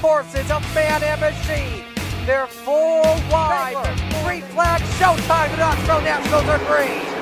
horses of man and machine. They're full wide. Green flag, showtime. The Knoxville Nationals are green.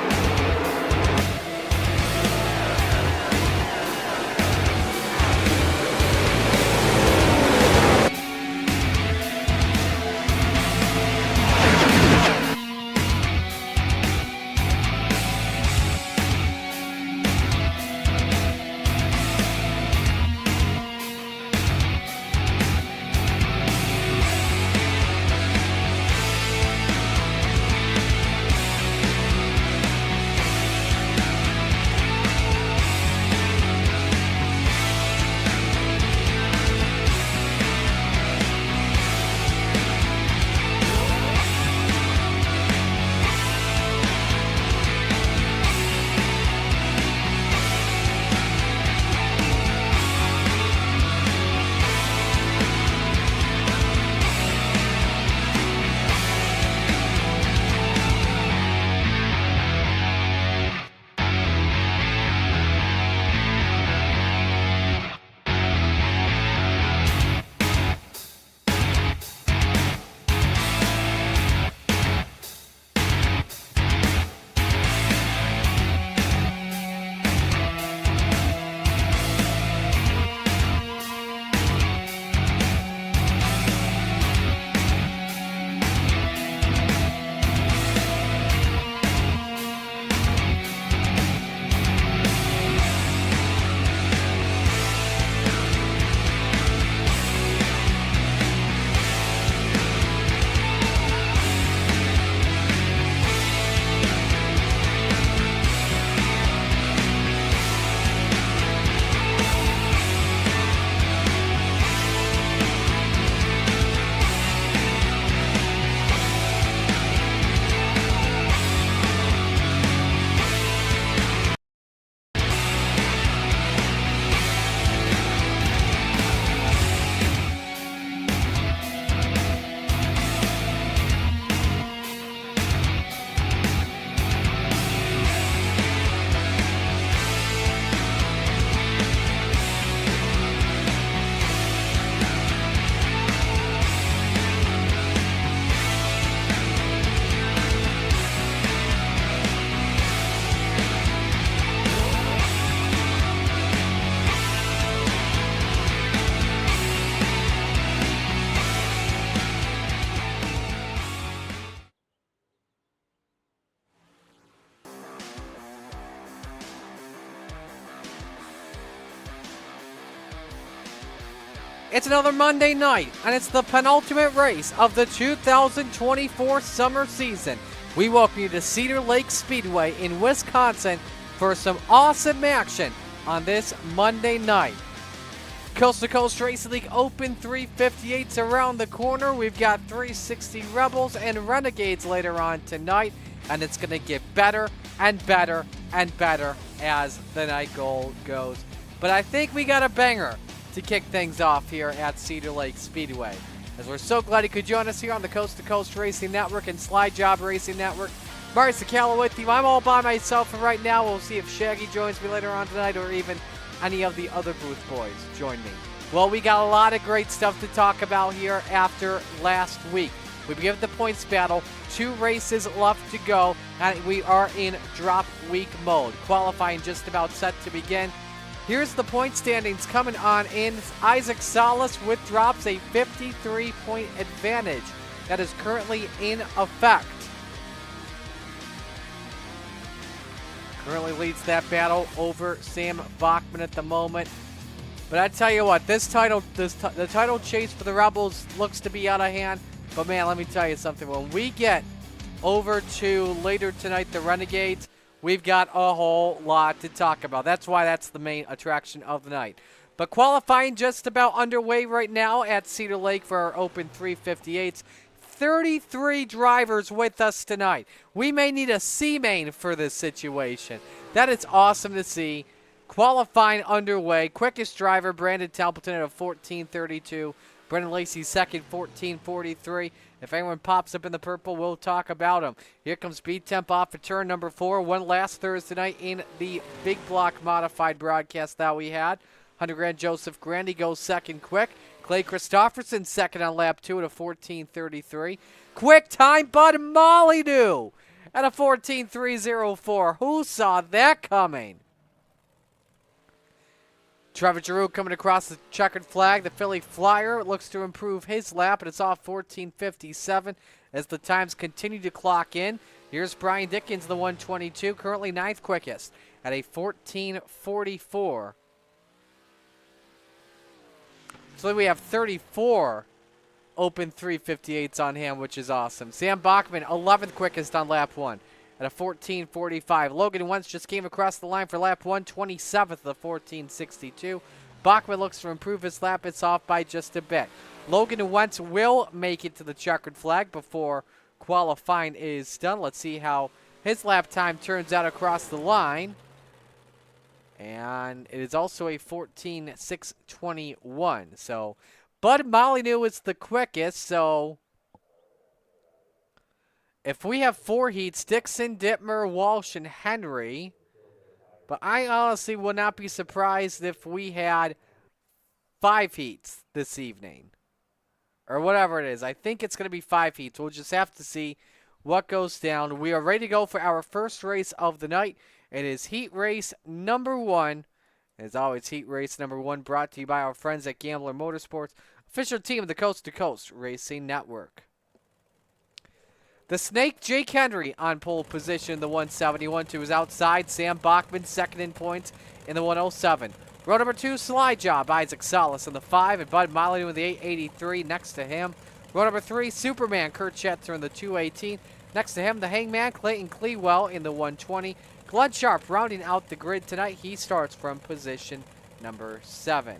It's another Monday night, and it's the penultimate race of the 2024 summer season. We welcome you to Cedar Lake Speedway in Wisconsin for some awesome action on this Monday night. Coast to Coast Racing League Open 358's around the corner. We've got 360 Rebels and Renegades later on tonight, and it's going to get better and better and better as the night goes. But I think we got a banger to kick things off here at Cedar Lake Speedway. As we're so glad you could join us here on the Coast to Coast Racing Network and Slide Job Racing Network. Marty Sakala with you. I'm all by myself for right now. We'll see if Shaggy joins me later on tonight or even any of the other booth boys join me. Well, we got a lot of great stuff to talk about here after last week. We began the points battle, 2 races left to go, and we are in drop week mode. Qualifying just about set to begin. Here's the point standings coming on in. Isaac Salas withdraws a 53-point advantage that is currently in effect. Currently leads that battle over Sam Bachman at the moment. But I tell you what, the title chase for the Rebels looks to be out of hand. But man, let me tell you something. When we get over to later tonight, the Renegades, we've got a whole lot to talk about. That's why that's the main attraction of the night. But qualifying just about underway right now at Cedar Lake for our Open 358s. 33 drivers with us tonight. We may need a C-main for this situation. That is awesome to see. Qualifying underway. Quickest driver, Brandon Templeton at a 14:32. Brendan Lacey second, 14:43. If anyone pops up in the purple, we'll talk about him. Here comes Speed Temp off of turn number 4. One last Thursday night in the big block modified broadcast that we had. 100 grand Joseph Grandy goes second quick. Clay Christopherson second on lap 2 at a 14:33. Quick time, Bud Molyneux at a 14:304. Who saw that coming? Trevor Giroux coming across the checkered flag. The Philly Flyer looks to improve his lap, and it's off 14:57 as the times continue to clock in. Here's Brian Dickens, the 122, currently 9th quickest at a 14:44. So we have 34 open 358s on hand, which is awesome. Sam Bachman, 11th quickest on lap 1 at a 14:45. Logan Wentz just came across the line for lap 1, 27th of 14:62. Bachman looks to improve his lap. It's off by just a bit. Logan Wentz will make it to the checkered flag before qualifying is done. Let's see how his lap time turns out across the line. And it is also a 14:621. So Bud Molyneux is the quickest. So if we have 4 heats, Dixon, Dittmer, Walsh, and Henry. But I honestly would not be surprised if we had 5 heats this evening. Or whatever it is. I think it's going to be 5 heats. We'll just have to see what goes down. We are ready to go for our first race of the night. It is heat race number 1. As always, heat race number 1 brought to you by our friends at Gambler Motorsports, official team of the Coast to Coast Racing Network. The Snake, Jake Henry on pole position, the 171 to his outside. Sam Bachman second in points in the 107. Row number 2, slide job, Isaac Salas in the 5, and Bud Molyneux in the 883 next to him. Row number 3, Superman, Kurt Schetzer in the 218. Next to him, the Hangman, Clayton Clewell in the 120. Glenn Sharp rounding out the grid tonight. He starts from position number 7.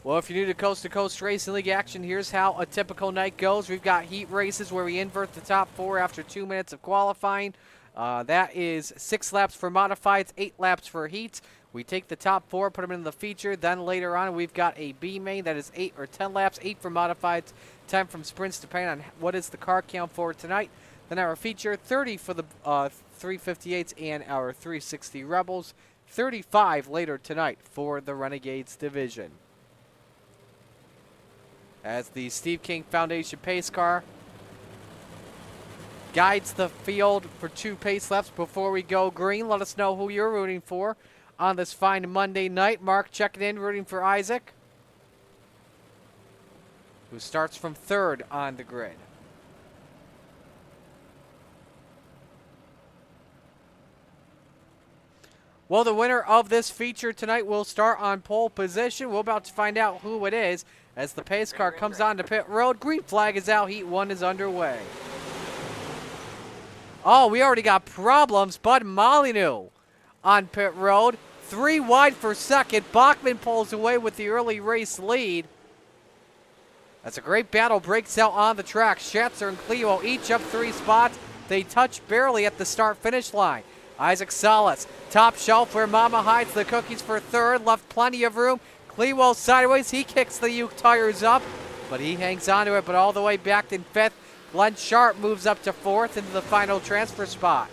Well, if you're new to Coast Racing League action, here's how a typical night goes. We've got heat races where we invert the top 4 after 2 minutes of qualifying. That is 6 laps for modifieds, 8 laps for heats. We take the top 4, put them in the feature. Then later on, we've got a B main that is 8 or 10 laps, 8 for modifieds, 10 from sprints, depending on what is the car count for tonight. Then our feature, 30 for the 358s and our 360 Rebels, 35 later tonight for the Renegades division. As the Steve King Foundation pace car guides the field for 2 pace laps before we go green. Let us know who you're rooting for on this fine Monday night. Mark checking in, rooting for Isaac, who starts from 3rd on the grid. Well, the winner of this feature tonight will start on pole position. We're about to find out who it is as the pace car comes on to pit road. Green flag is out. Heat 1 is underway. Oh, we already got problems. Bud Molyneux on pit road. 3 wide for second. Bachman pulls away with the early race lead. That's a great battle. Breaks out on the track. Schatzer and Cleo each up 3 spots. They touch barely at the start-finish line. Isaac Salas, top shelf where Mama hides the cookies for 3rd. Left plenty of room. Clewell sideways. He kicks the Uke tires up, but he hangs on to it. But all the way back in 5th. Glenn Sharp moves up to 4th into the final transfer spot.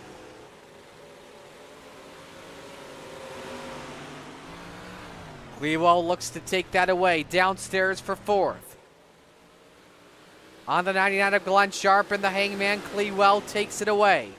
Clewell looks to take that away. Downstairs for 4th. On the 99 of Glenn Sharp and the Hangman, Clewell takes it away.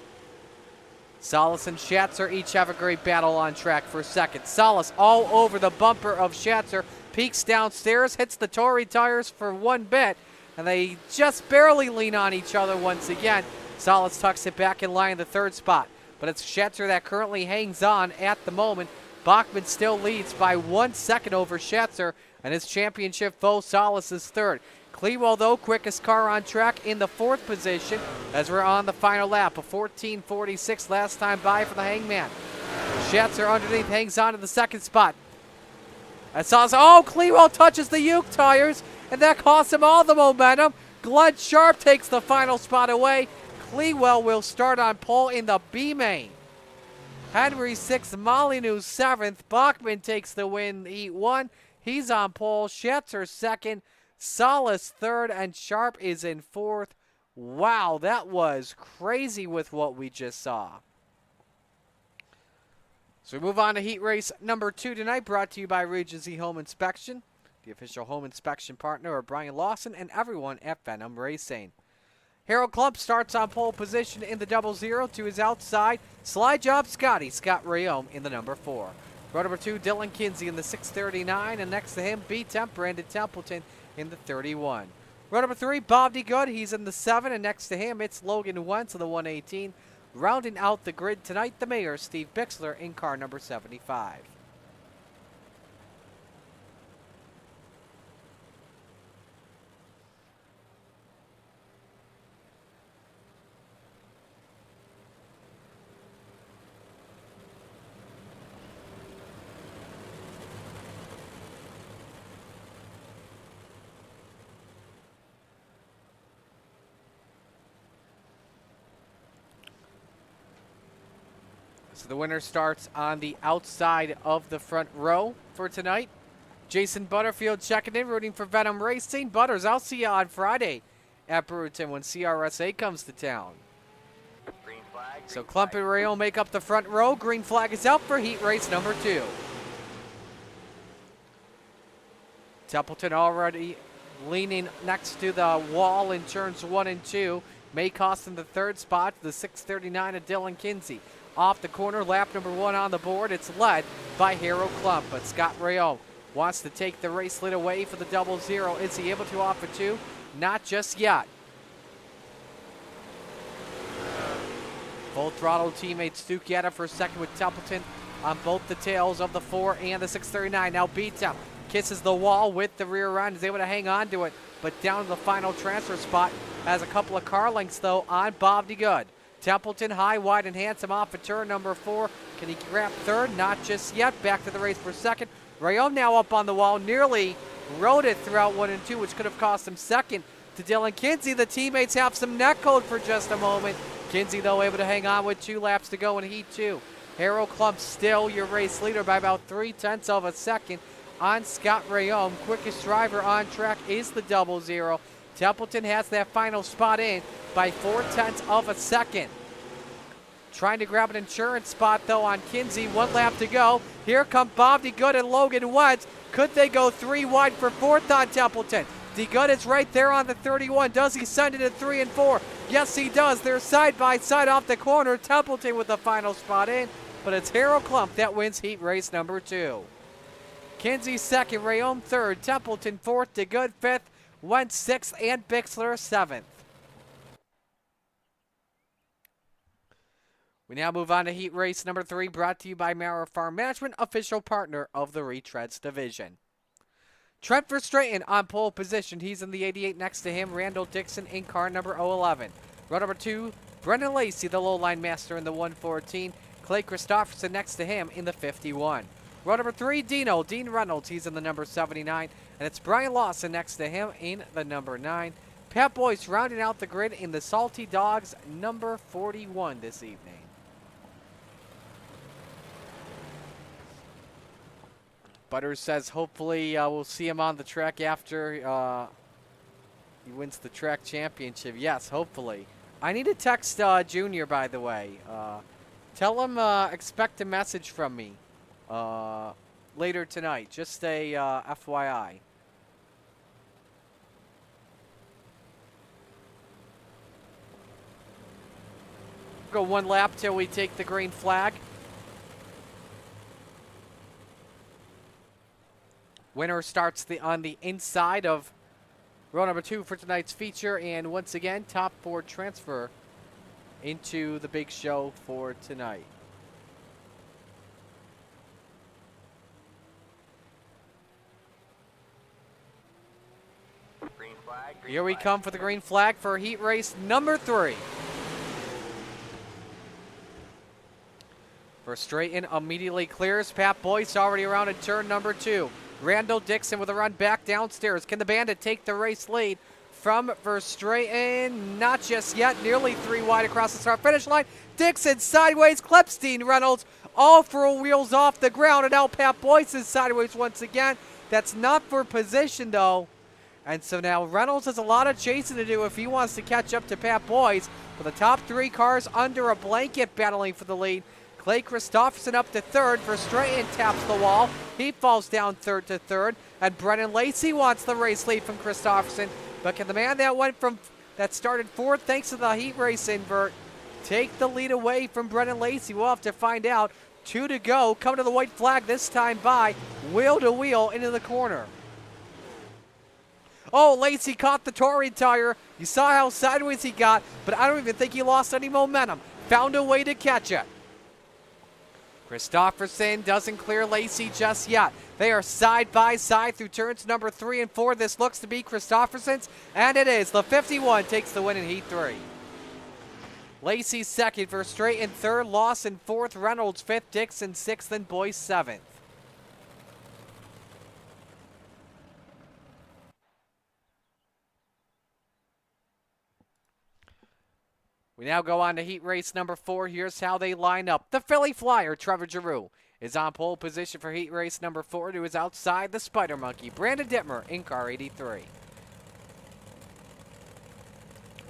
Salas and Schatzer each have a great battle on track for 2nd. Salas all over the bumper of Schatzer. Peeks downstairs, hits the Tory tires for 1 bit, and they just barely lean on each other once again. Salas tucks it back in line in the 3rd spot, but it's Schatzer that currently hangs on at the moment. Bachman still leads by 1 second over Schatzer, and his championship foe Salas is 3rd. Clewell, though, quickest car on track in the 4th position as we're on the final lap. A 14:46 last time by for the Hangman. Schatzer underneath hangs on to the 2nd spot. As Salas, Clewell touches the Uke tires, and that costs him all the momentum. Glenn Sharp takes the final spot away. Clewell will start on pole in the B main. Henry 6th, Molyneux 7th. Bachman takes the win, heat 1. He's on pole. Schatzer 2nd. Salas 3rd, and Sharp is in 4th. Wow, that was crazy with what we just saw. So we move on to heat race number 2 tonight, brought to you by Regency Home Inspection, the official home inspection partner of Brian Lawson and everyone at Venom Racing. Harold Klump starts on pole position in the 00 to his outside. Slide job Scott Rayome in the number 4. Row number 2, Dylan Kinsey in the 639, and next to him, B-Temp Brandon Templeton in the 31. Row number 3, Bob DeGood, he's in the 7, and next to him, it's Logan Wentz in the 118. Rounding out the grid tonight, the mayor, Steve Bixler, in car number 75. So the winner starts on the outside of the front row for tonight. Jason Butterfield checking in, rooting for Venom Racing. Butters, I'll see you on Friday at Brewerton when CRSA comes to town. So Klump and Rayome make up the front row. Green flag is out for heat race number 2. Templeton already leaning next to the wall in turns 1 and 2. May cost him the 3rd spot, the 639 of Dylan Kinsey. Off the corner, lap number 1 on the board. It's led by Harold Klump, but Scott Rayome wants to take the race lead away for the 00. Is he able to offer 2? Not just yet. Full throttle teammates Duke Yetta for second with Templeton on both the tails of the 4 and the 639. Now B-Temp kisses the wall with the rear end, is able to hang on to it, but down to the final transfer spot. Has a couple of car lengths, though, on Bob DeGood. Templeton high, wide, and handsome off of turn number 4. Can he grab 3rd? Not just yet. Back to the race for 2nd. Rayome now up on the wall. Nearly rode it throughout 1 and 2, which could have cost him 2nd to Dylan Kinsey. The teammates have some neck code for just a moment. Kinsey, though, able to hang on with 2 laps to go in heat 2. Harold Klump still your race leader by about 0.3 of a second on Scott Rayome. Quickest driver on track is the 00. Templeton has that final spot in by 0.4 of a second. Trying to grab an insurance spot, though, on Kinsey. 1 lap to go. Here come Bob DeGood and Logan Wentz. Could they go 3 wide for 4th on Templeton? DeGood is right there on the 31. Does he send it at 3 and 4? Yes, he does. They're side by side off the corner. Templeton with the final spot in, but it's Harold Klump that wins heat race number 2. Kinsey 2nd, Rayome 3rd, Templeton 4th, DeGood 5th, Wentz 6th, and Bixler 7th. We now move on to heat race number 3, brought to you by Mara Farm Management, official partner of the Retreads division. Trent Verstraeten on pole position. He's in the 88 next to him. Randall Dixon in car number 011. Row number 2, Brendan Lacey, the low-line master in the 114. Clay Christopherson next to him in the 51. Row number 3, Dean Reynolds. He's in the number 79. And it's Brian Lawson next to him in the number 9. Pat Boyce rounding out the grid in the Salty Dogs number 41 this evening. Butters says hopefully we'll see him on the track after he wins the track championship. Yes, hopefully. I need to text Junior, by the way. Tell him expect a message from me later tonight. Just a FYI. Go 1 lap till we take the green flag. Winner starts on the inside of row number 2 for tonight's feature. And once again, top 4 transfer into the big show for tonight. Green flag, Here we come for the green flag for heat race number 3. Verstraeten immediately clears. Pat Boyce already around in turn number 2. Randall Dixon with a run back downstairs. Can the Bandit take the race lead from Verstraeten? Not just yet. Nearly 3 wide across the start-finish line. Dixon sideways. Klepstein, Reynolds, all 4 wheels off the ground. And now Pat Boyce is sideways once again. That's not for position, though. And so now Reynolds has a lot of chasing to do if he wants to catch up to Pat Boyce. With the top 3 cars under a blanket battling for the lead. Clay Christopherson up to third. Verstraeten taps the wall. He falls down third to third. And Brennan Lacey wants the race lead from Christopherson. But can the man that started fourth thanks to the heat race invert take the lead away from Brennan Lacey? We'll have to find out. 2 to go. Coming to the white flag this time by wheel to wheel into the corner. Oh, Lacey caught the touring tire. You saw how sideways he got, but I don't even think he lost any momentum. Found a way to catch it. Christopherson doesn't clear Lacey just yet. They are side by side through turns number 3 and 4. This looks to be Christopherson's, and it is. The 51 takes the win in Heat 3. Lacey second, Verstraeten third, Lawson fourth, Reynolds fifth, Dixon sixth, and Boyce seventh. We now go on to heat race number 4. Here's how they line up. The Philly Flyer, Trevor Giroux, is on pole position for heat race number 4 to his outside. The Spider Monkey, Brandon Dittmer, in car 83.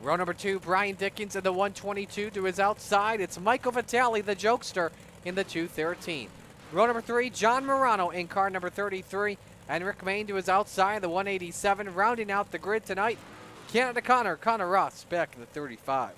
Row number 2, Brian Dickens in the 122 to his outside. It's Michael Vitale, the jokester, in the 213. Row number 3, John Morano in car number 33. And Rick Main to his outside, the 187. Rounding out the grid tonight, Canada Connor Ross back in the 35.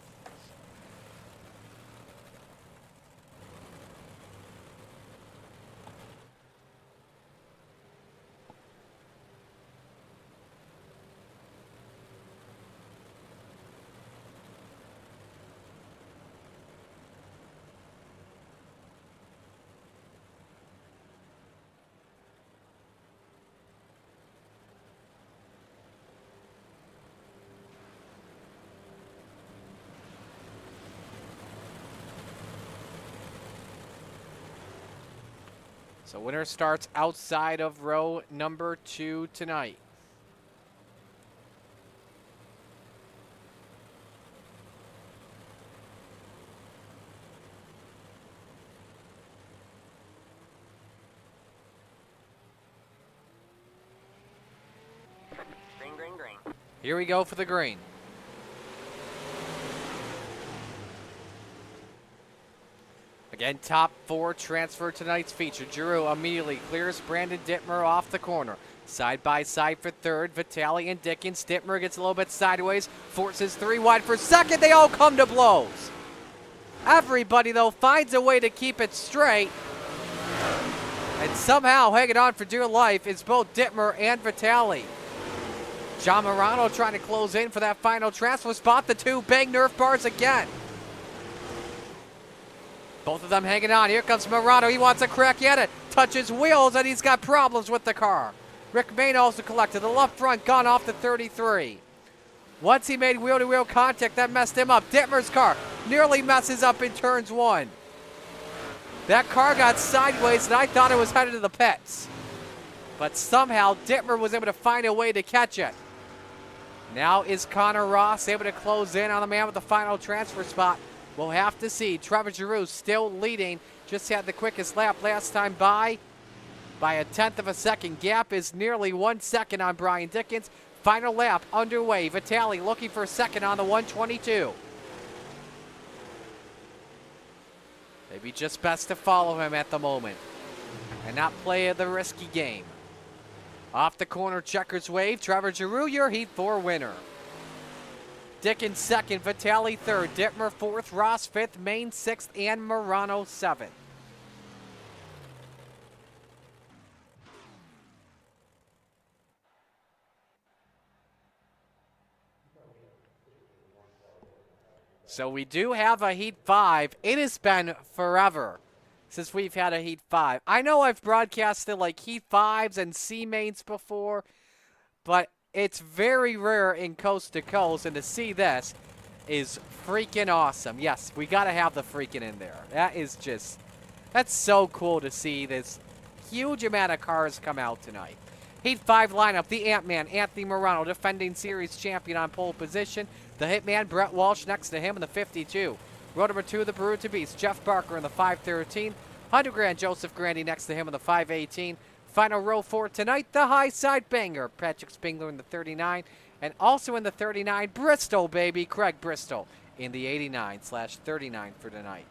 So winner starts outside of row number 2 tonight. Green. Here we go for the green. Again, top 4 transfer tonight's feature. Giroux immediately clears Brandon Dittmer off the corner. Side by side for third, Vitale and Dickens. Dittmer gets a little bit sideways, forces 3 wide for second. They all come to blows. Everybody, though, finds a way to keep it straight. And somehow hanging on for dear life is both Dittmer and Vitale. John Morano trying to close in for that final transfer spot. The 2 bang Nerf bars again. Both of them hanging on. Here comes Morano. He wants a crack at it. Touches wheels, and he's got problems with the car. Rick Main also collected. The left front gone off the 33. Once he made wheel-to-wheel contact, that messed him up. Dittmer's car nearly messes up in turns 1. That car got sideways, and I thought it was headed to the pits. But somehow, Dittmer was able to find a way to catch it. Now is Connor Ross able to close in on the man with the final transfer spot. We'll have to see. Trevor Giroux still leading. Just had the quickest lap last time by a 1/10 of a second. Gap is nearly 1 second on Brian Dickens. Final lap underway. Vitale looking for a second on the 122. Maybe just best to follow him at the moment and not play the risky game. Off the corner, checkers wave. Trevor Giroux, your Heat 4 winner. Dickens second, Vitale third, Dittmer fourth, Ross fifth, Main sixth, and Morano seventh. So we do have a Heat 5. It has been forever since we've had a Heat 5. I know I've broadcasted like Heat 5s and C mains before, but it's very rare in coast to coast, and to see this is freaking awesome. Yes, we got to have the freaking in there. That's so cool to see this huge amount of cars come out tonight. Heat 5 lineup, the Ant-Man, Anthony Morano, defending series champion on pole position. The Hitman, Brett Walsh, next to him in the 52. Row number 2, the Brew to Beast, Jeff Barker in the 513. Undergrad, Joseph Grandy next to him in the 518. Final row 4 tonight, the high side banger, Patrick Spingler in the 39. And also in the 39, Bristol, baby, Craig Bristol in the 89/39 for tonight.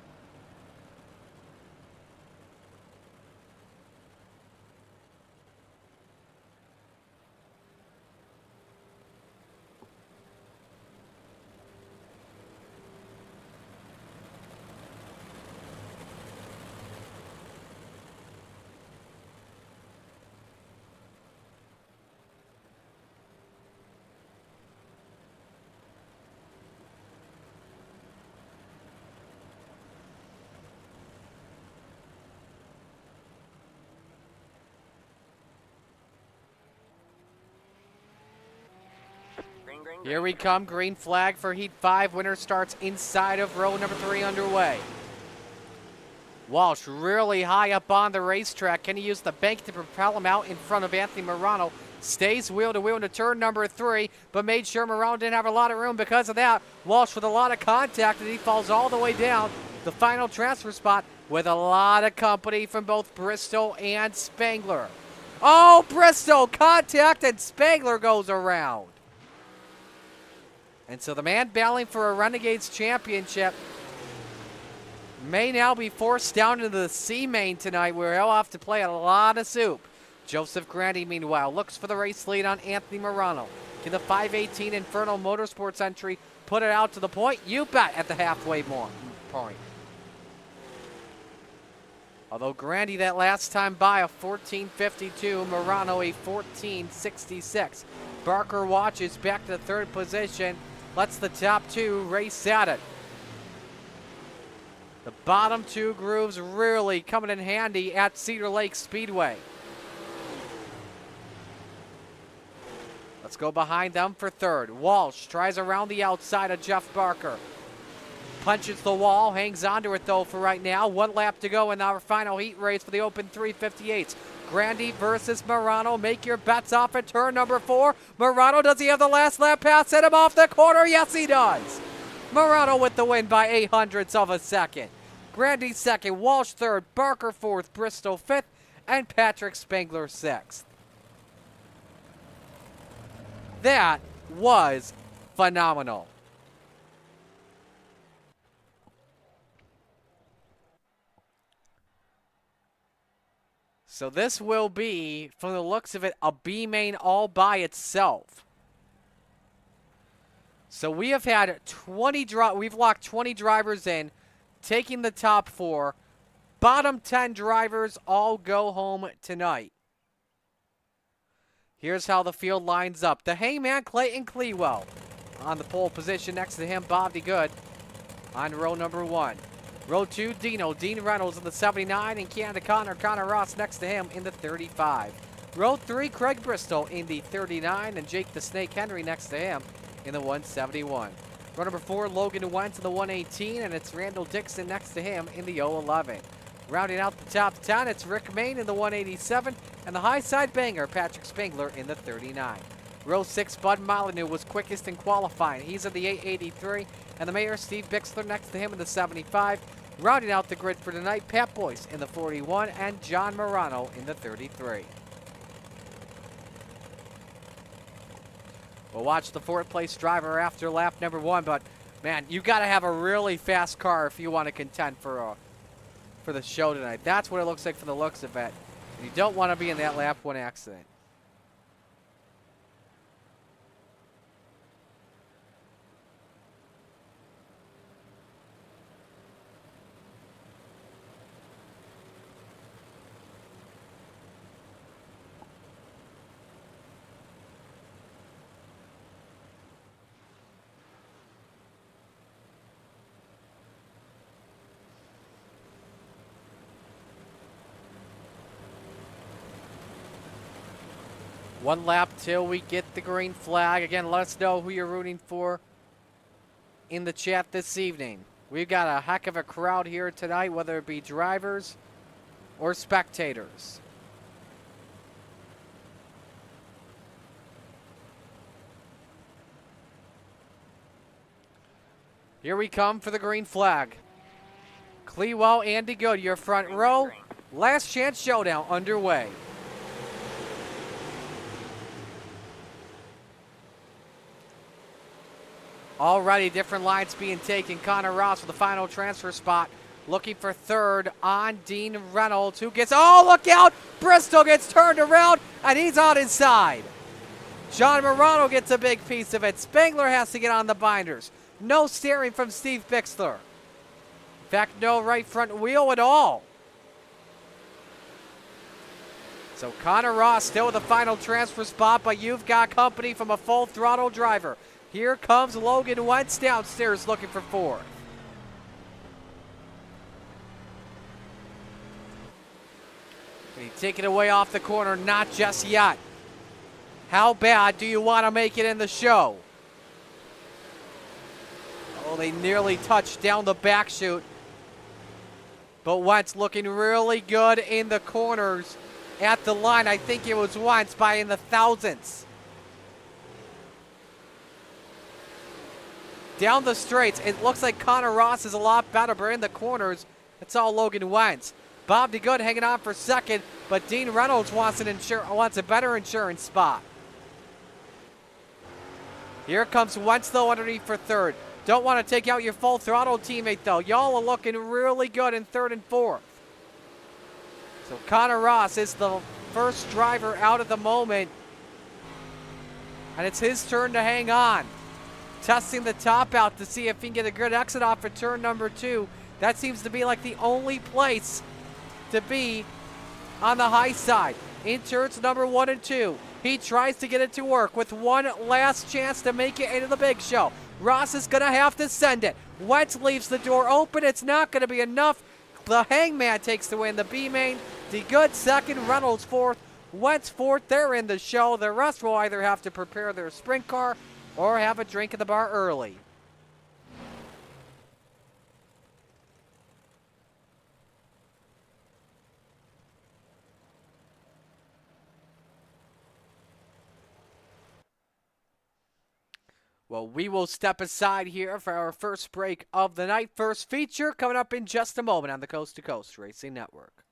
Here we come, green flag for Heat 5. Winner starts inside of row number 3 underway. Walsh really high up on the racetrack. Can he use the bank to propel him out in front of Anthony Morano? Stays wheel to wheel into turn number 3, but made sure Morano didn't have a lot of room because of that. Walsh with a lot of contact, and he falls all the way down the final transfer spot with a lot of company from both Bristol and Spangler. Oh, Bristol contact, and Spangler goes around. And so the man battling for a Renegades championship may now be forced down into the C main tonight, where he'll have to play a lot of soup. Joseph Grandi, meanwhile, looks for the race lead on Anthony Morano. Can the 518 Inferno Motorsports entry put it out to the point? You bet, at the halfway point. Although Grandi that last time by a 14:52, Morano a 14:66. Barker watches back to the third position, lets the top two race at it. The bottom two grooves really coming in handy at Cedar Lake Speedway. Let's go behind them for third. Walsh tries around the outside of Jeff Barker. Punches the wall, hangs onto it though for right now. 1 lap to go in our final heat race for the Open 358s. Grandi versus Morano. Make your bets off at turn number 4. Morano, does he have the last lap pass? Set him off the corner. Yes, he does. Morano with the win by 0.08 of a second. Grandi second, Walsh third, Barker fourth, Bristol fifth, and Patrick Spangler sixth. That was phenomenal. So this will be, from the looks of it, a B main all by itself. So we have had we've locked 20 drivers in, taking the top 4. Bottom 10 drivers all go home tonight. Here's how the field lines up. The Hangman, Clayton Clewell. On the pole position next to him, Bobby Good on row number 1. Row 2, Dean Reynolds in the 79, and Canada Connor Ross next to him in the 35. Row 3, Craig Bristol in the 39, and Jake the Snake Henry next to him in the 171. Row number 4, Logan Wentz in the 118, and it's Randall Dixon next to him in the 011. Rounding out the top 10, it's Rick Main in the 187, and the high side banger, Patrick Spangler in the 39. Row 6, Bud Molyneux was quickest in qualifying. He's in the 883, and the mayor, Steve Bixler, next to him in the 75. Rounding out the grid for tonight, Pat Boyce in the 41, and John Morano in the 33. We'll watch the 4th place driver after lap number 1, but man, you got to have a really fast car if you want to contend for the show tonight. That's what it looks like from the looks of it. And you don't want to be in that lap 1 accident. One lap till we get the green flag. Again, let us know who you're rooting for in the chat this evening. We've got a heck of a crowd here tonight, whether it be drivers or spectators. Here we come for the green flag. Clewell, Andy Good, your front row. Last chance showdown underway. Already different lines being taken. Connor Ross with the final transfer spot. Looking for third on Dean Reynolds, who gets, oh, look out! Bristol gets turned around, and he's on his side. John Morano gets a big piece of it. Spangler has to get on the binders. No steering from Steve Bixler. In fact, no right front wheel at all. So Connor Ross still with the final transfer spot, but you've got company from a full throttle driver. Here comes Logan Wentz downstairs looking for 4th. He take it away off the corner, not just yet. How bad do you want to make it in the show? Oh, they nearly touched down the back chute. But Wentz looking really good in the corners at the line. I think it was Wentz by in the thousandths. Down the straights, it looks like Connor Ross is a lot better, but in the corners, it's all Logan Wentz. Bob DeGood hanging on for second, but Dean Reynolds wants a better insurance spot. Here comes Wentz, though, underneath for third. Don't want to take out your full throttle teammate, though. Y'all are looking really good in third and fourth. So Connor Ross is the first driver out at the moment. And it's his turn to hang on. Testing the top out to see if he can get a good exit off for turn number 2. That seems to be like the only place to be on the high side. In turns number 1 and 2. He tries to get it to work with one last chance to make it into the big show. Ross is going to have to send it. Wentz leaves the door open. It's not going to be enough. The Hangman takes the win. The B-Main, DeGood second, Reynolds fourth, Wentz fourth. They're in the show. The rest will either have to prepare their sprint car or have a drink at the bar early. Well, we will step aside here for our first break of the night. First feature coming up in just a moment on the Coast to Coast Racing Network.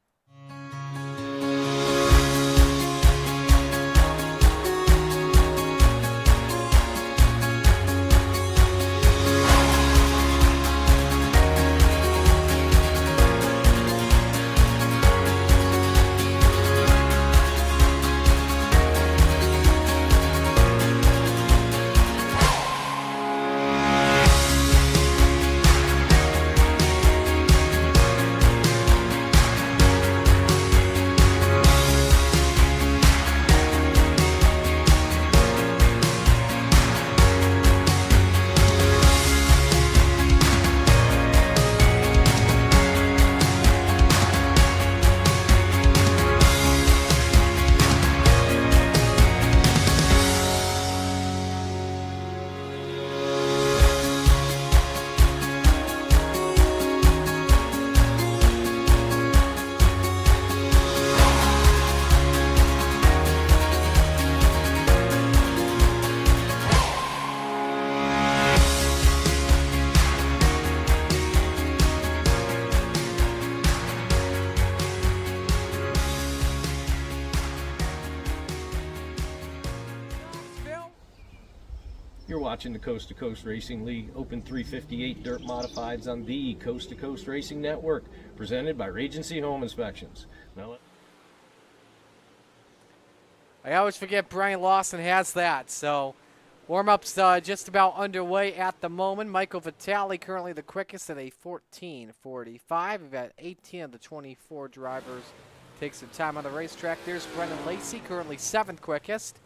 You're watching the Coast to Coast Racing League Open 358 Dirt Modifieds on the Coast to Coast Racing Network, presented by Regency Home Inspections. Now, I always forget Brian Lawson has that, so warm-up's just about underway at the moment. Michael Vitale currently the quickest at a 14:45. We've got 18 of the 24 drivers take some time on the racetrack. There's Brendan Lacey, currently 7th quickest,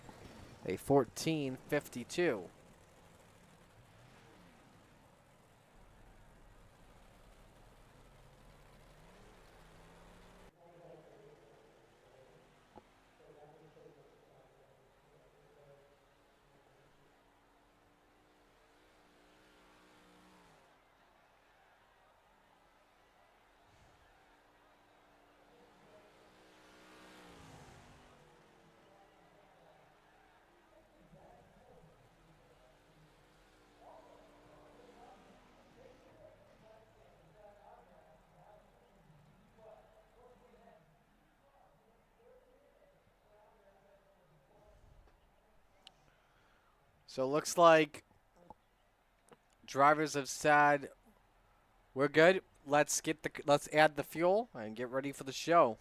a 14:52. So it looks like drivers have said we're good. Let's add the fuel and get ready for the show.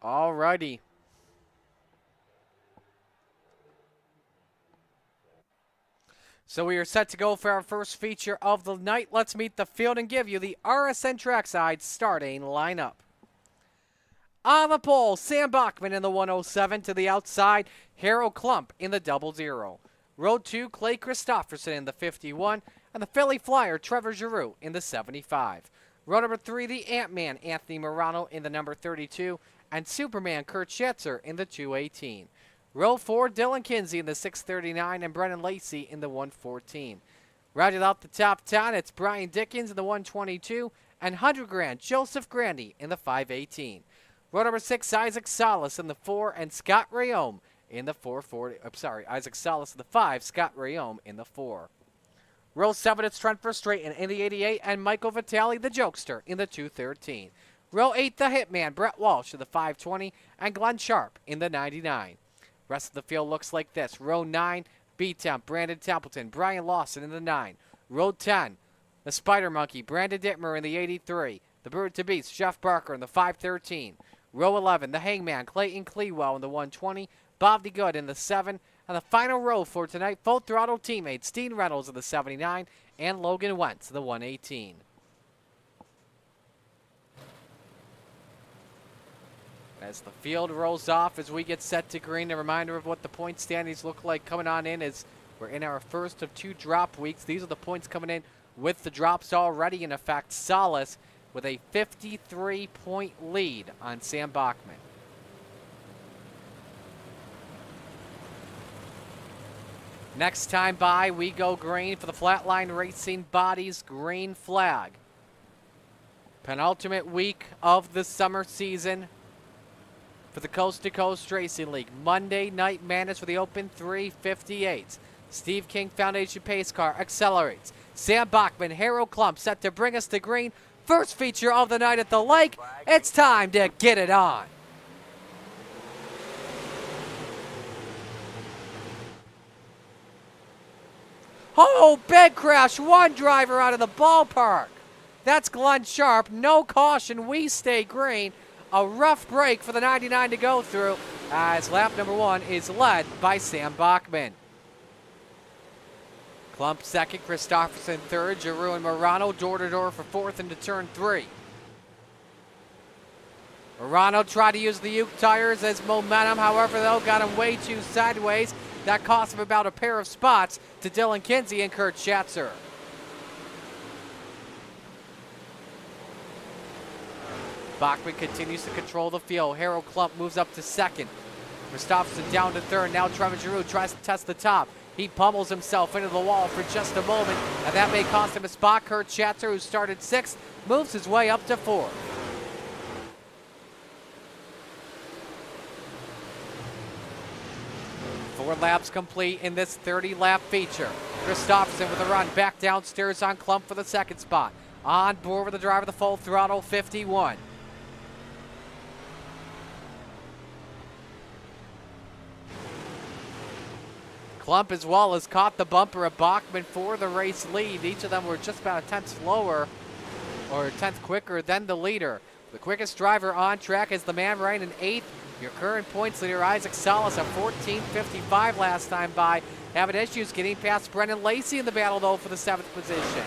Alrighty. So we are set to go for our first feature of the night. Let's meet the field and give you the RSN Trackside starting lineup. On the pole, Sam Bachman in the 107 to the outside, Harold Klump in the 00. Row 2, Clay Christopherson in the 51, and the Philly Flyer, Trevor Giroux in the 75. Row number 3, the Ant-Man, Anthony Morano in the number 32, and Superman, Kurt Schetzer in the 218. Row 4, Dylan Kinsey in the 639, and Brennan Lacey in the 114. Rounding out the top 10, it's Brian Dickens in the 122, and 100 grand, Joseph Grandy in the 518. Row number 6, Isaac Salas in the 4, and Scott Rayome in the 440. Isaac Salas in the 5, Scott Rayome in the 4. Row 7, it's Trent Verstraeten in the 88, and Michael Vitale, the Jokester, in the 213. Row 8, the Hitman, Brett Walsh in the 520, and Glenn Sharp in the 99. Rest of the field looks like this. Row 9, B-Temp, Brandon Templeton, Brian Lawson in the 9. Row 10, the Spider Monkey, Brandon Dittmer in the 83. The Bird to Beast, Jeff Barker in the 513. Row 11, the Hangman, Clayton Clewell in the 120. Bob DeGood in the 7. And the final row for tonight, full throttle teammates, Steen Reynolds in the 79 and Logan Wentz in the 118. As the field rolls off, as we get set to green, a reminder of what the point standings look like coming on in as we're in our first of 2 drop weeks. These are the points coming in with the drops already in effect. Salas with a 53-point lead on Sam Bachman. Next time by, we go green for the Flatline Racing Bodies green flag. Penultimate week of the summer season for the Coast to Coast Racing League. Monday Night Madness for the Open 358. Steve King Foundation Pace Car accelerates. Sam Bachman, Harold Klump set to bring us to green. First feature of the night at the lake. It's time to get it on. Oh, big crash. One driver out of the ballpark. That's Glenn Sharp. No caution. We stay green. A rough break for the 99 to go through as lap number 1 is led by Sam Bachman. Klump second, Christopherson third, Giroux and Morano door-to-door for fourth into turn 3. Morano tried to use the Uke tires as momentum, however, though, got him way too sideways. That cost him about a pair of spots to Dylan Kinsey and Kurt Schatzer. Bachman continues to control the field. Harold Klump moves up to second. Christopherson down to third. Now Trevor Giroux tries to test the top. He pummels himself into the wall for just a moment, and that may cost him a spot. Kurt Schatzer, who started 6th, moves his way up to 4th. Four laps complete in this 30-lap feature. Christopherson with a run back downstairs on Klump for the second spot. On board with the driver, the full throttle 51. Klump as well has caught the bumper of Bachman for the race lead. Each of them were just about a tenth slower or a tenth quicker than the leader. The quickest driver on track is the man right in 8th. Your current points leader, Isaac Salas, at 14:55 last time by. Having issues getting past Brennan Lacey in the battle, though, for the 7th position.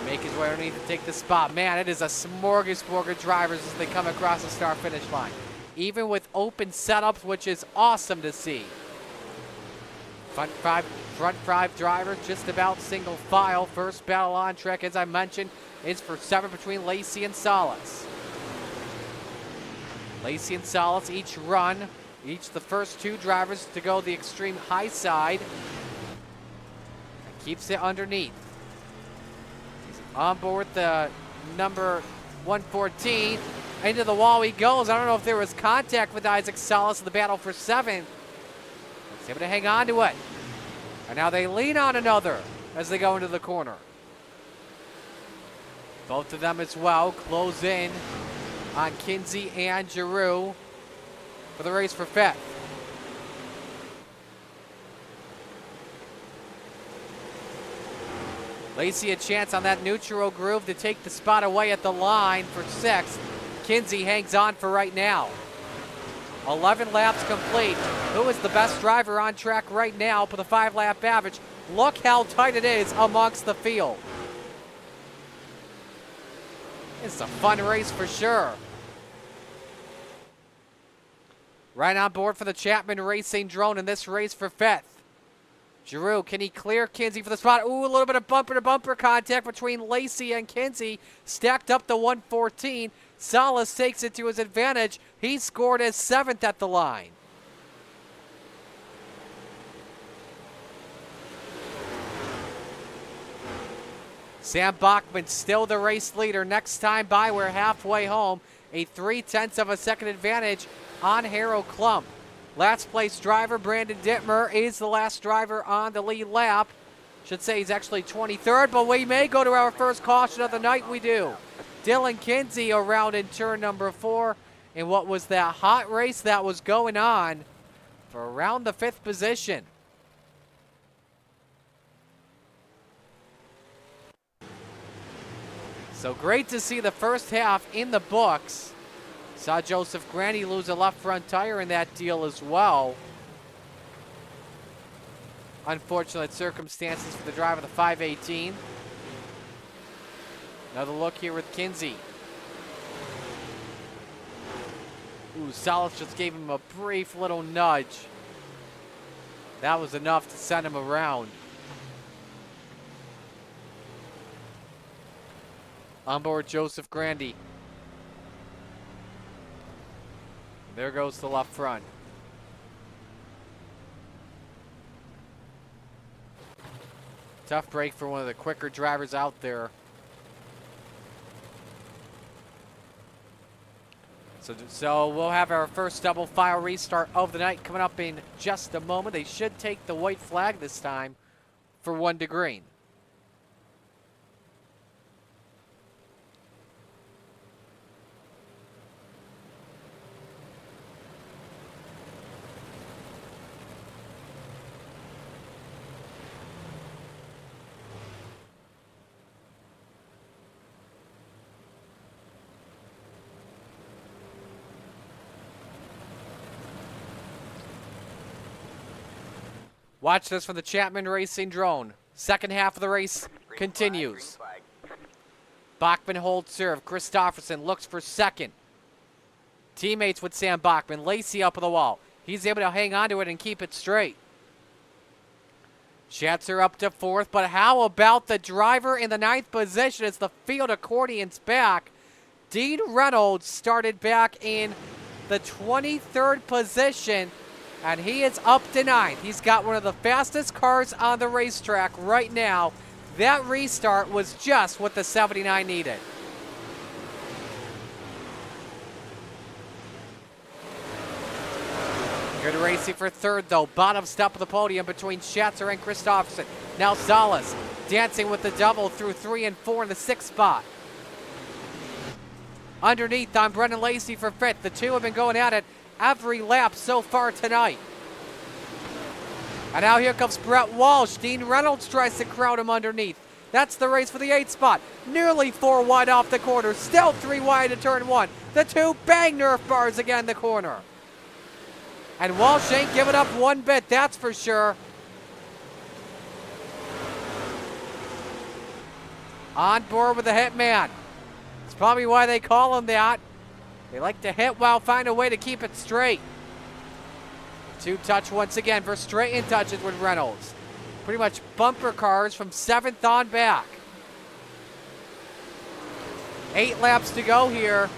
Make his way underneath to take the spot. Man, it is a smorgasbord of drivers as they come across the start-finish line. Even with open setups, which is awesome to see. Front five drivers just about single file. First battle on track, as I mentioned, is for 7 between Lacey and Salas. Lacey and Salas each the first 2 drivers to go the extreme high side. And keeps it underneath. He's on board the number 114. Into the wall he goes. I don't know if there was contact with Isaac Salas in the battle for 7. He's able to hang on to it. And now they lean on another as they go into the corner. Both of them as well close in on Kinsey and Giroux for the race for 5th. Lacey a chance on that neutral groove to take the spot away at the line for 6th. Kinsey hangs on for right now. 11 laps complete. Who is the best driver on track right now for the 5-lap average? Look how tight it is amongst the field. It's a fun race for sure. Right on board for the Chapman Racing drone in this race for fifth. Giroux, can he clear Kinsey for the spot? Ooh, a little bit of bumper-to-bumper contact between Lacey and Kinsey. Stacked up to 114. Salas takes it to his advantage. He scored as seventh at the line. Sam Bachman still the race leader. Next time by, we're halfway home. A 0.3 of a second advantage on Harold Klump. Last place driver Brandon Dittmer is the last driver on the lead lap. Should say he's actually 23rd, but we may go to our first caution of the night. We do. Dylan Kinsey around in turn number 4 in what was that hot race that was going on for around the 5th position. So great to see the first half in the books. Saw Joseph Grandy lose a left front tire in that deal as well. Unfortunate circumstances for the driver of the 518. Another look here with Kinsey. Ooh, Salas just gave him a brief little nudge. That was enough to send him around. On board Joseph Grandy. There goes the left front. Tough break for one of the quicker drivers out there. So we'll have our first double file restart of the night coming up in just a moment. They should take the white flag this time for 1 to green. Watch this from the Chapman Racing drone. Second half of the race continues. Bachman holds serve. Christofferson looks for second. Teammates with Sam Bachman. Lacey up on the wall. He's able to hang on to it and keep it straight. Schatzer up to 4th, but how about the driver in the 9th position as the field accordions back? Dean Reynolds started back in the 23rd position. And he is up to 9th. He's got one of the fastest cars on the racetrack right now. That restart was just what the 79 needed. Good racing for 3rd, though. Bottom step of the podium between Schatzer and Christofferson. Now Salas dancing with the double through 3 and 4 in the 6th spot. Underneath on Brendan Lacey for 5th. The two have been going at it every lap so far tonight. And now here comes Brett Walsh. Dean Reynolds tries to crowd him underneath. That's the race for the 8th spot. Nearly 4 wide off the corner. Still 3 wide to turn 1. The two bang Nerf bars again in the corner. And Walsh ain't giving up one bit, that's for sure. On board with the Hitman. It's probably why they call him that. They like to hit while find a way to keep it straight. 2 touch once again for straight-in touches with Reynolds. Pretty much bumper cars from 7th on back. 8 laps to go here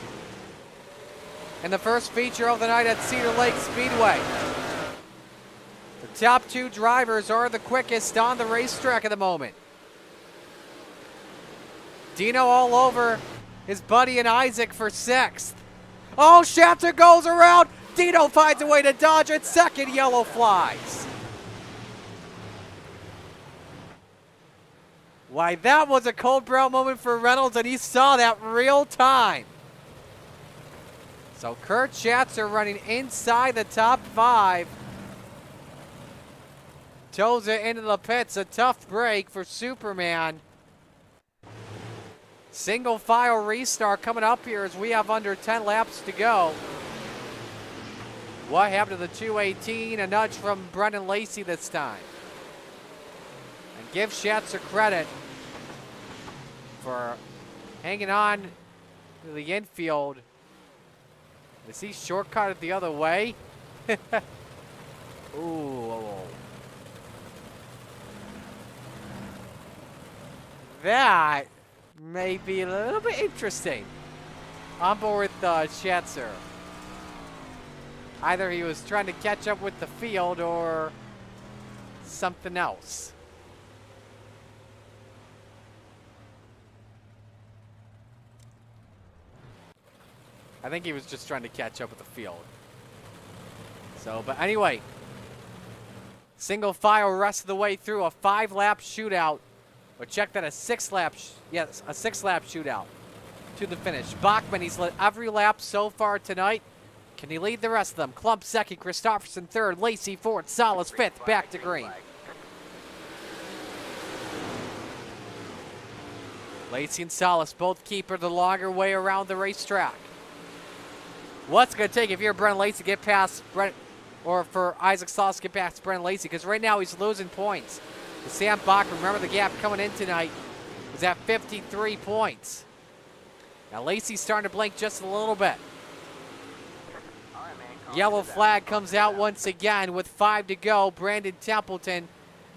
in the first feature of the night at Cedar Lake Speedway. The top 2 drivers are the quickest on the racetrack at the moment. Dino all over his buddy and Isaac for 6th. Oh, Schatzer goes around. Dino finds a way to dodge it. Second yellow flies. Why, that was a cold brown moment for Reynolds, and he saw that real time. So Kurt Schatzer running inside the top 5. Toes it into the pits. A tough break for Superman. Single file restart coming up here as we have under 10 laps to go. What happened to the 218? A nudge from Brendan Lacey this time. And give Schatzer credit for hanging on to the infield. Is he shortcutted the other way? Ooh. That may be a little bit interesting. On board with Schatzer. Either he was trying to catch up with the field or something else. I think he was just trying to catch up with the field. So, but anyway, single file rest of the way through a 5-lap shootout. Or check that, a 6-lap, yes, a 6-lap shootout to the finish. Bachman, he's led every lap so far tonight. Can he lead the rest of them? Klump second, Christopherson third, Lacey fourth, Salas fifth, back to green. Lacey and Salas both keeper the longer way around the racetrack. What's it going to take if you're Brennan Lacey to get past Brent, or for Isaac Salas to get past Brennan Lacey? Because right now he's losing points. Sam Bachman, remember the gap coming in tonight, was at 53 points. Now Lacey's starting to blink just a little bit. Yellow flag comes out once again with 5 to go. Brandon Templeton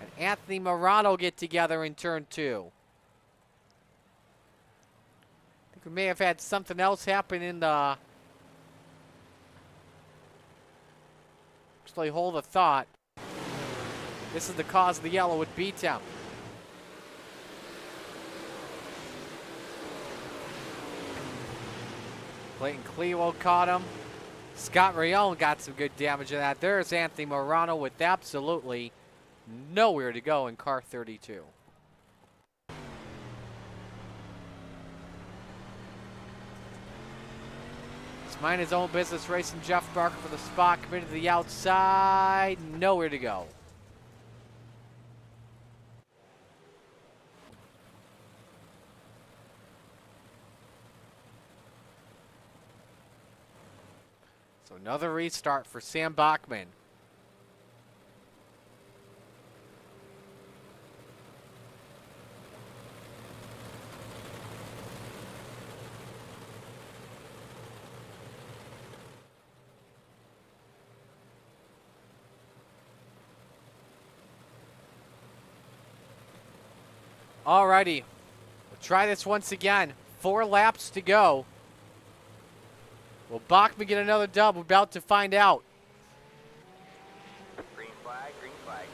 and Anthony Morano get together in turn 2. I think we may have had something else happen in the... Actually, hold a thought. This is the cause of the yellow with B-Temp. Clayton Cleo caught him. Scott Rayon got some good damage in that. There's Anthony Morano with absolutely nowhere to go in car 32. He's minding his own business, racing Jeff Barker for the spot, committed to the outside, nowhere to go. So another restart for Sam Bachman. Alrighty, we'll try this once again. 4 laps to go. Will Bachman get another dub? We're about to find out. Green flag, green flag.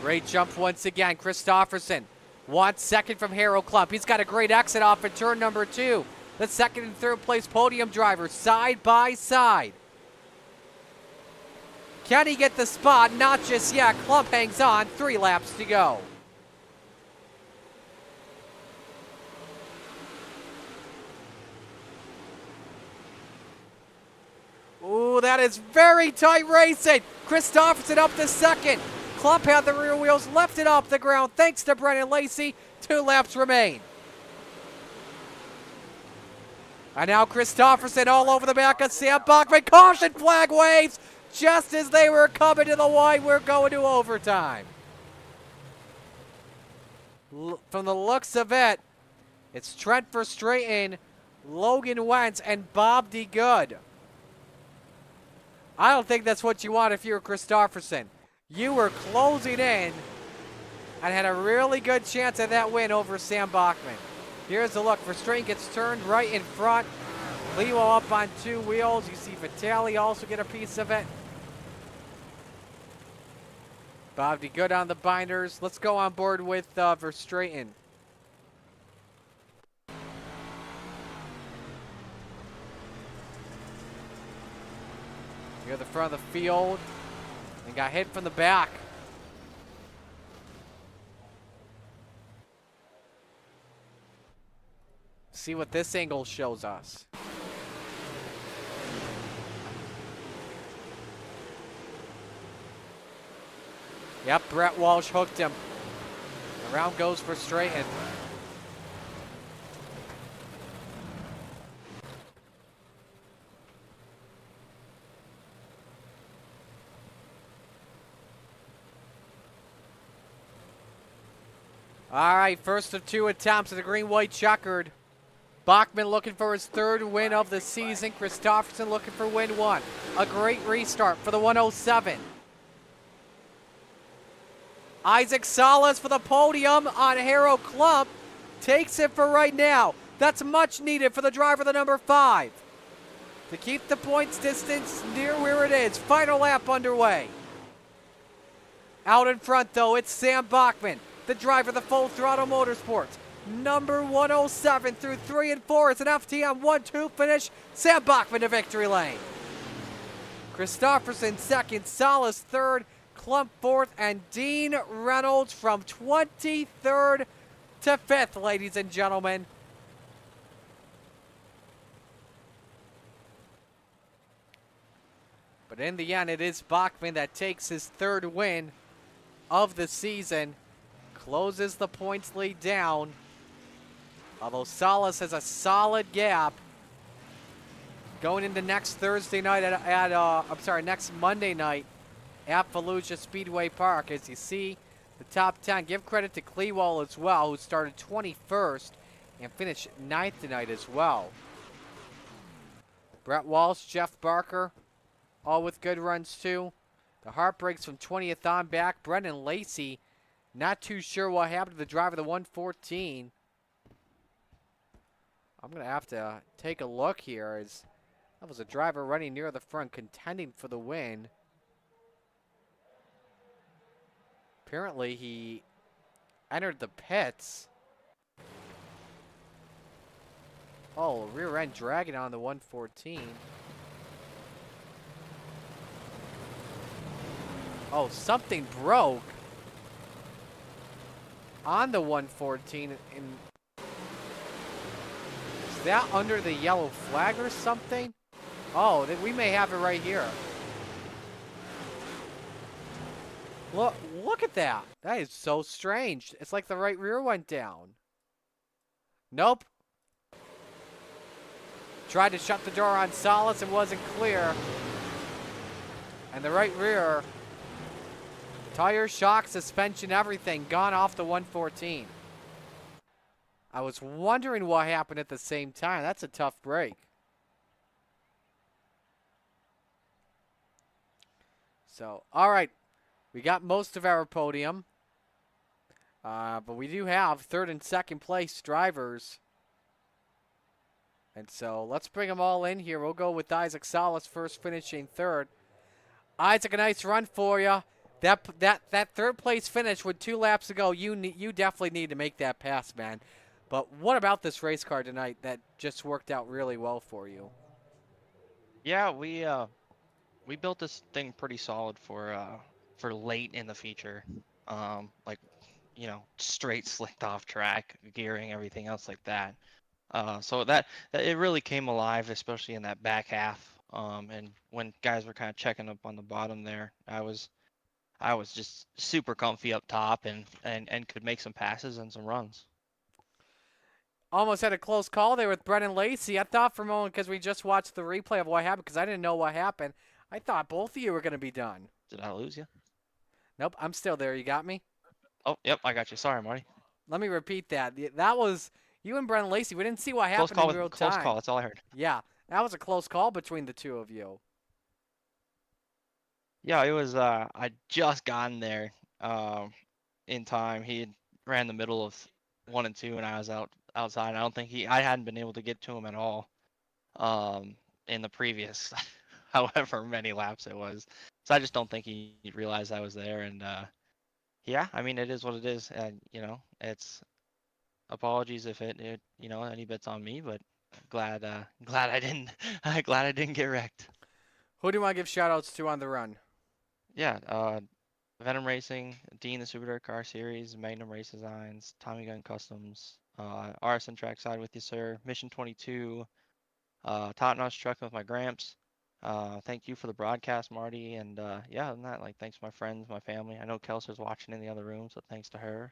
Great jump once again. Christopherson wants second from Harold Klump. He's got a great exit off in turn number 2. The second and third place podium drivers side by side. Can he get the spot? Not just yet. Klump hangs on. 3 laps to go. Ooh, that is very tight racing. Christopherson up to second. Klump had the rear wheels, left it off the ground thanks to Brennan Lacey. 2 laps remain. And now Christopherson all over the back of Sam Bachman. Caution flag waves just as they were coming to the line. We're going to overtime. From the looks of it, it's Trent Verstraeten, Logan Wentz, and Bob DeGood. I don't think that's what you want if you're Christopherson. You were closing in and had a really good chance at that win over Sam Bachman. Here's the look. Verstraeten gets turned right in front. Leo up on 2 wheels. You see Vitale also get a piece of it. Bob DeGood on the binders. Let's go on board with Verstraeten. Near the front of the field and got hit from the back. See what this angle shows us. Yep, Brett Walsh hooked him. Around goes Verstraeten. All right, first of two attempts at the green-white checkered. Bachman looking for his third win of the season. Christofferson looking for win one. A great restart for the 107. Isaac Salas for the podium on Harrow Clump. Takes it for right now. That's much needed for the driver, the number 5. To keep the points distance near where it is. Final lap underway. Out in front, though, it's Sam Bachman, the driver of the Full Throttle Motorsports. Number 107 through 3 and 4. It's an FTM 1-2 finish. Sam Bachman to victory lane. Christofferson second, Salas third, Clump fourth, and Dean Reynolds from 23rd to 5th, ladies and gentlemen. But in the end, it is Bachman that takes his third win of the season, closes the points lead down. Although Salas has a solid gap going into next Thursday night next Monday night at Fallujah Speedway Park. As you see, the top 10. Give credit to Clewell as well, who started 21st and finished 9th tonight as well. Brett Walsh, Jeff Barker, all with good runs too. The heartbreaks from 20th on back. Brendan Lacey, not too sure what happened to the driver of the 114. I'm going to have to take a look here, as that was a driver running near the front contending for the win. Apparently he entered the pits. Oh, rear end dragging on the 114. Oh, something broke on the 114. Is that under the yellow flag or something? Oh, we may have it right here. Look at that. That is so strange. It's like the right rear went down. Nope. Tried to shut the door on Salas and wasn't clear. And the right rear, tire, shock, suspension, everything gone off the 114. I was wondering what happened at the same time. That's a tough break. So, all right. We got most of our podium. But we do have third and second place drivers. And so let's bring them all in here. We'll go with Isaac Salas first, finishing third. Isaac, a nice run for you. That third place finish with 2 laps to go, you definitely need to make that pass, man. But what about this race car tonight that just worked out really well for you? Yeah, we built this thing pretty solid for late in the feature. Like, straight slicked off track, gearing, everything else like that. So that it really came alive, especially in that back half. And when guys were kind of checking up on the bottom there, I was just super comfy up top and could make some passes and some runs. Almost had a close call there with Brennan Lacey. I thought for a moment, because we just watched the replay of what happened, because I didn't know what happened, I thought both of you were going to be done. Did I lose you? Nope, I'm still there. You got me? Oh, yep, I got you. Sorry, Marty. Let me repeat that. That was you and Brennan Lacey. We didn't see what happened in real time. Close call, that's all I heard. Yeah, that was a close call between the two of you. Yeah, it was, I just gotten there in time. He had ran the middle of 1 and 2, and I was outside. I don't think I hadn't been able to get to him at all in the previous however many laps it was. So I just don't think he realized I was there. And yeah, I mean, it is what it is. And, it's apologies if it any bit's on me, but glad I didn't glad I didn't get wrecked. Who do you want to give shout outs to on the run? Yeah, Venom Racing, Dean the Super Dirt Car Series, Magnum Race Designs, Tommy Gun Customs, RSN Trackside with you, sir, Mission 22, Top Notch Trucking with my Gramps. Thank you for the broadcast, Marty, and yeah, other than that, like, thanks to my friends, my family. I know Kelser's watching in the other room, so thanks to her.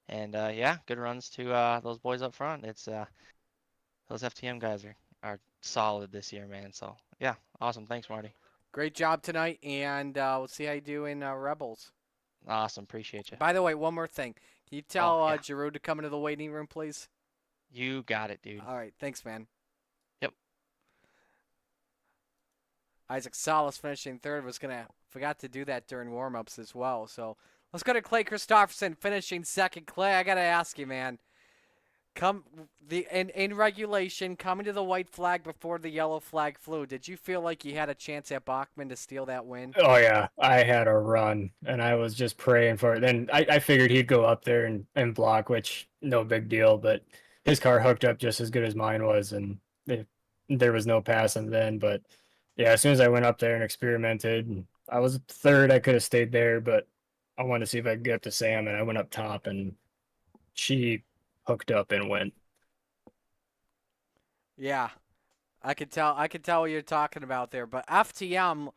And yeah, good runs to those boys up front. It's those FTM guys are solid this year, man. So yeah, awesome. Thanks, Marty. Great job tonight, and we'll see how you do in Rebels. Awesome. Appreciate you. By the way, one more thing. Can you tell Oh, yeah. Giroud to come into the waiting room, please? You got it, dude. All right, thanks, man. Yep. Isaac Salas finishing third forgot to do that during warm-ups as well. So let's go to Clay Christopherson finishing second. Clay, I gotta ask you, man. In regulation, coming to the white flag before the yellow flag flew, did you feel like you had a chance at Bachman to steal that win? Oh yeah, I had a run and I was just praying for it. Then I figured he'd go up there and block, which no big deal, but his car hooked up just as good as mine was, and there was no passing then. But yeah, as soon as I went up there and experimented, and I was third, I could have stayed there, but I wanted to see if I could get up to Sam, and I went up top, and she hooked up and went. Yeah, I could tell what you're talking about there. But FTM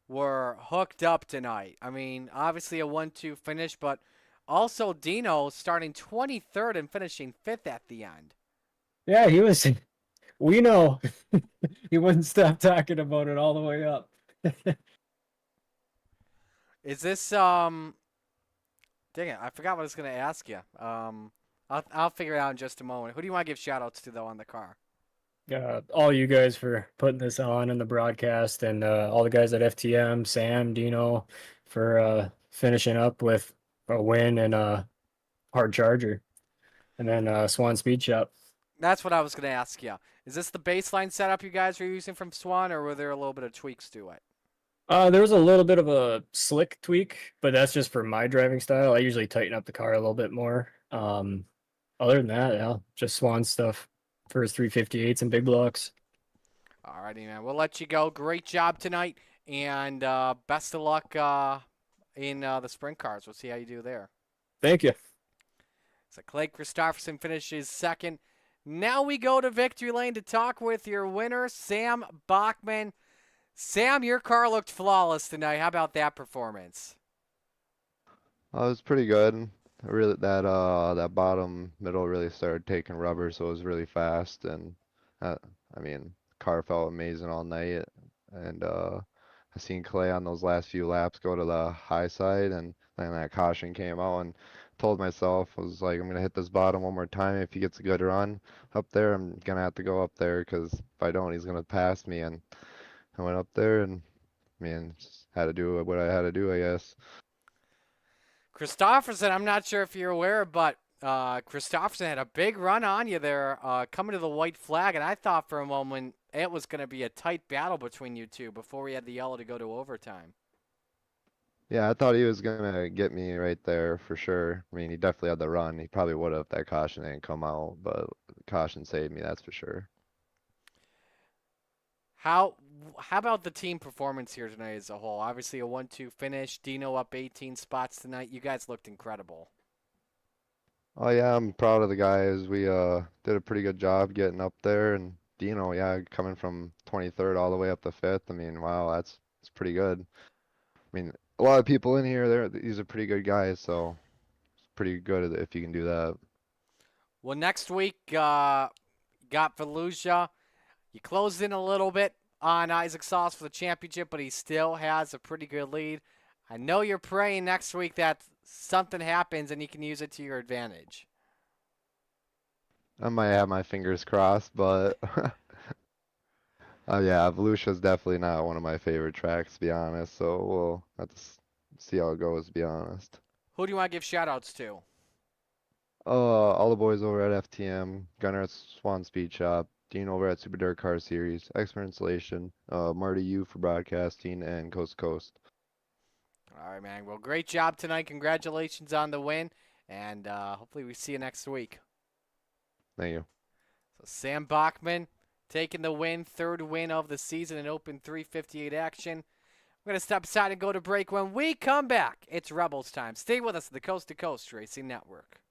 were hooked up tonight. I mean, obviously a 1-2 finish, but also Dino starting 23rd and finishing 5th at the end. Yeah, he was. We know he wouldn't stop talking about it all the way up. Is this dang it, I forgot what I was gonna ask you. I'll figure it out in just a moment. Who do you want to give shout outs to though on the car? All you guys for putting this on in the broadcast, and all the guys at FTM, Sam, Dino, for finishing up with a win and a hard charger, and then Swan Speed Shop. That's what I was gonna ask you. Is this the baseline setup you guys were using from Swan, or were there a little bit of tweaks to it? There was a little bit of a slick tweak, but that's just for my driving style. I usually tighten up the car a little bit more. Other than that, yeah, just Swan stuff for his 358s and big blocks. Alrighty, man. We'll let you go. Great job tonight, and best of luck in the sprint cars. We'll see how you do there. Thank you. So Clay Christopherson finishes second. Now we go to victory lane to talk with your winner, Sam Bachman. Sam, your car looked flawless tonight. How about that performance? It was pretty good. Really, that bottom middle really started taking rubber, so it was really fast. And I mean, car felt amazing all night. And I seen Clay on those last few laps go to the high side, and then that caution came out. And told myself, I was like, I'm gonna hit this bottom one more time. If he gets a good run up there, I'm gonna have to go up there, because if I don't, he's gonna pass me. And I went up there, and I mean, just had to do what I had to do, I guess. Christopherson, I'm not sure if you're aware, but Christopherson had a big run on you there coming to the white flag, and I thought for a moment it was going to be a tight battle between you two before we had the yellow to go to overtime. Yeah, I thought he was gonna get me right there for sure. I mean, he definitely had the run. He probably would have if that caution didn't come out, but caution saved me, that's for sure. How about the team performance here tonight as a whole? Obviously a 1-2 finish. Dino up 18 spots tonight. You guys looked incredible. Oh yeah, I'm proud of the guys. We did a pretty good job getting up there, and Dino, yeah, coming from 23rd all the way up to 5th. I mean, wow, that's pretty good. I mean, a lot of people in here, these are pretty good guys, so it's pretty good if you can do that. Well, next week, got Volusia. You closed in a little bit on Isaac Sauce for the championship, but he still has a pretty good lead. I know you're praying next week that something happens and you can use it to your advantage. I might have my fingers crossed, but yeah, Volusia's definitely not one of my favorite tracks, to be honest, so we'll have to see how it goes, to be honest. Who do you want to give shout-outs to? All the boys over at FTM, Gunner at Swan Speed Shop, Dean over at Super Dirt Car Series, Expert Installation, Marty U for broadcasting, and Coast to Coast. All right, man. Well, great job tonight. Congratulations on the win, and hopefully we see you next week. Thank you. So Sam Bachman taking the win, third win of the season in Open 358 action. We're going to step aside and go to break. When we come back, it's Rebels time. Stay with us at the Coast to Coast Racing Network.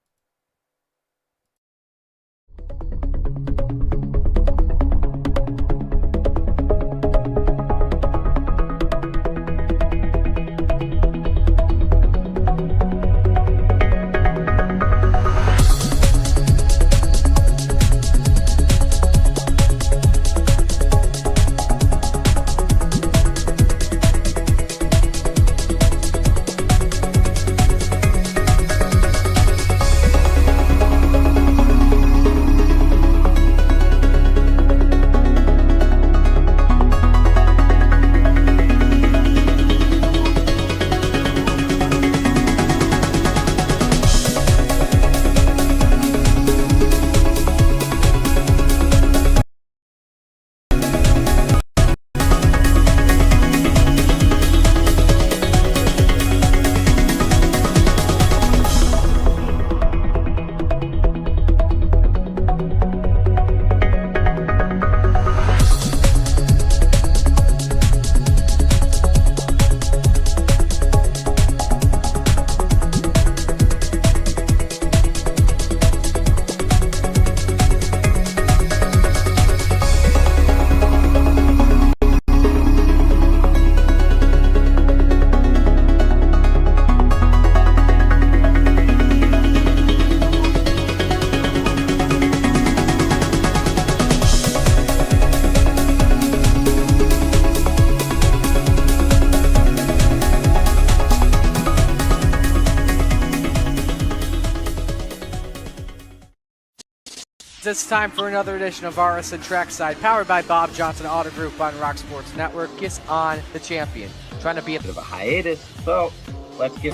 it's time for another edition of RSN Trackside, powered by Bob Johnson Auto Group on Rock Sports Network. Gets on the champion, trying to be a bit of a hiatus, so let's get.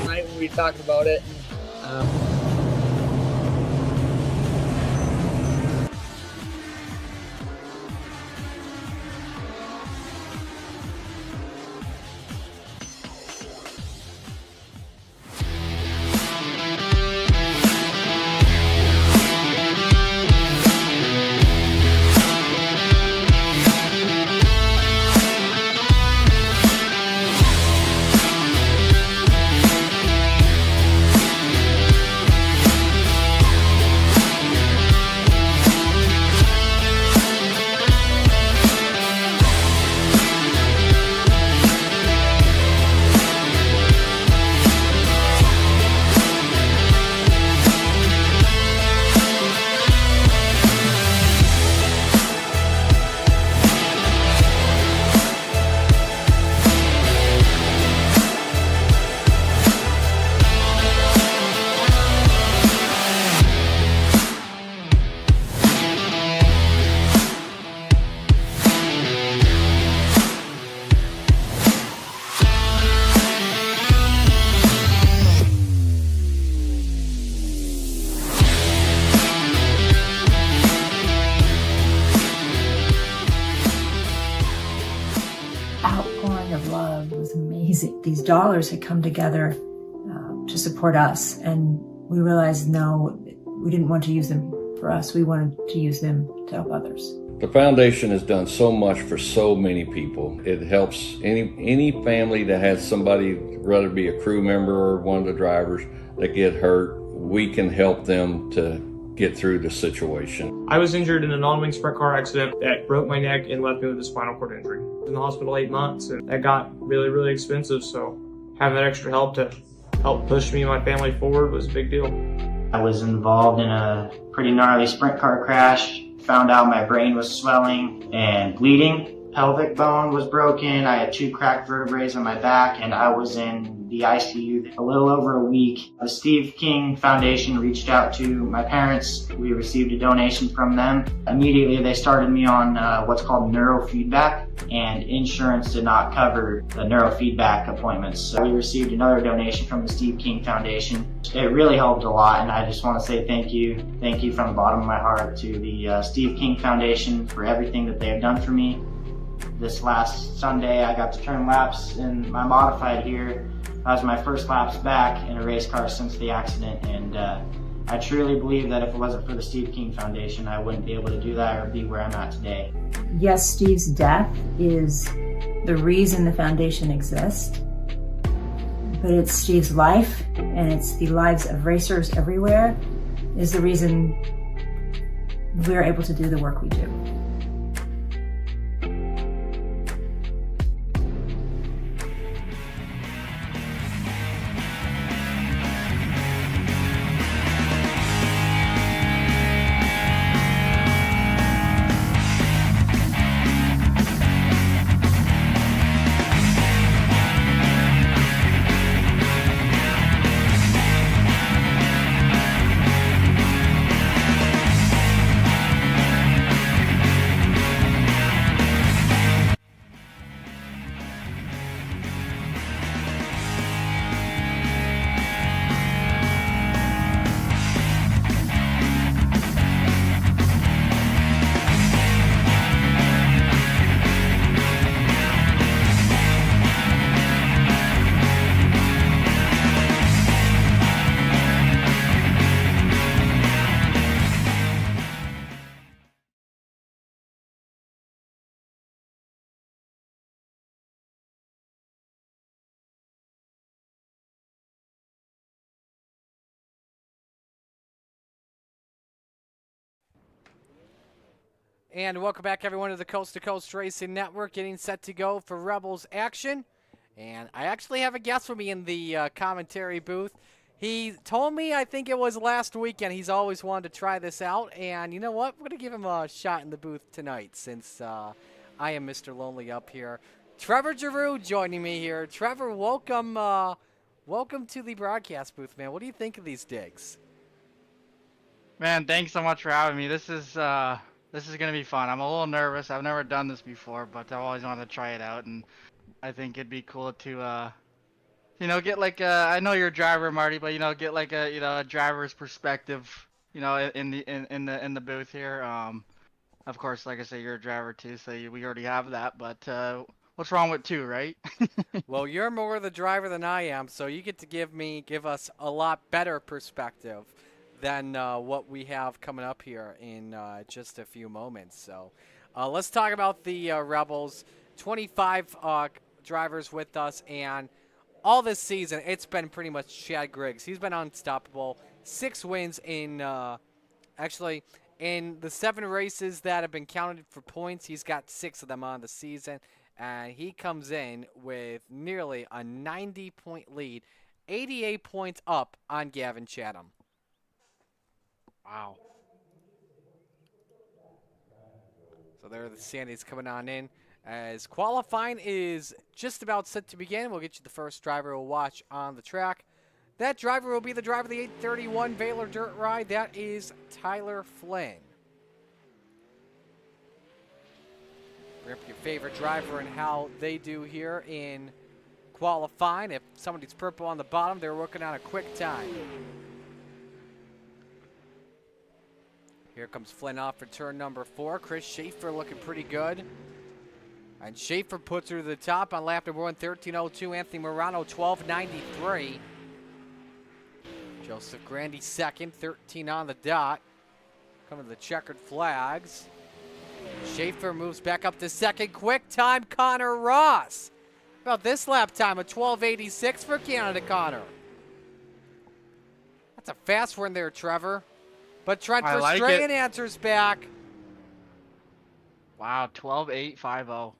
Night when we talked about it. Outpouring of love was amazing. These dollars had come together to support us, and we realized, no, we didn't want to use them for us. We wanted to use them to help others. The foundation has done so much for so many people. It helps any family that has somebody, whether it be a crew member or one of the drivers, that get hurt. We can help them to get through the situation. I was injured in a non-wing sprint car accident that broke my neck and left me with a spinal cord injury. I was in the hospital 8 months, and that got really, really expensive, so having that extra help to help push me and my family forward was a big deal. I was involved in a pretty gnarly sprint car crash. Found out my brain was swelling and bleeding. Pelvic bone was broken. I had 2 cracked vertebrae on my back, and I was in the ICU a little over a week. The Steve King Foundation reached out to my parents. We received a donation from them. Immediately they started me on what's called neurofeedback, and insurance did not cover the neurofeedback appointments. So we received another donation from the Steve King Foundation. It really helped a lot, and I just want to say thank you from the bottom of my heart to the Steve King Foundation for everything that they have done for me. This last Sunday, I got to turn laps in my modified here. That was my first laps back in a race car since the accident, and I truly believe that if it wasn't for the Steve King Foundation, I wouldn't be able to do that or be where I'm at today. Yes, Steve's death is the reason the foundation exists, but it's Steve's life, and it's the lives of racers everywhere, is the reason we're able to do the work we do. And welcome back, everyone, to the Coast to Coast Racing Network, getting set to go for Rebels action. And I actually have a guest with me in the commentary booth. He told me, I think it was last weekend, he's always wanted to try this out. And you know what? We're going to give him a shot in the booth tonight, since I am Mr. Lonely up here. Trevor Giroux joining me here. Trevor, welcome welcome to the broadcast booth, man. What do you think of these digs? Man, thanks so much for having me. This is gonna be fun. I'm a little nervous. I've never done this before, but I've always wanted to try it out, and I think it'd be cool to get like I know you're a driver, Marty, but get like a driver's perspective, in the booth here. Of course, like I say, you're a driver too, so we already have that. But what's wrong with two, right? Well, you're more the driver than I am, so you get to give us a lot better perspective than what we have coming up here in just a few moments. So let's talk about the Rebels. 25 drivers with us, and all this season, it's been pretty much Chad Griggs. He's been unstoppable. 6 wins in, actually, in the 7 races that have been counted for points, he's got 6 of them on the season. And he comes in with nearly a 90-point lead, 88 points up on Gavin Chatham. Wow. So there are the standings coming on in. As qualifying is just about set to begin, we'll get you the first driver we'll watch on the track. That driver will be the driver of the 831 Baylor Dirt Ride. That is Tyler Flynn. Bring up your favorite driver and how they do here in qualifying. If somebody's purple on the bottom, they're working on a quick time. Here comes Flynn off for turn number 4. Chris Schaefer looking pretty good. And Schaefer puts her to the top on lap number 1, 13:02. Anthony Morano, 12:93. Joseph Grandy second, 13 on the dot. Coming to the checkered flags. Schaefer moves back up to second. Quick time, Connor Ross. How about this lap time, a 12:86 for Canada Connor. That's a fast one there, Trevor. But Trent Verstraeten answers back. Wow, 12.850.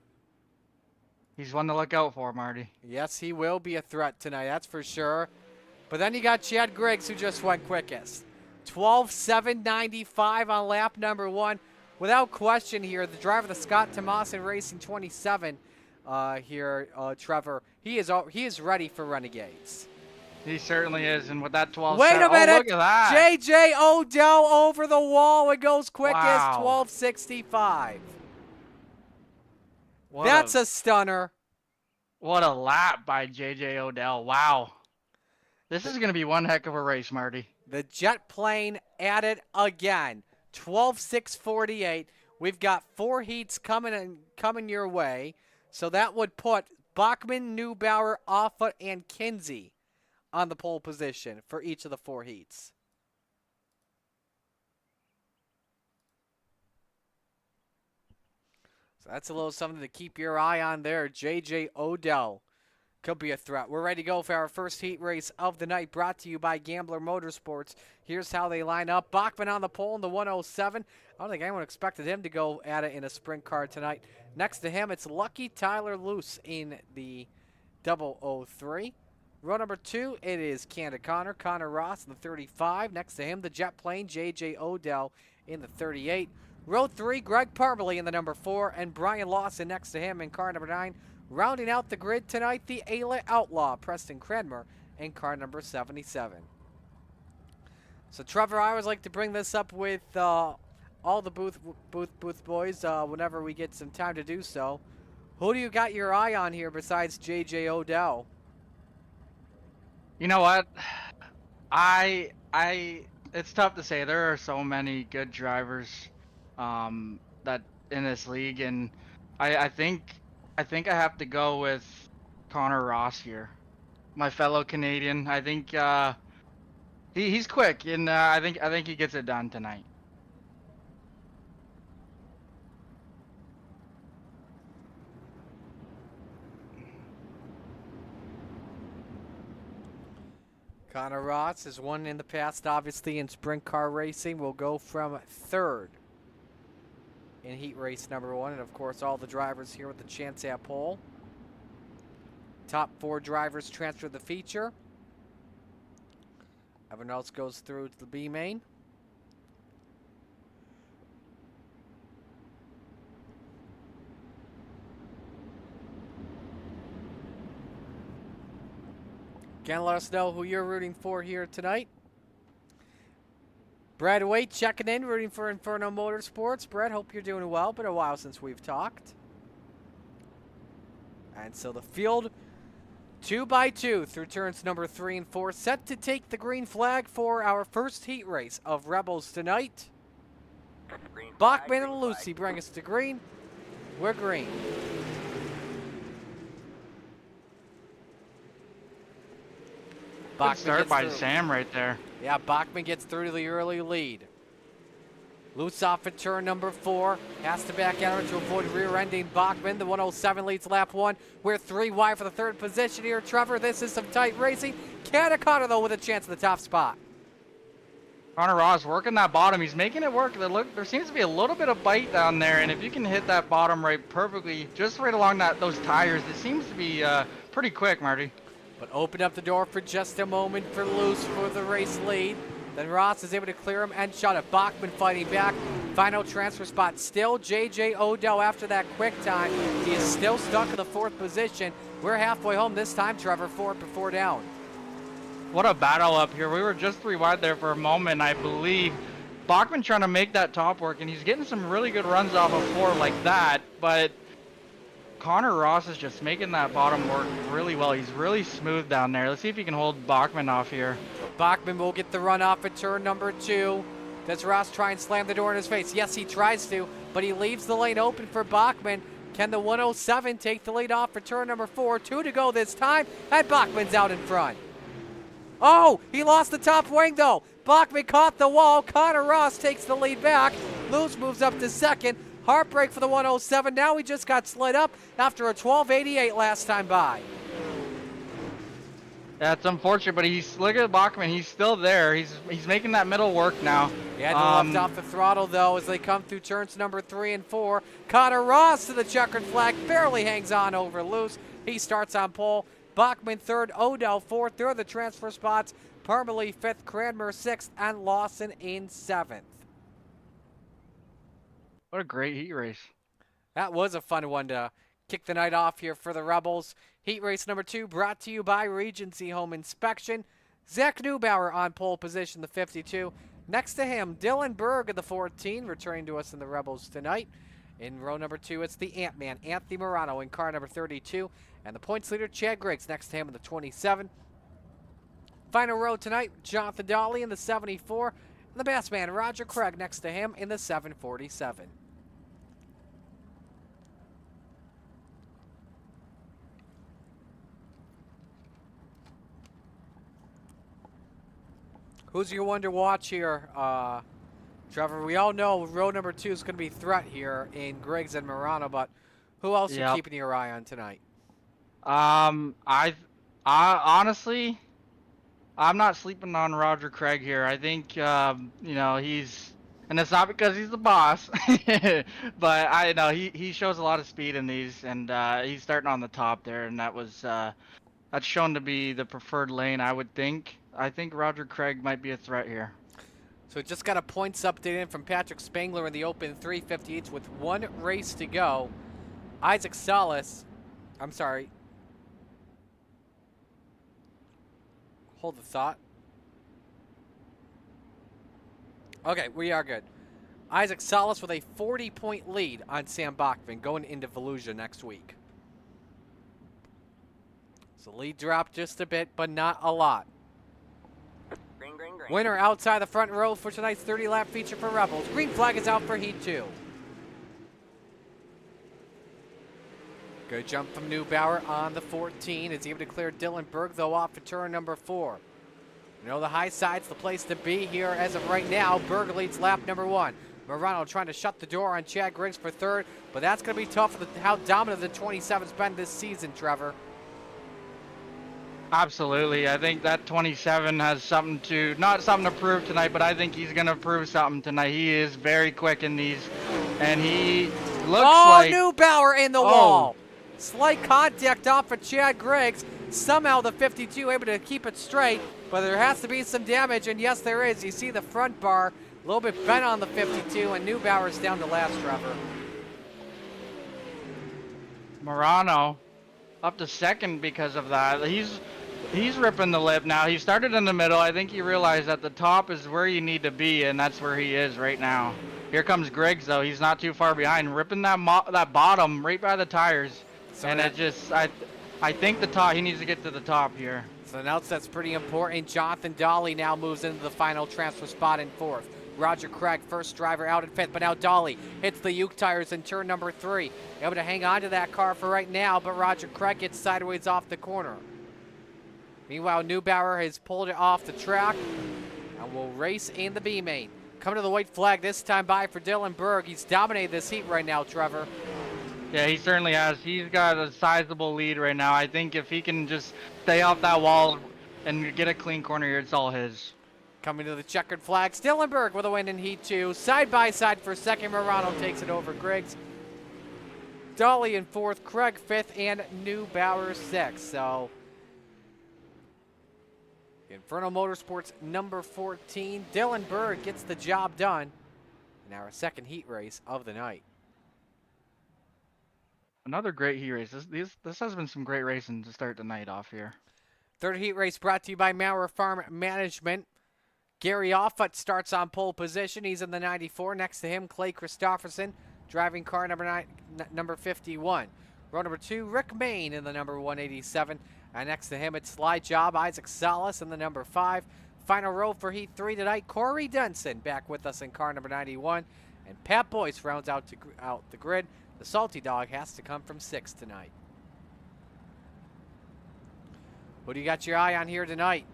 He's one to look out for, Marty. Yes, he will be a threat tonight, that's for sure. But then you got Chad Griggs, who just went quickest. 12:795 on lap number 1. Without question here, the driver, the Scott Tomasin Racing 27 here, Trevor, he is ready for Renegades. He certainly is, and with that 12. Wait a minute! Oh, look at that. J.J. Odell over the wall. It goes quickest, Wow. 12:65. That's a stunner. What a lap by J.J. Odell. Wow. This is going to be one heck of a race, Marty. The jet plane at it again. 12:648. We've got 4 heats coming your way. So that would put Bachman, Neubauer, Offutt, and Kinsey on the pole position for each of the 4 heats. So that's a little something to keep your eye on there. J.J. Odell could be a threat. We're ready to go for our first heat race of the night, brought to you by Gambler Motorsports. Here's how they line up. Bachman on the pole in the 107. I don't think anyone expected him to go at it in a sprint car tonight. Next to him, it's Lucky Tyler Luce in the 003. Row number 2, it is Canada Connor Ross in the 35. Next to him, the jet plane, J.J. Odell in the 38. Row 3, Greg Parmalee in the number 4, and Brian Lawson next to him in car number 9. Rounding out the grid tonight, the Outlaw, Preston Cranmer, in car number 77. So, Trevor, I always like to bring this up with all the booth boys whenever we get some time to do so. Who do you got your eye on here besides J.J. Odell? You know what? It's tough to say. There are so many good drivers that in this league, and I think I have to go with Connor Ross here, my fellow Canadian. I think he's quick, and I think he gets it done tonight. Connor Ross has won in the past, obviously, in sprint car racing. Will go from 3rd in heat race number 1. And, of course, all the drivers here with the chance at pole. Top 4 drivers transfer the feature. Everyone else goes through to the B main. Again, let us know who you're rooting for here tonight. Brad Waite checking in, rooting for Inferno Motorsports. Brad, hope you're doing well. Been a while since we've talked. And so the field, 2 by 2 through turns number 3 and 4, set to take the green flag for our first heat race of Rebels tonight. Bachman and Lucy bring us to green. We're green. Good start by Sam right there. Yeah, Bachman gets through to the early lead. Loose off at turn number 4. Has to back out to avoid rear-ending Bachman. The 107 leads lap 1. We're 3 wide for the third position here, Trevor. This is some tight racing. Katakata, though, with a chance at the top spot. Connor Ross working that bottom. He's making it work. There seems to be a little bit of bite down there, and if you can hit that bottom right perfectly, just right along those tires, it seems to be pretty quick, Marty. But open up the door for just a moment for Luce for the race lead. Then Ross is able to clear him and shot it. Bachman fighting back. Final transfer spot still J.J. Odell after that quick time. He is still stuck in the 4th position. We're halfway home this time, Trevor, 4 before down. What a battle up here. We were just 3 wide there for a moment, I believe. Bachman trying to make that top work, and he's getting some really good runs off of 4 like that, but Connor Ross is just making that bottom work really well. He's really smooth down there. Let's see if he can hold Bachman off here. Bachman will get the run off at turn number 2. Does Ross try and slam the door in his face? Yes, he tries to, but he leaves the lane open for Bachman. Can the 107 take the lead off for turn number 4? 2 to go this time, and Bachman's out in front. Oh, he lost the top wing, though. Bachman caught the wall. Connor Ross takes the lead back. Luce moves up to 2nd. Heartbreak for the 107. Now he just got slid up after a 12.88 last time by. That's unfortunate, but look at Bachman. He's still there. He's making that middle work now. He had to lift off the throttle, though, as they come through turns number 3 and 4. Connor Ross to the checkered flag. Barely hangs on over Luce. He starts on pole. Bachman 3rd, Odell 4th. They're the transfer spots. Parmalee 5th, Cranmer 6th, and Lawson in 7th. What a great heat race. That was a fun one to kick the night off here for the Rebels. Heat race number 2 brought to you by Regency Home Inspection. Zach Neubauer on pole position, the 52. Next to him, Dylan Berg of the 14, returning to us in the Rebels tonight. In row number 2, it's the Ant-Man, Anthony Morano in car number 32. And the points leader, Chad Griggs, next to him in the 27. Final row tonight, Jonathan Dolly in the 74. And the best man, Roger Craig, next to him in the 747. Who's your one to watch here, Trevor? We all know row number 2 is going to be threat here in Griggs and Morano, but who else are you keeping your eye on tonight? I honestly, I'm not sleeping on Roger Craig here. I think, you know, and it's not because he's the boss, but I know he shows a lot of speed in these, and he's starting on the top there, and that's shown to be the preferred lane, I would think. I think Roger Craig might be a threat here. So just got a points update in from Patrick Spangler in the Open 358 with 1 race to go. Isaac Salas, I'm sorry. Hold the thought. Okay, we are good. Isaac Salas with a 40-point lead on Sam Bachman going into Volusia next week. So lead dropped just a bit, but not a lot. Winner outside the front row for tonight's 30-lap feature for Rebels. Green flag is out for Heat 2. Good jump from Neubauer on the 14. Is able to clear Dylan Berg, though, off for turn number 4. You know, the high side's the place to be here as of right now. Berg leads lap number 1. Morano trying to shut the door on Chad Griggs for 3rd, but that's going to be tough with how dominant the 27's been this season, Trevor. Absolutely. I think that 27 has not something to prove tonight, but I think he's going to prove something tonight. He is very quick in these, and he looks like... Oh, Neubauer in the wall. Slight contact off of Chad Griggs. Somehow the 52 able to keep it straight, but there has to be some damage, and yes, there is. You see the front bar a little bit bent on the 52, and Neubauer's down to last, Trevor. Morano up to 2nd because of that. He's ripping the lip now. He started in the middle. I think he realized that the top is where you need to be, and that's where he is right now. Here comes Griggs, though. He's not too far behind, ripping that bottom right by the tires. So and that, it just, I think the top, he needs to get to the top here. So now that's pretty important. Jonathan Dolly now moves into the final transfer spot in 4th. Roger Craig, first driver, out in 5th, but now Dolly hits the Uke tires in turn number 3. Able to hang on to that car for right now, but Roger Craig gets sideways off the corner. Meanwhile, Neubauer has pulled it off the track and will race in the B main. Coming to the white flag this time by for Dylan Berg. He's dominated this heat right now, Trevor. Yeah, he certainly has. He's got a sizable lead right now. I think if he can just stay off that wall and get a clean corner here, it's all his. Coming to the checkered flag, Stillenberg with a win in Heat 2. Side by side for second, Morano takes it over Griggs. Dolly in 4th, Craig 5th, and Neubauer 6th. So, Inferno Motorsports number 14, Dylan Berg gets the job done in our second heat race of the night. Another great heat race. This has been some great racing to start the night off here. Third heat race brought to you by Maurer Farm Management. Gary Offutt starts on pole position. He's in the 94. Next to him, Clay Christopherson, driving car number 51. Row number 2, Rick Main in the number 187. And next to him, it's Sly Job, Isaac Salas in the number 5. Final row for Heat 3 tonight, Corey Denson back with us in car number 91. And Pat Boyce rounds out the grid. The Salty Dog has to come from 6th tonight. Who do you got your eye on here tonight?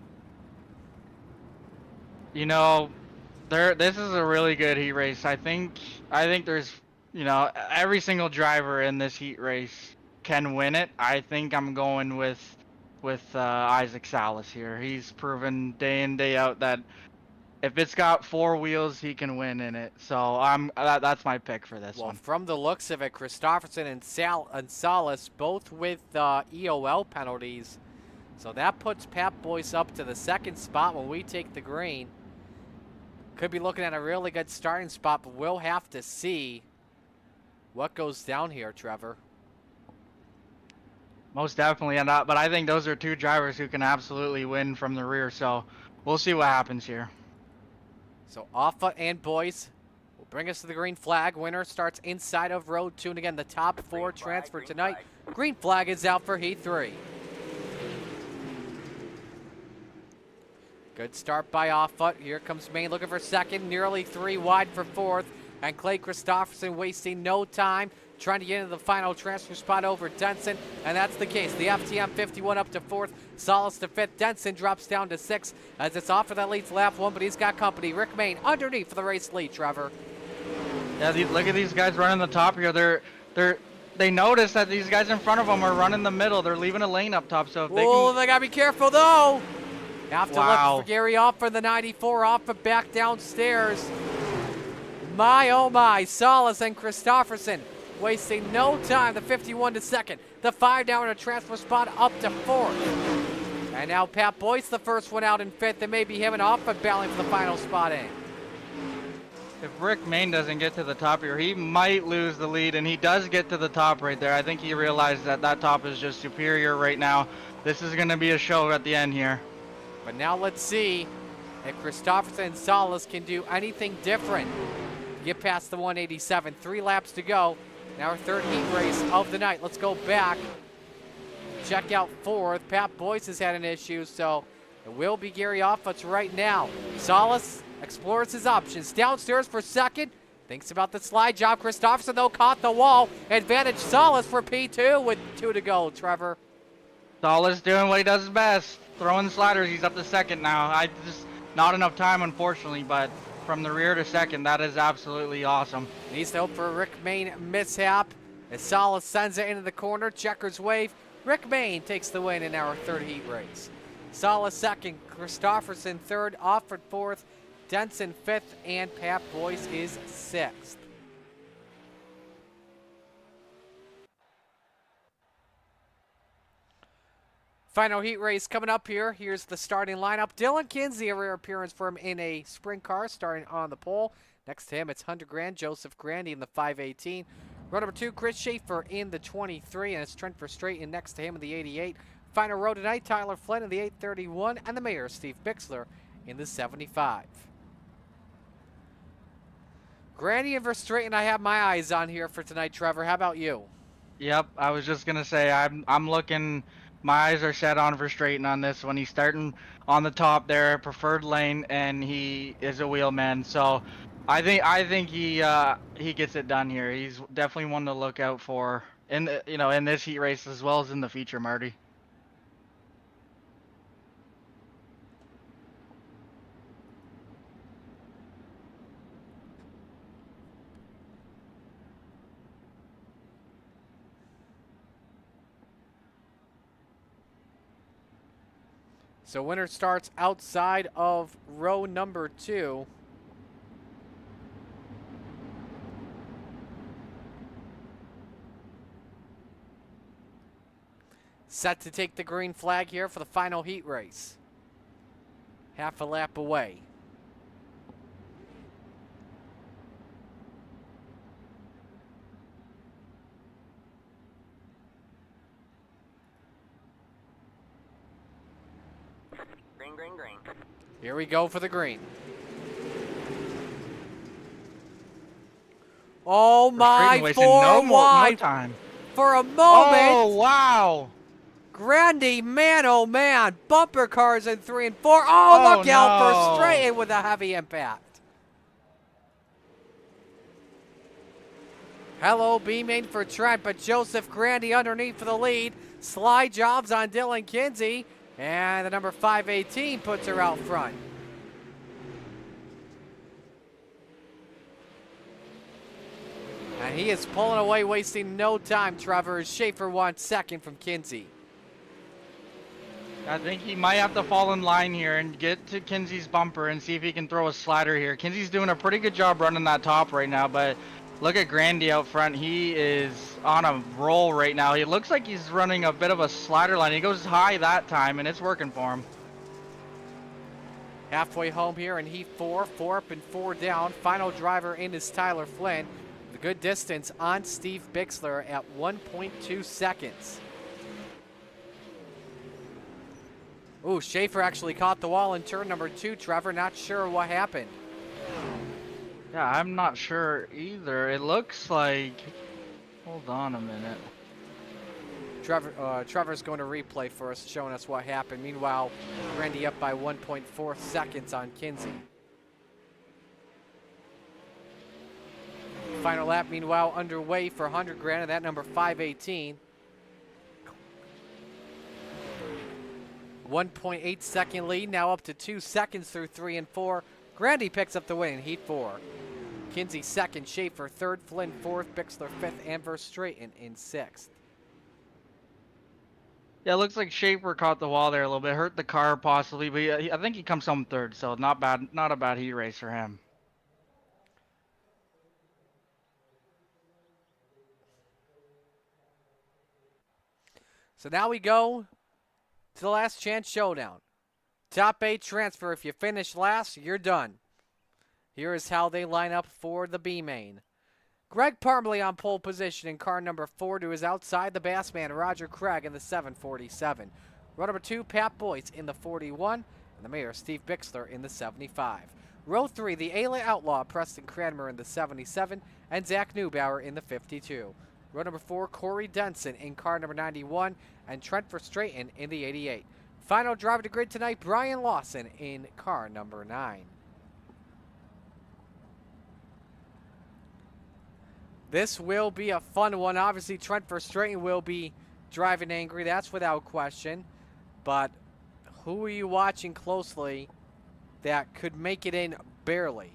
You know, this is a really good heat race. I think there's, you know, every single driver in this heat race can win it. I think I'm going with Isaac Salas here. He's proven day in, day out that if it's got 4 wheels, he can win in it. So that's my pick for this one. From the looks of it, Christopherson and Salas both with EOL penalties. So that puts Pat Boyce up to the 2nd spot when we take the green. Could be looking at a really good starting spot, but we'll have to see what goes down here, Trevor. Most definitely, but I think those are 2 drivers who can absolutely win from the rear. So we'll see what happens here. So Offutt and Boyce will bring us to the green flag. Winner starts inside of row 2. And again, the top 4 transfer tonight. Green flag is out for Heat 3. Good start by Offutt. Here comes Main looking for 2nd, nearly 3 wide for 4th. And Clay Christopherson wasting no time, trying to get into the final transfer spot over Denson. And that's the case. The FTM 51 up to 4th, Salas to 5th. Denson drops down to 6th as it's off for that leads lap 1, but he's got company. Rick Main underneath for the race lead, Trevor. Yeah, look at these guys running the top here. They notice that these guys in front of them are running the middle. They're leaving a lane up top, so if they gotta be careful though. Have to Wow. look for Gary off for the 94, off but back downstairs. My, oh my, Salas and Christopherson wasting no time. The 51 to 2nd. The 5 down in a transfer spot up to 4th. And now Pat Boyce, the first one out in 5th. It may be him and Offutt battling for the final spot in. If Rick Main doesn't get to the top here, he might lose the lead, and he does get to the top right there. I think he realized that top is just superior right now. This is going to be a show at the end here. But now let's see if Christopherson and Salas can do anything different. Get past the 187. 3 laps to go. Now our 3rd heat race of the night. Let's go back. Check out 4th. Pat Boyce has had an issue, so it will be Gary Offutt's right now. Salas explores his options. Downstairs for 2nd. Thinks about the slide job. Christopherson, though, caught the wall. Advantage Salas for P2 with 2 to go, Trevor. Salas doing what he does best. Throwing sliders. He's up to 2nd now. Not enough time, unfortunately, but from the rear to 2nd, that is absolutely awesome. Needs to hope for a Rick Main mishap as Salas sends it into the corner. Checkers wave. Rick Main takes the win in our 3rd heat race. Salas 2nd, Christopherson 3rd, Offutt 4th, Denson 5th, and Pat Boyce is 6th. Final heat race coming up here. Here's the starting lineup. Dylan Kinsey, a rare appearance for him in a sprint car, starting on the pole. Next to him, it's Hunter Grand, Joseph Grandy in the 518. Row number 2, Chris Schaefer in the 23, and it's Trent Verstraeten next to him in the 88. final row tonight, Tyler Flynn in the 831 and the Mayor, Steve Bixler, in the 75. Grandy and Verstraeten, I have my eyes on here for tonight, Trevor. How about you? Yep, I was just gonna say I'm looking. My eyes are set on Verstraeten on this one. He's starting on the top there, preferred lane, and he is a wheelman. So I think he gets it done here. He's definitely one to look out for in in this heat race as well as in the feature, Marty. So winner starts outside of row number 2. Set to take the green flag here for the final heat race. Half a lap away. Green. Here we go for the green. Oh my, four wide. No time. For a moment. Oh, wow. Grandy, man, oh man. Bumper cars in 3 and 4. Oh, look out for Verstraeten with a heavy impact. Hello, B-main for Trent, but Joseph Grandy underneath for the lead. Slide jobs on Dylan Kinsey. And the number 518 puts her out front. And he is pulling away, wasting no time, Trevor, as Schaefer wants second from Kinsey. I think he might have to fall in line here and get to Kinsey's bumper and see if he can throw a slider here. Kinsey's doing a pretty good job running that top right now, but look at Grandy out front. He is on a roll right now. He looks like he's running a bit of a slider line. He goes high that time, and it's working for him. Halfway home here in Heat 4, 4 up and 4 down. Final driver in is Tyler Flynn. The good distance on Steve Bixler at 1.2 seconds. Ooh, Schaefer actually caught the wall in turn number 2, Trevor. Not sure what happened. Yeah, I'm not sure either. It looks like... Hold on a minute. Trevor's going to replay for us, showing us what happened. Meanwhile, Randy up by 1.4 seconds on Kinsey. Final lap, meanwhile, underway for 100 grand, and that number 518. 1.8 second lead, now up to 2 seconds through 3 and 4. Grandy picks up the win in Heat 4. Kinsey second, Schaefer third, Flynn fourth, Bixler fifth, and Verstraeten in sixth. Yeah, it looks like Schaefer caught the wall there a little bit, hurt the car possibly, but I think he comes home third, so not bad, not a bad heat race for him. So now we go to the last chance showdown. Top 8 transfer. If you finish last, you're done. Here is how they line up for the B main. Greg Parmley on pole position in car number 4 to his outside. The Bassman, Roger Craig in the 747. Row number 2, Pat Boyce in the 41. And the Mayor, Steve Bixler in the 75. Row 3, the Outlaw, Preston Cranmer in the 77. And Zach Neubauer in the 52. Row number 4, Corey Denson in car number 91. And Trent Verstraeten in the 88. Final driver to grid tonight, Brian Lawson in car number 9. This will be a fun one. Obviously, Trent Verstraeten will be driving angry. That's without question. But who are you watching closely that could make it in barely?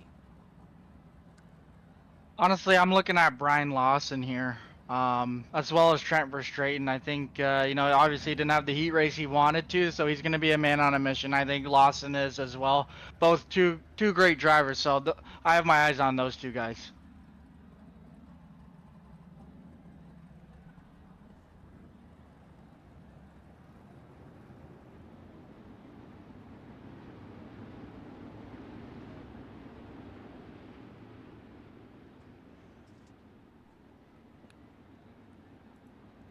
Honestly, I'm looking at Brian Lawson here, as well as Trent Verstraeten. I think, obviously he didn't have the heat race he wanted to, so he's going to be a man on a mission. I think Lawson is as well. Both two great drivers, so I have my eyes on those two guys.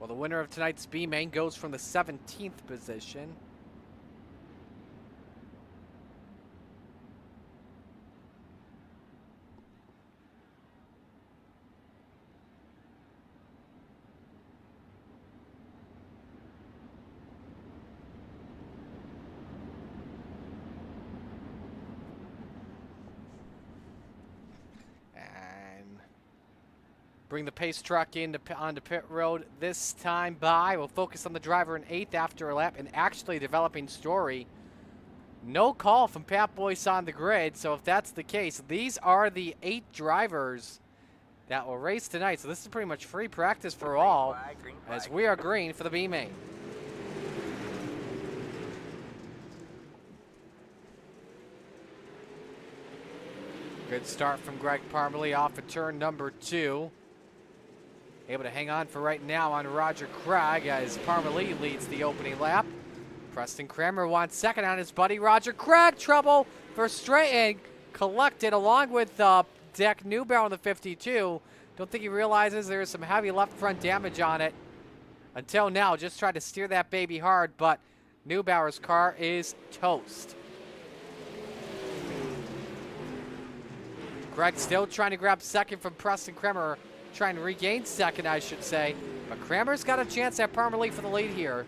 Well, the winner of tonight's B main goes from the 17th position. Bring the pace truck onto pit road this time by. We'll focus on the driver in 8th after a lap, and actually developing story. No call from Pat Boyce on the grid, so if that's the case, these are the 8 drivers that will race tonight. So this is pretty much free practice for all, as we are green for the B main. Good start from Greg Parmalee off of turn number 2. Able to hang on for right now on Roger Craig as Parmalee leads the opening lap. Preston Kramer wants second on his buddy Roger Craig. Trouble for Straighten. Collected along with Deck Newbauer on the 52. Don't think he realizes there is some heavy left front damage on it. Until now, just tried to steer that baby hard, but Newbauer's car is toast. Craig still trying to grab second from Preston Kramer. Trying to regain second, I should say. But Kramer's got a chance at Parmalee for the lead here,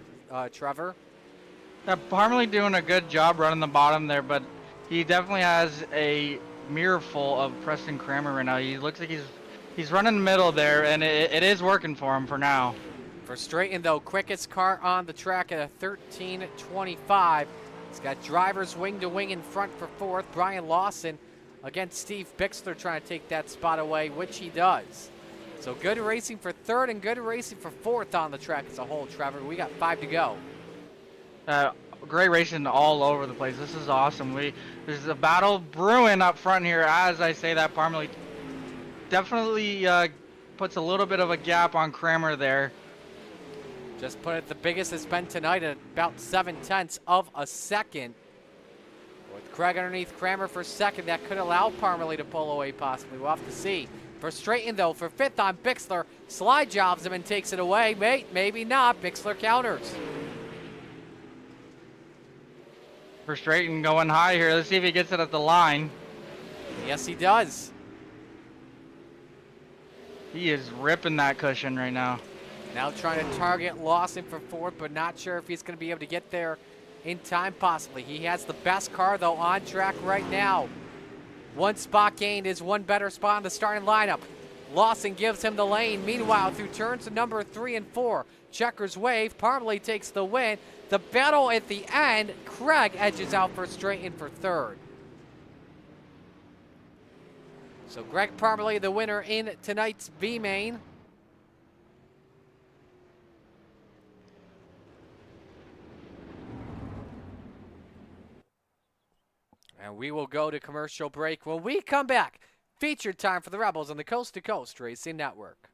Trevor. Parmalee doing a good job running the bottom there, but he definitely has a mirror full of Preston Kramer right now. He looks like he's running the middle there, and it is working for him for now. For Straighten, though, quickest car on the track at a 13:25. He's got drivers wing to wing in front for 4th. Brian Lawson against Steve Bixler trying to take that spot away, which he does. So good racing for 3rd and good racing for 4th on the track as a whole, Trevor. We got 5 to go. Great racing all over the place. This is awesome. There's a battle brewing up front here. As I say that, Parmalee definitely puts a little bit of a gap on Kramer there. Just put it the biggest it's been tonight at about 0.7 of a second. With Craig underneath Kramer for second, that could allow Parmalee to pull away possibly. We'll have to see. For Straighten, though, for 5th on Bixler, slide jobs him and takes it away. Maybe not. Bixler counters. For Straighten going high here. Let's see if he gets it at the line. Yes, he does. He is ripping that cushion right now. Now trying to target Lawson for 4th, but not sure if he's going to be able to get there in time, possibly. He has the best car, though, on track right now. 1 spot gained is 1 better spot in the starting lineup. Lawson gives him the lane. Meanwhile, through turns number 3 and 4, checkers wave. Parmalee takes the win. The battle at the end, Craig edges out for Straighten for 3rd. So Greg Parmalee, the winner in tonight's B main. And we will go to commercial break. When we come back, featured time for the Rebels on the Coast to Coast Racing Network.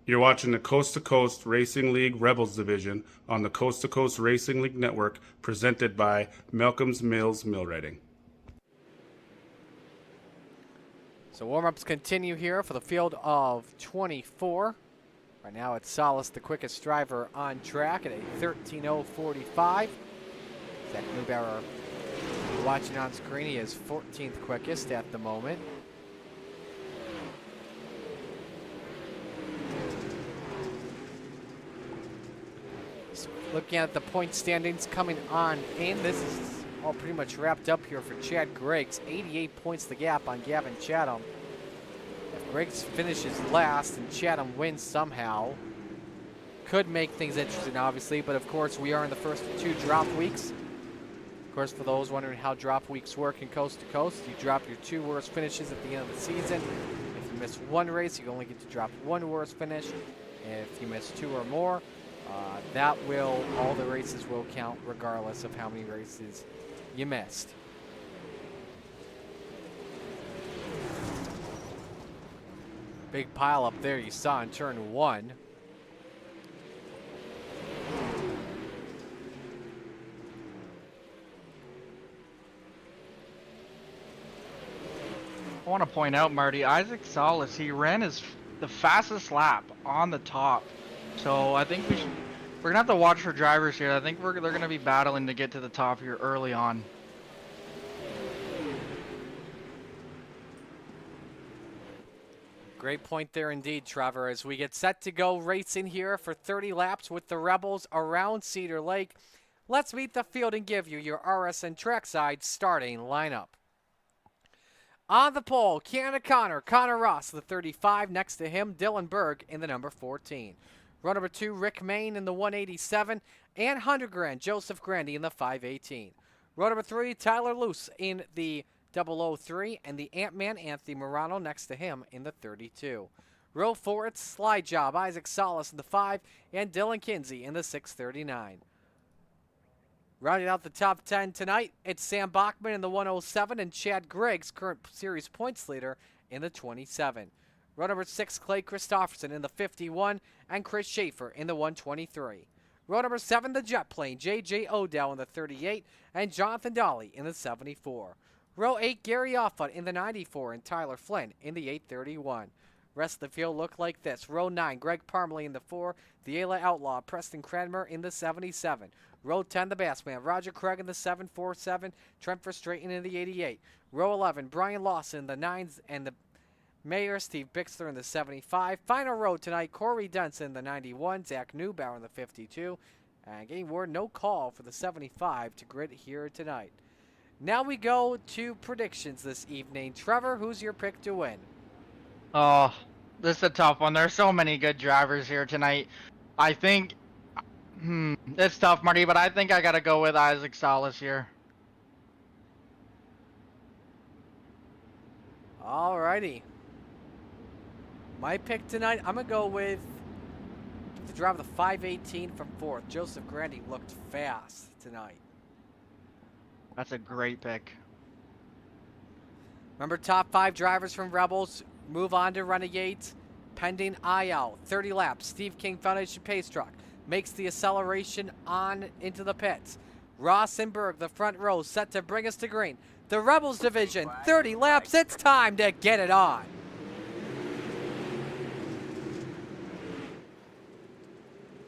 You're watching the Coast to Coast Racing League Rebels Division on the Coast to Coast Racing League Network, presented by Malcolm's Mills Millwrighting. So warm-ups continue here for the field of 24. Right now it's Salas, the quickest driver on track at a 13:0:45. Zach Neubauer, watching on screen, he is 14th quickest at the moment. So looking at the point standings coming on in, this is all pretty much wrapped up here for Chad Griggs. 88 points the gap on Gavin Chatham. If Griggs finishes last and Chatham wins somehow, could make things interesting, obviously, but of course we are in the first of 2 drop weeks. Of course, for those wondering how drop weeks work in Coast to Coast, you drop your 2 worst finishes at the end of the season. If you miss 1 race, you only get to drop 1 worst finish. If you miss 2 or more, all the races will count regardless of how many races you missed. Big pile up there you saw in turn 1. I want to point out, Marty, Isaac Salas, he ran the fastest lap on the top. So I think we're gonna have to watch for drivers here. I think they're gonna be battling to get to the top here early on. Great point there indeed, Trevor, as we get set to go racing here for 30 laps with the Rebels around Cedar Lake. Let's meet the field and give you your RSN Trackside starting lineup. On the pole, Canada Connor Ross, the 35. Next to him, Dylan Berg in the number 14. Row number 2, Rick Main in the 187. And Hundergren, Joseph Grandy in the 518. Row number 3, Tyler Luce in the 003. And the Ant-Man, Anthony Morano, next to him in the 32. Row 4, it's Slide Job, Isaac Salas in the 5. And Dylan Kinsey in the 639. Rounding out the top 10 tonight, it's Sam Bachman in the 107 and Chad Griggs, current series points leader, in the 27. Row number 6, Clay Christopherson in the 51 and Chris Schaefer in the 123. Row number 7, the jet plane, J.J. Odell in the 38 and Jonathan Dolly in the 74. Row 8, Gary Offutt in the 94 and Tyler Flynn in the 831. Rest of the field look like this. Row 9, Greg Parmalee in the 4, the Ayla Outlaw, Preston Cranmer in the 77. Row 10, the Bassman, Roger Craig in the 747, Trent Verstraeten in the 88. Row 11, Brian Lawson in the 9s and the Mayor, Steve Bixler in the 75. Final row tonight, Corey Denson in the 91, Zach Neubauer in the 52. And getting word, no call for the 75 to grid here tonight. Now we go to predictions this evening. Trevor, who's your pick to win? Oh, this is a tough one. There's so many good drivers here tonight. I think, it's tough, Marty, but I think I got to go with Isaac Salas here. Alrighty. My pick tonight, I'm going to go with the driver of the 518 from 4th. Joseph Grandy looked fast tonight. That's a great pick. Remember, top 5 drivers from Rebels move on to Renegades. Pending eye-out. 30 laps. Steve King Foundation Pace Truck makes the acceleration on into the pits. Ross and Berg, the front row, set to bring us to green. The Rebels division, 30 laps. It's time to get it on.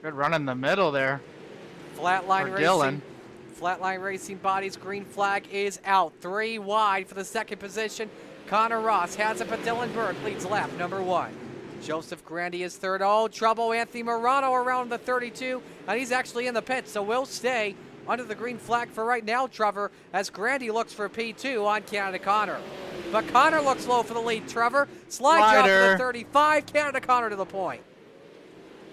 Good run in the middle there. Flatline for Dylan. Racing. Flatline Racing Bodies green flag is out. 3 wide for the second position. Connor Ross has it, but Dylan Berg leads lap number 1. Joseph Grandy is third. Oh, trouble. Anthony Morano around the 32, and he's actually in the pit, so we'll stay under the green flag for right now, Trevor, as Grandy looks for P2 on Canada Connor. But Connor looks low for the lead, Trevor. Slide job for the 35. Canada Connor to the point.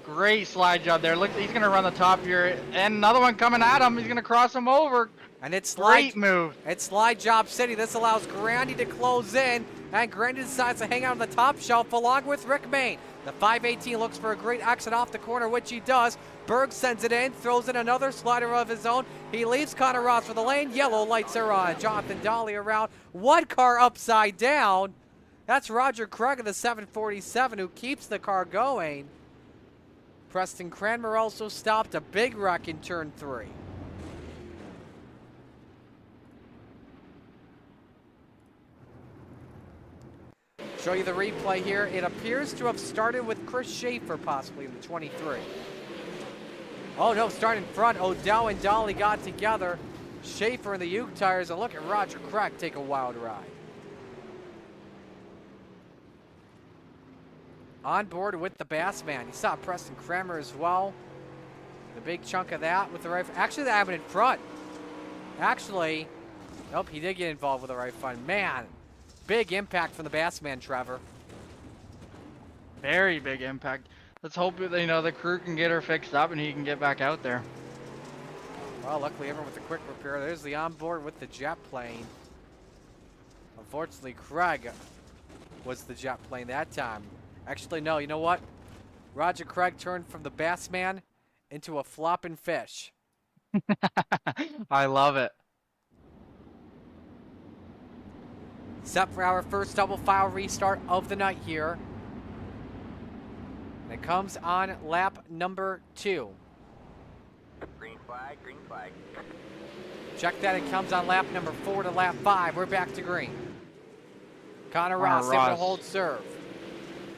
Great slide job there. Look, he's going to run the top here. And another one coming at him. He's going to cross him over. And it's great move. It's slide job city. This allows Grandy to close in. And Grandy decides to hang out on the top shelf along with Rick Main. The 518 looks for a great exit off the corner, which he does. Berg sends it in, throws in another slider of his own. He leaves Connor Ross for the lane. Yellow lights are on. Jonathan Dolly around. One car upside down. That's Roger Craig of the 747 who keeps the car going. Preston Cranmer also stopped a big wreck in turn 3. Show you the replay here. It appears to have started with Chris Schaefer possibly in the 23. Oh no, starting in front. Odell and Dolly got together. Schaefer in the Uke tires, and look at Roger Craig take a wild ride. On board with the Bassman. You saw Preston Kramer as well. The big chunk of that with the right. Actually, that happened in front. Actually, nope, he did get involved with the right front. Man, big impact from the Bassman, Trevor. Very big impact. Let's hope that, you know, the crew can get her fixed up and he can get back out there. Well, luckily everyone with the quick repair. There's the onboard with the jet plane. Unfortunately, Craig was the jet plane that time. Actually, no, you know what? Roger Craig turned from the Bassman into a flopping fish. I love it. Set for our first double file restart of the night here. And it comes on lap number 2. Green flag, green flag. Check that, it comes on lap number 4 to lap 5. We're back to green. Connor Ross able to hold serve.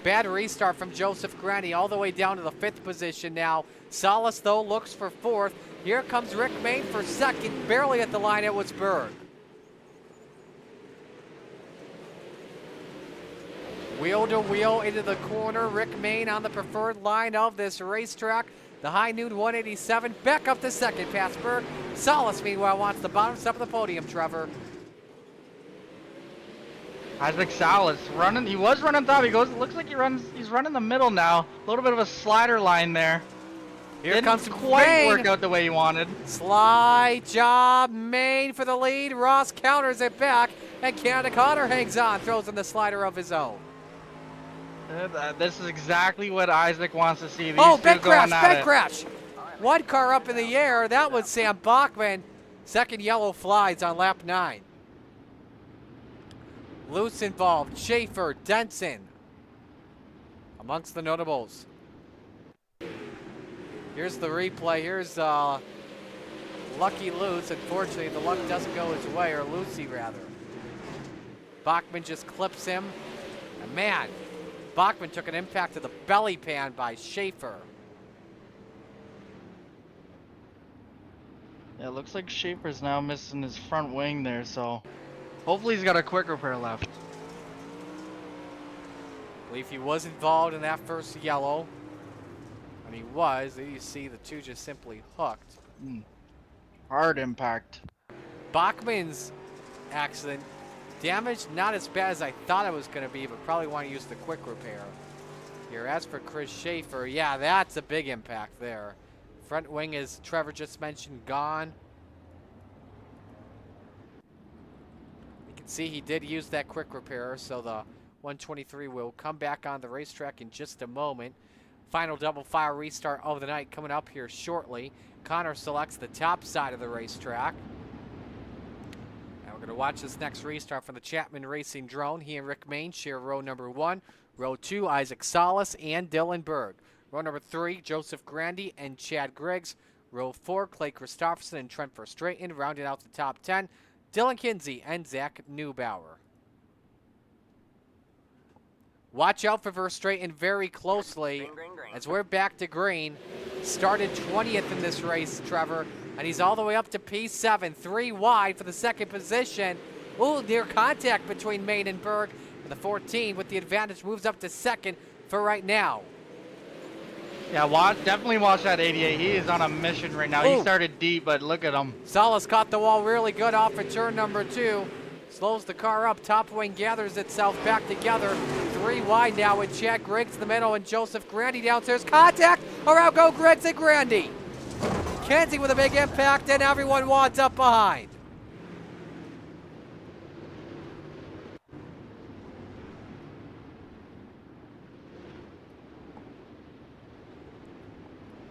Bad restart from Joseph Grandy all the way down to the 5th position now. Salas, though, looks for 4th. Here comes Rick Main for 2nd. Barely at the line, it was Berg. Wheel to wheel into the corner. Rick Main on the preferred line of this racetrack. The high noon 187 back up to 2nd past Berg. Salas, meanwhile, wants the bottom step of the podium, Trevor. Isaac Salas running. He was running top. He goes. Looks like he's running the middle now. A little bit of a slider line there. Here Didn't comes quite Main. work out the way he wanted. Slide job, Main for the lead. Ross counters it back, and Canada Connor hangs on, throws in the slider of his own. This is exactly what Isaac wants to see. These big crash. One car up in the air. That was Sam Bachman. Second yellow flies on lap 9. Loose involved. Schaefer, Denson. Amongst the notables. Here's the replay. Here's Lucky Luce. Unfortunately, the luck doesn't go his way, or Lucy rather. Bachman just clips him. And man, Bachman took an impact to the belly pan by Schaefer. Yeah, it looks like Schaefer's now missing his front wing there, so hopefully he's got a quick repair left. I believe he was involved in that first yellow. And he was. There you see the two just simply hooked. Hard impact. Bachman's accident, damage not as bad as I thought it was going to be, but probably want to use the quick repair. Here, as for Chris Schaefer, yeah, that's a big impact there. Front wing, as Trevor just mentioned, gone. You can see he did use that quick repair, so the 123 will come back on the racetrack in just a moment. Final double file restart of the night coming up here shortly. Connor selects the top side of the racetrack. Now we're going to watch this next restart from the Chapman Racing drone. He and Rick Main share row number 1. Row 2, Isaac Salas and Dylan Berg. Row number 3, Joseph Grandy and Chad Griggs. Row 4, Clay Christopherson and Trent Verstraeten. Rounding out the top 10, Dylan Kinsey and Zach Neubauer. Watch out for Verstraeten very closely as we're back to green. Started 20th in this race, Trevor, and he's all the way up to P7, 3 wide for the 2nd position. Ooh, near contact between Main and Berg. And the 14 with the advantage moves up to 2nd for right now. Yeah, definitely watch that 88. He is on a mission right now. He started deep, but look at him. Salas caught the wall really good off at turn number 2. Slows the car up. Top wing gathers itself back together. 3 wide now with Chad Griggs in the middle and Joseph Grandy downstairs. Contact, or out go Griggs and Grandy. Kenzie with a big impact, and everyone wads up behind.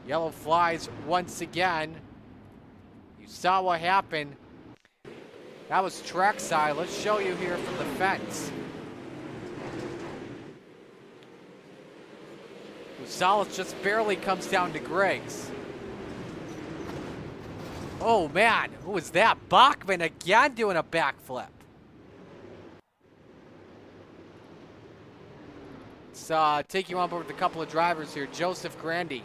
Yellow flies once again. You saw what happened. That was trackside. Let's show you here from the fence. Salas just barely comes down to Griggs. Oh man, who was that? Bachman again doing a backflip. Let's take you on board with a couple of drivers here. Joseph Grandy.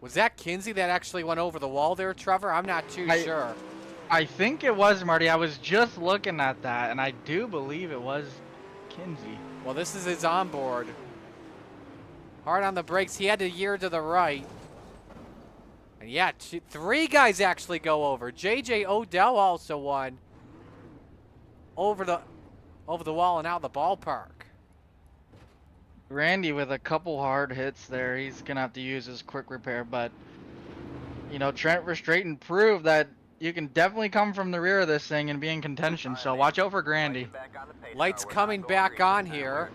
Was that Kinsey that actually went over the wall there, Trevor? I'm not too sure. I think it was, Marty. I was just looking at that, and I do believe it was Kinsey. Well, this is his onboard. Hard on the brakes. He had to veer to the right. And yeah, 3 guys actually go over. J.J. Odell also won over the wall and out of the ballpark. Randy with a couple hard hits there. He's going to have to use his quick repair, but, you know, Trent Verstraeten proved that you can definitely come from the rear of this thing and be in contention, so watch out for Grandy. Lights coming back on here.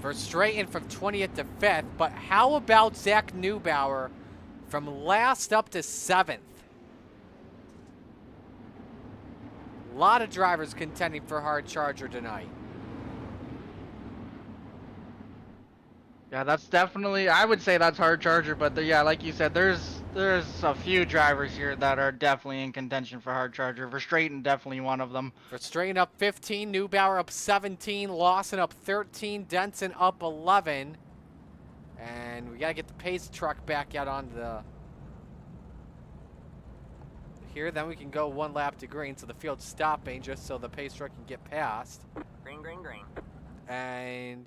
Verstraeten from 20th to 5th, but how about Zach Neubauer from last up to 7th? A lot of drivers contending for hard charger tonight. Yeah, that's definitely, I would say that's hard charger, but yeah, like you said, there's a few drivers here that are definitely in contention for hard charger. Verstraeten definitely one of them. Verstraeten up 15, Neubauer up 17, Lawson up 13, Denson up 11. And we got to get the pace truck back out onto the here, then we can go 1 lap to green, so the field's stopping just so the pace truck can get past. Green, green, green. And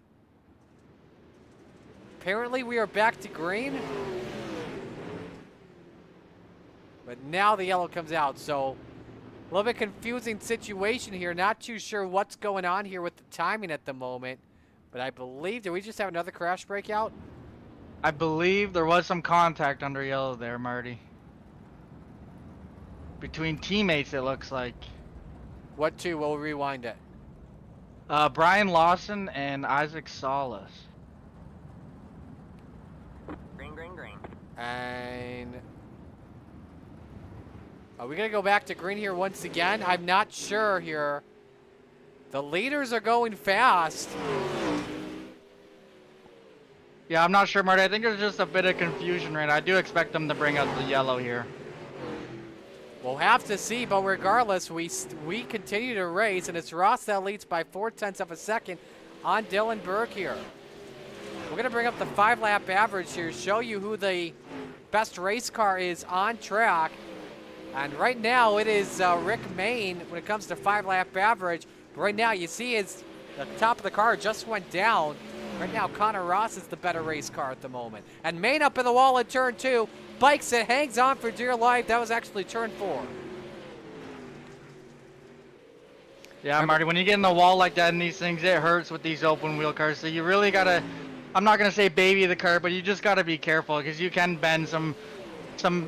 apparently we are back to green. But now the yellow comes out, so a little bit confusing situation here. Not too sure what's going on here with the timing at the moment. But I believe, did we just have another crash breakout? I believe there was some contact under yellow there, Marty. Between teammates, it looks like. What two? We'll rewind it. Brian Lawson and Isaac Salas. Green, green, green. And are we going to go back to green here once again? I'm not sure here. The leaders are going fast. Yeah, I'm not sure, Marty. I think there's just a bit of confusion, right? I do expect them to bring out the yellow here. We'll have to see, but regardless, we continue to race, and it's Ross that leads by 0.4 of a second on Dylan Berg here. We're going to bring up the 5-lap average here, show you who the best race car is on track. And right now, it is Rick Main when it comes to 5-lap average. But right now, you see the top of the car just went down. Right now, Connor Ross is the better race car at the moment. And Main up in the wall in turn 2. Bikes it, hangs on for dear life. That was actually turn 4. Yeah, Marty, when you get in the wall like that in these things, it hurts with these open wheel cars. So you really got to, I'm not going to say baby the car, but you just got to be careful because you can bend some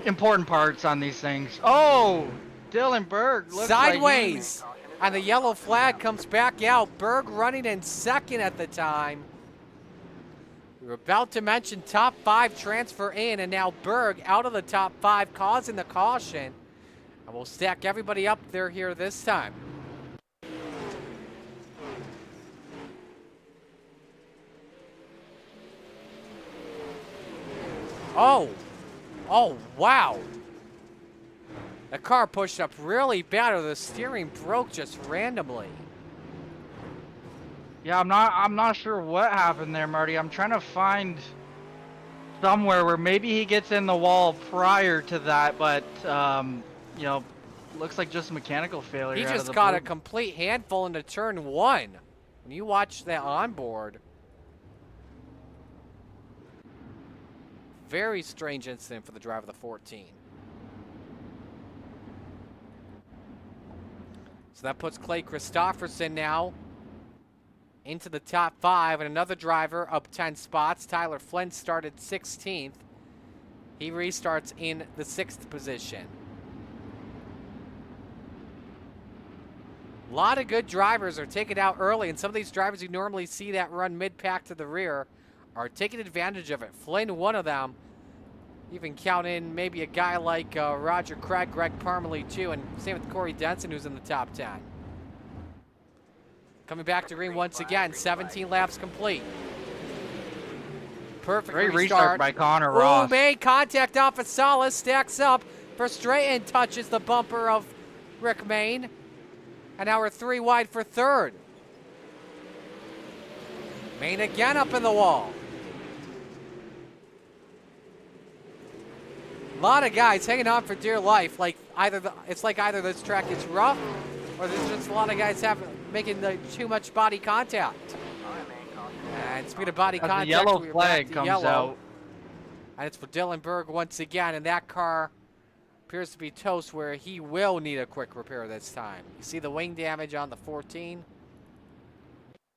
important parts on these things. Oh, Dylan Berg looks sideways. And the yellow flag comes back out. Berg running in second at the time. We were about to mention top 5 transfer in, and now Berg out of the top 5, causing the caution. And we'll stack everybody up there here this time. Oh, wow. The car pushed up really bad, or the steering broke just randomly. Yeah, I'm not sure what happened there, Marty. I'm trying to find somewhere where maybe he gets in the wall prior to that, but you know, looks like just mechanical failure. He just got a complete handful into turn 1. When you watch that onboard, very strange incident for the driver of the 14. So that puts Clay Christopherson now into the top 5, and another driver up 10 spots. Tyler Flynn started 16th. He restarts in the 6th position. A lot of good drivers are taken out early, and some of these drivers you normally see that run mid-pack to the rear are taking advantage of it. Flynn, one of them. Even count in maybe a guy like Roger Craig, Greg Parmalee too, and same with Corey Denson, who's in the top 10. Coming back to green once again, 17 laps complete. Perfect Great restart. restart by Connor Ooh, Ross. made contact off of Salas, stacks up for straight and touches the bumper of Rick Main. And now we're 3 wide for third. Main again up in the wall. A lot of guys hanging on for dear life. Like it's like either this track is rough, or there's just a lot of guys making too much body contact. And speaking of body As the contact, yellow we're flag back to comes yellow. out. And it's for Dylan Berg once again, and that car appears to be toast where he will need a quick repair this time. You see the wing damage on the 14.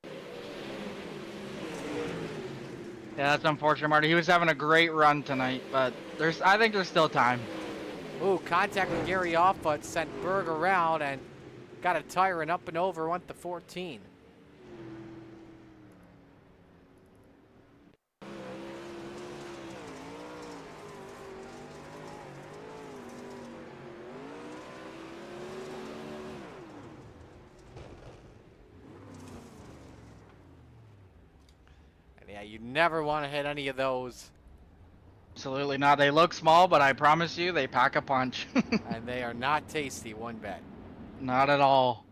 Yeah, that's unfortunate, Marty. He was having a great run tonight, but I think there's still time. Ooh, contact with Gary off, but sent Berg around and got a tire and up and over, went to 14. Yeah, you never want to hit any of those. Absolutely not. They look small, but I promise you, they pack a punch. And they are not tasty, one bet. Not at all.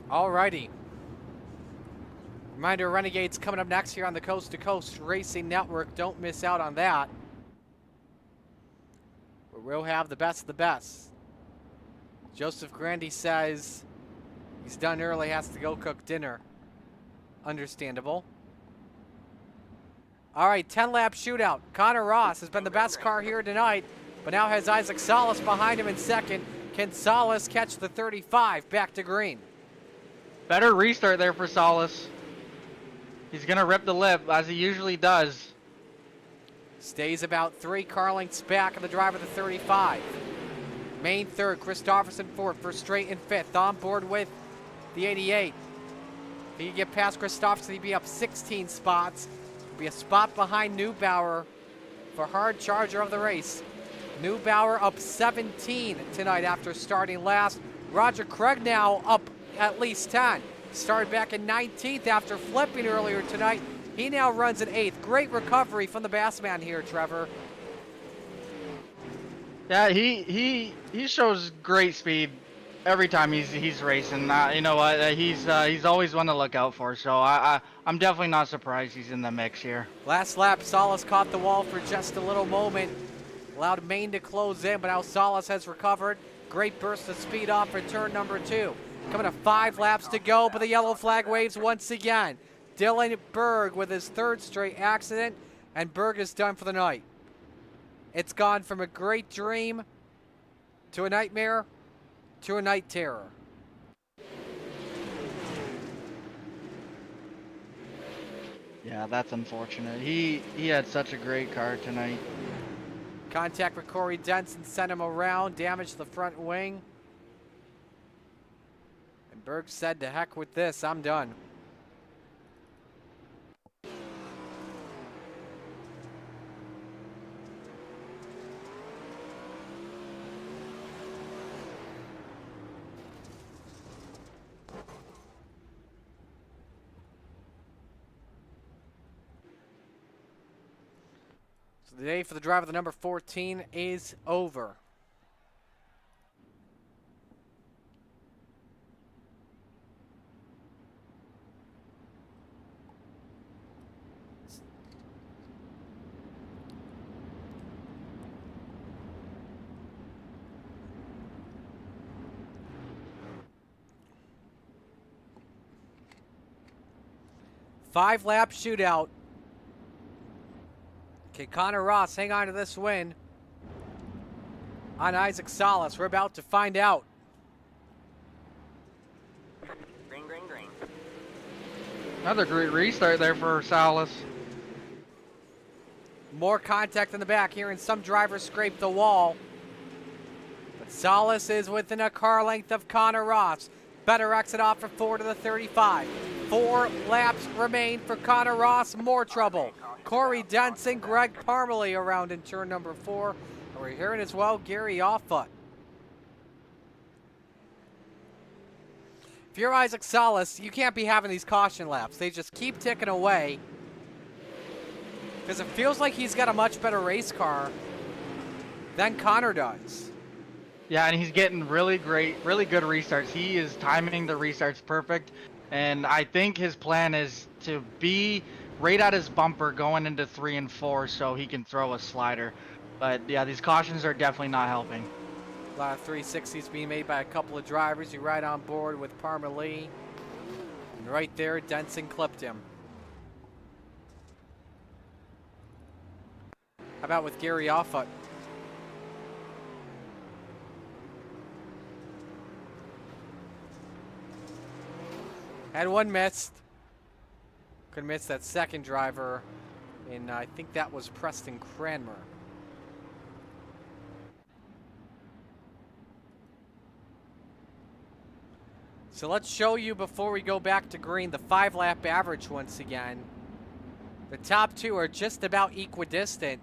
Alrighty. Reminder, Renegades coming up next here on the Coast to Coast Racing Network. Don't miss out on that. We'll have the best of the best. Joseph Grandy says he's done early, has to go cook dinner. Understandable. All right, 10-lap shootout. Connor Ross has been the best car here tonight, but now has Isaac Salas behind him in second. Can Salas catch the 35 back to green? Better restart there for Salas. He's going to rip the lip, as he usually does. Stays about 3 car lengths back of the driver of the 35. Main third, Christopherson fourth for straight and fifth. On board with the 88. If he can get past Christopherson, he'd be up 16 spots. Be a spot behind Neubauer for hard charger of the race. Neubauer up 17 tonight after starting last. Roger Craig now up at least 10. Started back in 19th after flipping earlier tonight. He now runs in 8th. Great recovery from the Bassman here, Trevor. Yeah, he shows great speed every time he's racing. You know what? He's always one to look out for. So I'm definitely not surprised he's in the mix here. Last lap, Salas caught the wall for just a little moment. Allowed Main to close in, but now Salas has recovered. Great burst of speed off for turn number 2. Coming to 5 laps to go, but the yellow flag waves once again. Dylan Berg with his 3rd straight accident, and Berg is done for the night. It's gone from a great dream to a nightmare to a night terror. Yeah, that's unfortunate. He had such a great car tonight. Contact with Corey Denson sent him around, damaged the front wing. And Berg said, to heck with this, I'm done. So the day for the driver, the number 14, is over. Five-lap shootout. Can Connor Ross hang on to this win on Isaac Salas? We're about to find out. Green, green, green. Another great restart there for Salas. More contact in the back here, and some drivers scrape the wall. But Salas is within a car length of Connor Ross. Better exit off for 4 to the 35. 4 laps remain for Connor Ross. More trouble. Corey Denson, Greg Parmalee around in turn number 4. And we're hearing as well Gary Offutt. If you're Isaac Salas, you can't be having these caution laps. They just keep ticking away. Because it feels like he's got a much better race car than Connor does. Yeah, and he's getting really good restarts. He is timing the restarts perfect. And I think his plan is to be right at his bumper going into 3 and 4 so he can throw a slider. But yeah, these cautions are definitely not helping. A lot of 360s being made by a couple of drivers. You ride on board with Parmalee. And right there, Denson clipped him. How about with Gary Offutt? Had one missed. Could miss that second driver. And I think that was Preston Cranmer. So let's show you before we go back to green the 5-lap average once again. The top 2 are just about equidistant.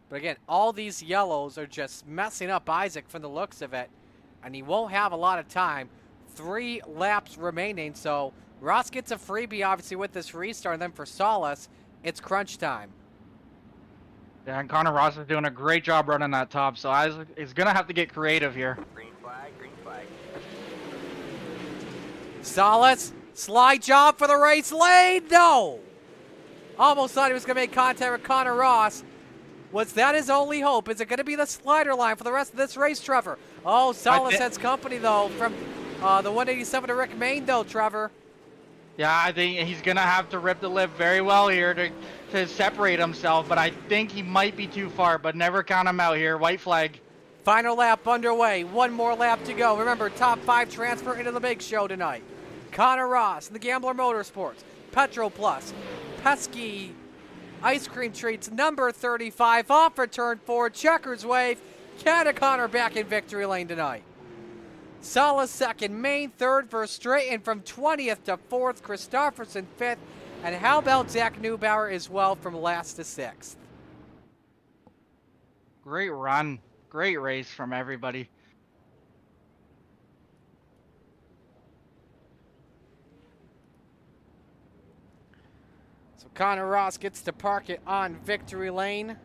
But again, all these yellows are just messing up Isaac from the looks of it. And he won't have a lot of time. 3 laps remaining. So Ross gets a freebie obviously with this restart. And then for Salas, it's crunch time. Yeah, and Connor Ross is doing a great job running that top. So Isaac is going to have to get creative here. Green flag, green flag. Salas, slide job for the race lane. No! Almost thought he was going to make contact with Connor Ross. Was that his only hope? Is it going to be the slider line for the rest of this race, Trevor? Oh, Salas has company, though, from the 187 to Rick Main, though, Trevor. Yeah, I think he's going to have to rip the lip very well here to separate himself, but I think he might be too far, but never count him out here. White flag. Final lap underway. One more lap to go. Remember, top 5 transfer into the big show tonight. Connor Ross, the Gambler Motorsports, Petro Plus, Pesky Ice Cream Treats, number 35, off for turn 4, Checkers Wave. Ken O'Connor back in victory lane tonight. Salas second, Main third, Verstraeten from 20th to 4th, Christofferson 5th, and how about Zach Neubauer as well from last to 6th? Great run. Great race from everybody. So Connor Ross gets to park it on victory lane.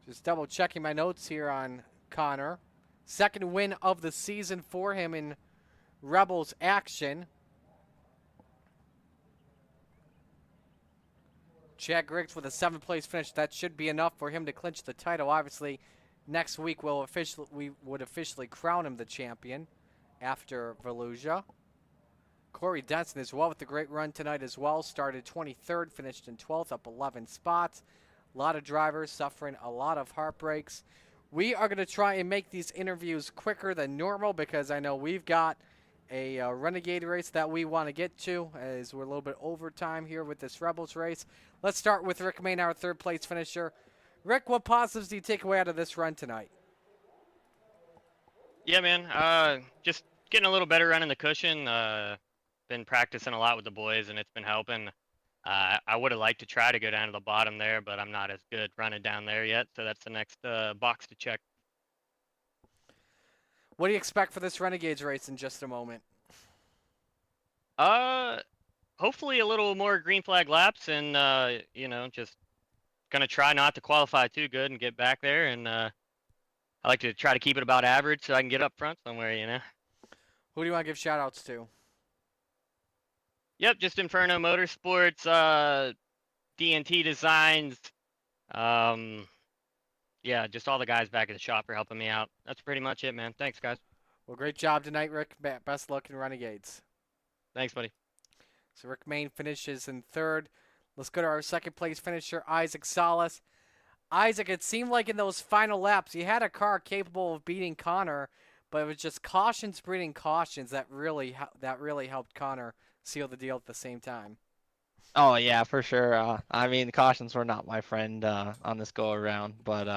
Just double checking my notes here on Connor. Second win of the season for him in Rebels action. Chad Griggs with a 7th place finish. That should be enough for him to clinch the title. Obviously, next week we would officially crown him the champion after Volusia. Corey Denson as well with the great run tonight as well. Started 23rd, finished in 12th, up 11 spots. A lot of drivers suffering a lot of heartbreaks. We are going to try and make these interviews quicker than normal because I know we've got a Renegade race that we want to get to as we're a little bit over time here with this Rebels race. Let's start with Rick Main, our 3rd place finisher. Rick, what positives do you take away out of this run tonight? Yeah, man. Just getting a little better running the cushion. Been practicing a lot with the boys, and it's been helping. I would have liked to try to go down to the bottom there, but I'm not as good running down there yet, so that's the next box to check. What do you expect for this Renegades race in just a moment? Hopefully a little more green flag laps, and just gonna try not to qualify too good and get back there, and I like to try to keep it about average so I can get up front somewhere, Who do you want to give shout outs to? Yep, just Inferno Motorsports, DNT Designs, yeah, just all the guys back at the shop are helping me out. That's pretty much it, man. Thanks, guys. Well, great job tonight, Rick. Best luck in Renegades. Thanks, buddy. So Rick Main finishes in 3rd. Let's go to our 2nd place finisher, Isaac Salas. Isaac, it seemed like in those final laps, he had a car capable of beating Connor, but it was just cautions breeding cautions that really helped Connor seal the deal at the same time. Oh yeah, for sure. I mean, the cautions were not my friend on this go around, but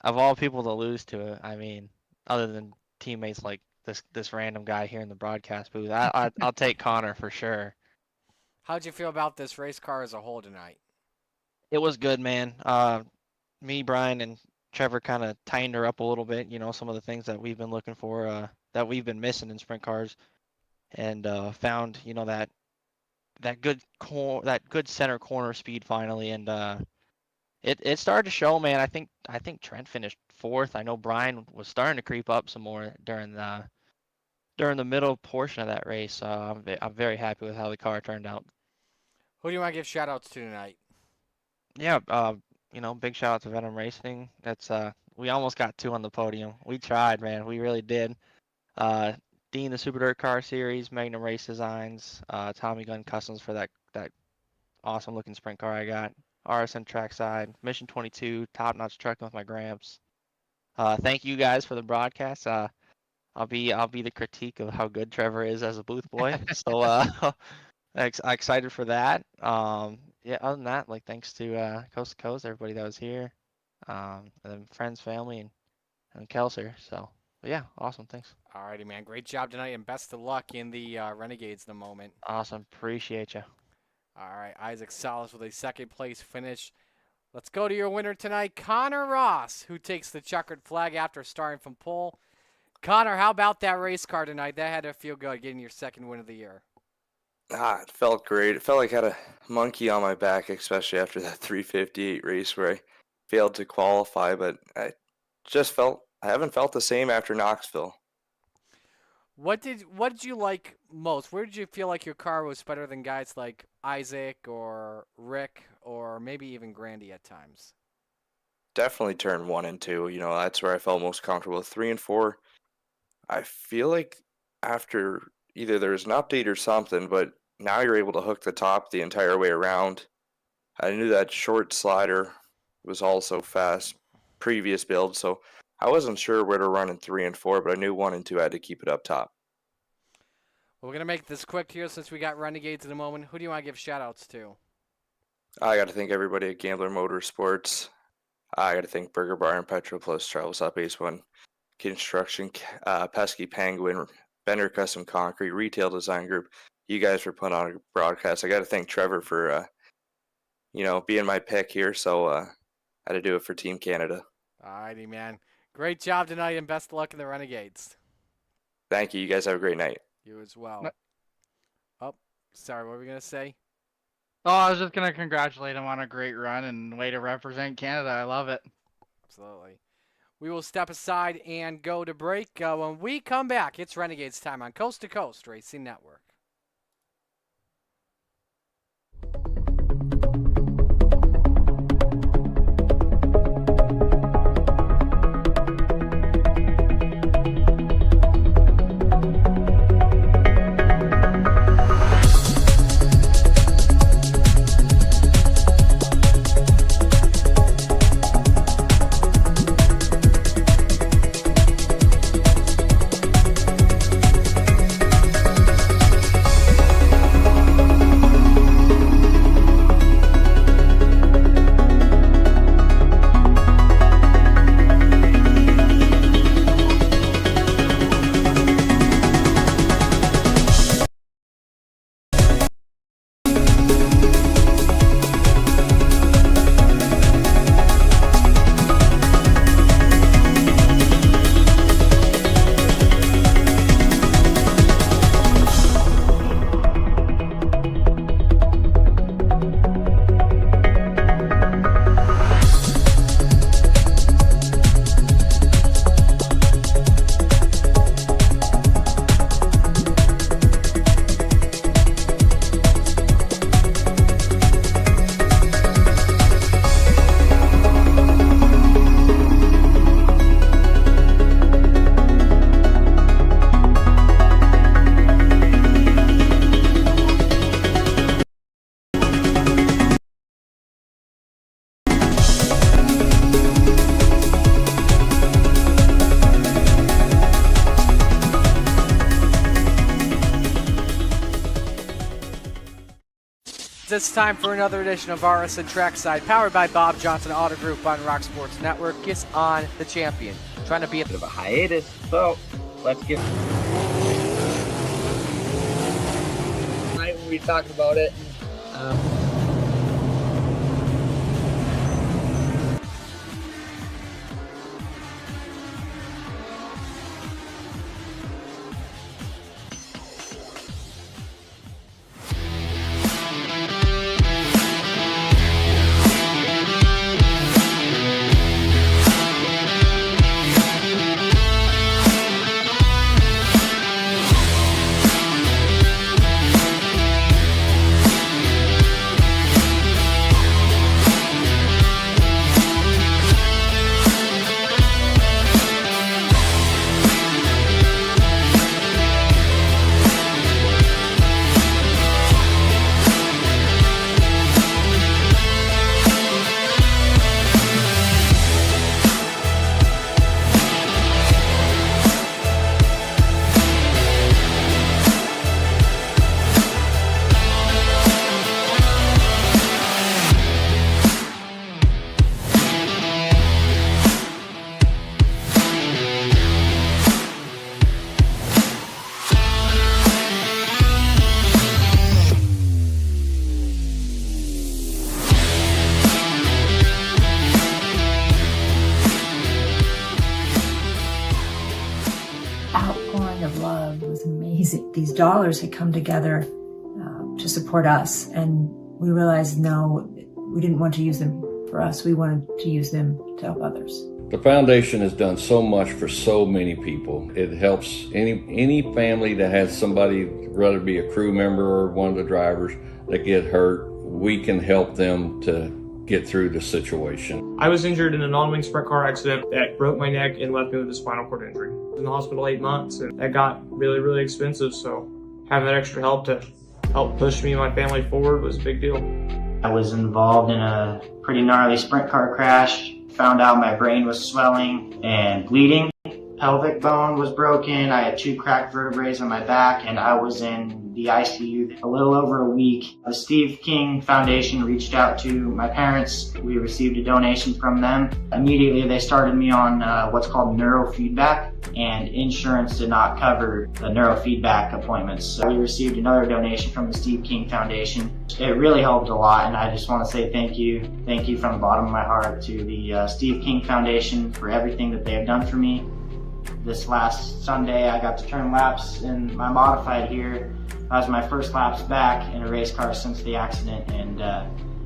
of all people to lose to it, I mean, other than teammates like this random guy here in the broadcast booth, I'll take Connor for sure. How'd you feel about this race car as a whole tonight? It was good, man. Me, Brian, and Trevor kind of tightened her up a little bit. You know, some of the things that we've been looking for, that we've been missing in sprint cars, and found that good center corner speed finally, and it started to show, man. I think Trent finished 4th. I know Brian was starting to creep up some more during the middle portion of that race. I'm very happy with how the car turned out. Who do you want to give shout outs to tonight? Yeah, big shout out to Venom Racing. That's we almost got 2 on the podium. We tried, man. We really did. Dean, the Super Dirt Car Series, Magnum Race Designs, Tommy Gun Customs for that awesome looking sprint car I got. RSN Trackside, Mission 22, Top Notch Trucking with my Gramps. Thank you guys for the broadcast. I'll be the critique of how good Trevor is as a booth boy. So excited for that. Yeah, other than that, like, thanks to Coast to Coast, everybody that was here, and then friends, family, and Kelser. So, but yeah, awesome. Thanks. Alrighty, man. Great job tonight, and best of luck in the Renegades in the moment. Awesome. Appreciate you. All right, Isaac Salas with a 2nd place finish. Let's go to your winner tonight, Connor Ross, who takes the checkered flag after starting from pole. Connor, how about that race car tonight? That had to feel good, getting your 2nd win of the year. It felt great. It felt like I had a monkey on my back, especially after that 358 race where I failed to qualify, but I haven't felt the same after Knoxville. What did you like most? Where did you feel like your car was better than guys like Isaac or Rick or maybe even Grandy at times? Definitely turn 1 and 2. You know, that's where I felt most comfortable. 3 and 4, I feel like after either there's an update or something, but now you're able to hook the top the entire way around. I knew that short slider was also fast, previous build, so I wasn't sure where to run in 3 and 4, but I knew 1 and 2 had to keep it up top. Well, we're going to make this quick here since we got Renegades in a moment. Who do you want to give shout-outs to? I got to thank everybody at Gambler Motorsports. I got to thank Burger Bar and Petro Plus, Travel South Base 1, Construction, Pesky Penguin, Bender Custom Concrete, Retail Design Group. You guys for putting on a broadcast. I got to thank Trevor for, being my pick here. So I had to do it for Team Canada. Alrighty, man. Great job tonight, and best of luck in the Renegades. Thank you. You guys have a great night. You as well. Oh, sorry. What were we going to say? Oh, I was just going to congratulate him on a great run and way to represent Canada. I love it. Absolutely. We will step aside and go to break. When we come back, it's Renegades time on Coast to Coast Racing Network. it's time for another edition of RSN Trackside, powered by Bob Johnson Auto Group on Rock Sports Network. Kiss on the champion. Trying to be a Bit of a hiatus, so let's get. Tonight we talked about it. Outpouring of love was amazing. These dollars had come together to support us, and we realized no, we didn't want to use them for us. We wanted to use them to help others. The foundation has done so much for so many people. It helps any family that has somebody, whether it be a crew member or one of the drivers, that get hurt. We can help them to get through the situation. I was injured in a non-wing sprint car accident that broke my neck and left me with a spinal cord injury. I was in the hospital 8 months, and that got really, really expensive, so having that extra help to help push me and my family forward was a big deal. I was involved in a pretty gnarly sprint car crash. Found out my brain was swelling and bleeding. Pelvic bone was broken. I had 2 cracked vertebrae on my back, and I was in the ICU a little over a week. The Steve King Foundation reached out to my parents. We received a donation from them. Immediately, they started me on what's called neurofeedback, and insurance did not cover the neurofeedback appointments. So we received another donation from the Steve King Foundation. It really helped a lot, and I just want to say thank you. Thank you from the bottom of my heart to the Steve King Foundation for everything that they have done for me. This last Sunday, I got to turn laps in my modified here. That was my first laps back in a race car since the accident, and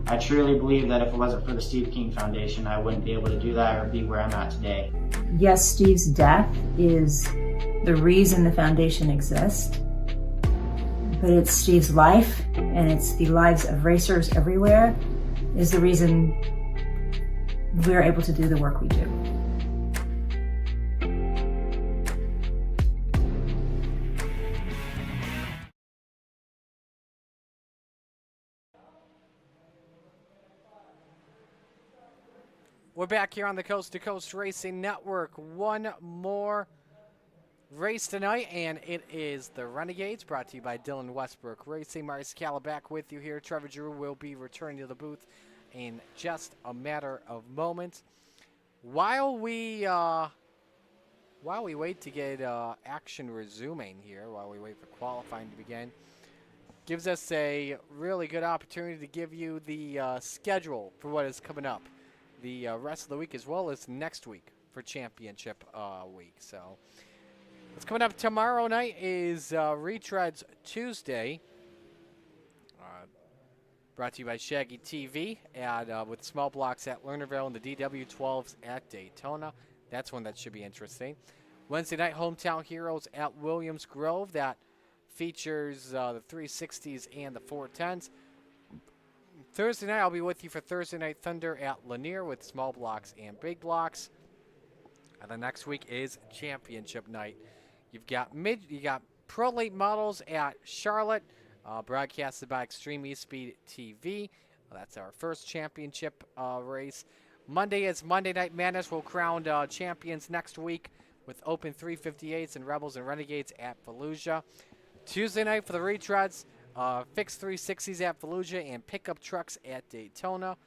I truly believe that if it wasn't for the Steve King Foundation, I wouldn't be able to do that or be where I'm at today. Yes, Steve's death is the reason the foundation exists, but it's Steve's life, and it's the lives of racers everywhere, is the reason we're able to do the work we do. We're back here on the Coast to Coast Racing Network. One more race tonight, and it is the Renegades, brought to you by Dylan Westbrook Racing. Marius Scala back with you here. Trevor Drew will be returning to the booth in just a matter of moments. While we wait to get action resuming here, while we wait for qualifying to begin, gives us a really good opportunity to give you the schedule for what is coming up the rest of the week, as well as next week for championship week. So what's coming up tomorrow night is Retreads Tuesday, brought to you by Shaggy TV, and with small blocks at Lernerville and the DW12s at Daytona. That's one that should be interesting. Wednesday night, Hometown Heroes at Williams Grove. That features the 360s and the 410s. Thursday night, I'll be with you for Thursday Night Thunder at Lanier with small blocks and big blocks. And the next week is championship night. You got Pro Late Models at Charlotte, broadcasted by Extreme eSpeed TV. That's our first championship race. Monday is Monday Night Madness. We'll crown champions next week with Open 358s and Rebels and Renegades at Fallujah. Tuesday night for the retreads, fixed 360s at Fallujah and pickup trucks at Daytona.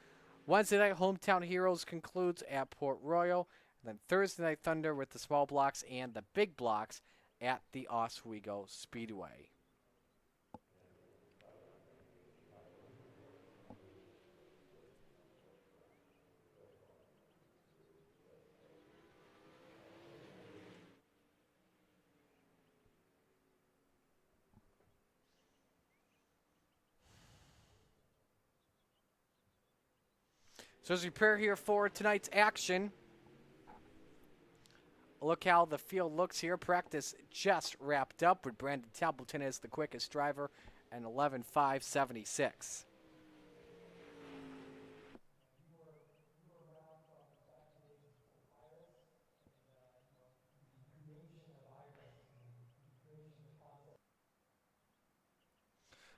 Wednesday night, Hometown Heroes concludes at Port Royal. And then Thursday night, Thunder with the small blocks and the big blocks at the Oswego Speedway. So as we prepare here for tonight's action, look how the field looks here. Practice just wrapped up with Brandon Templeton as the quickest driver and 11.576.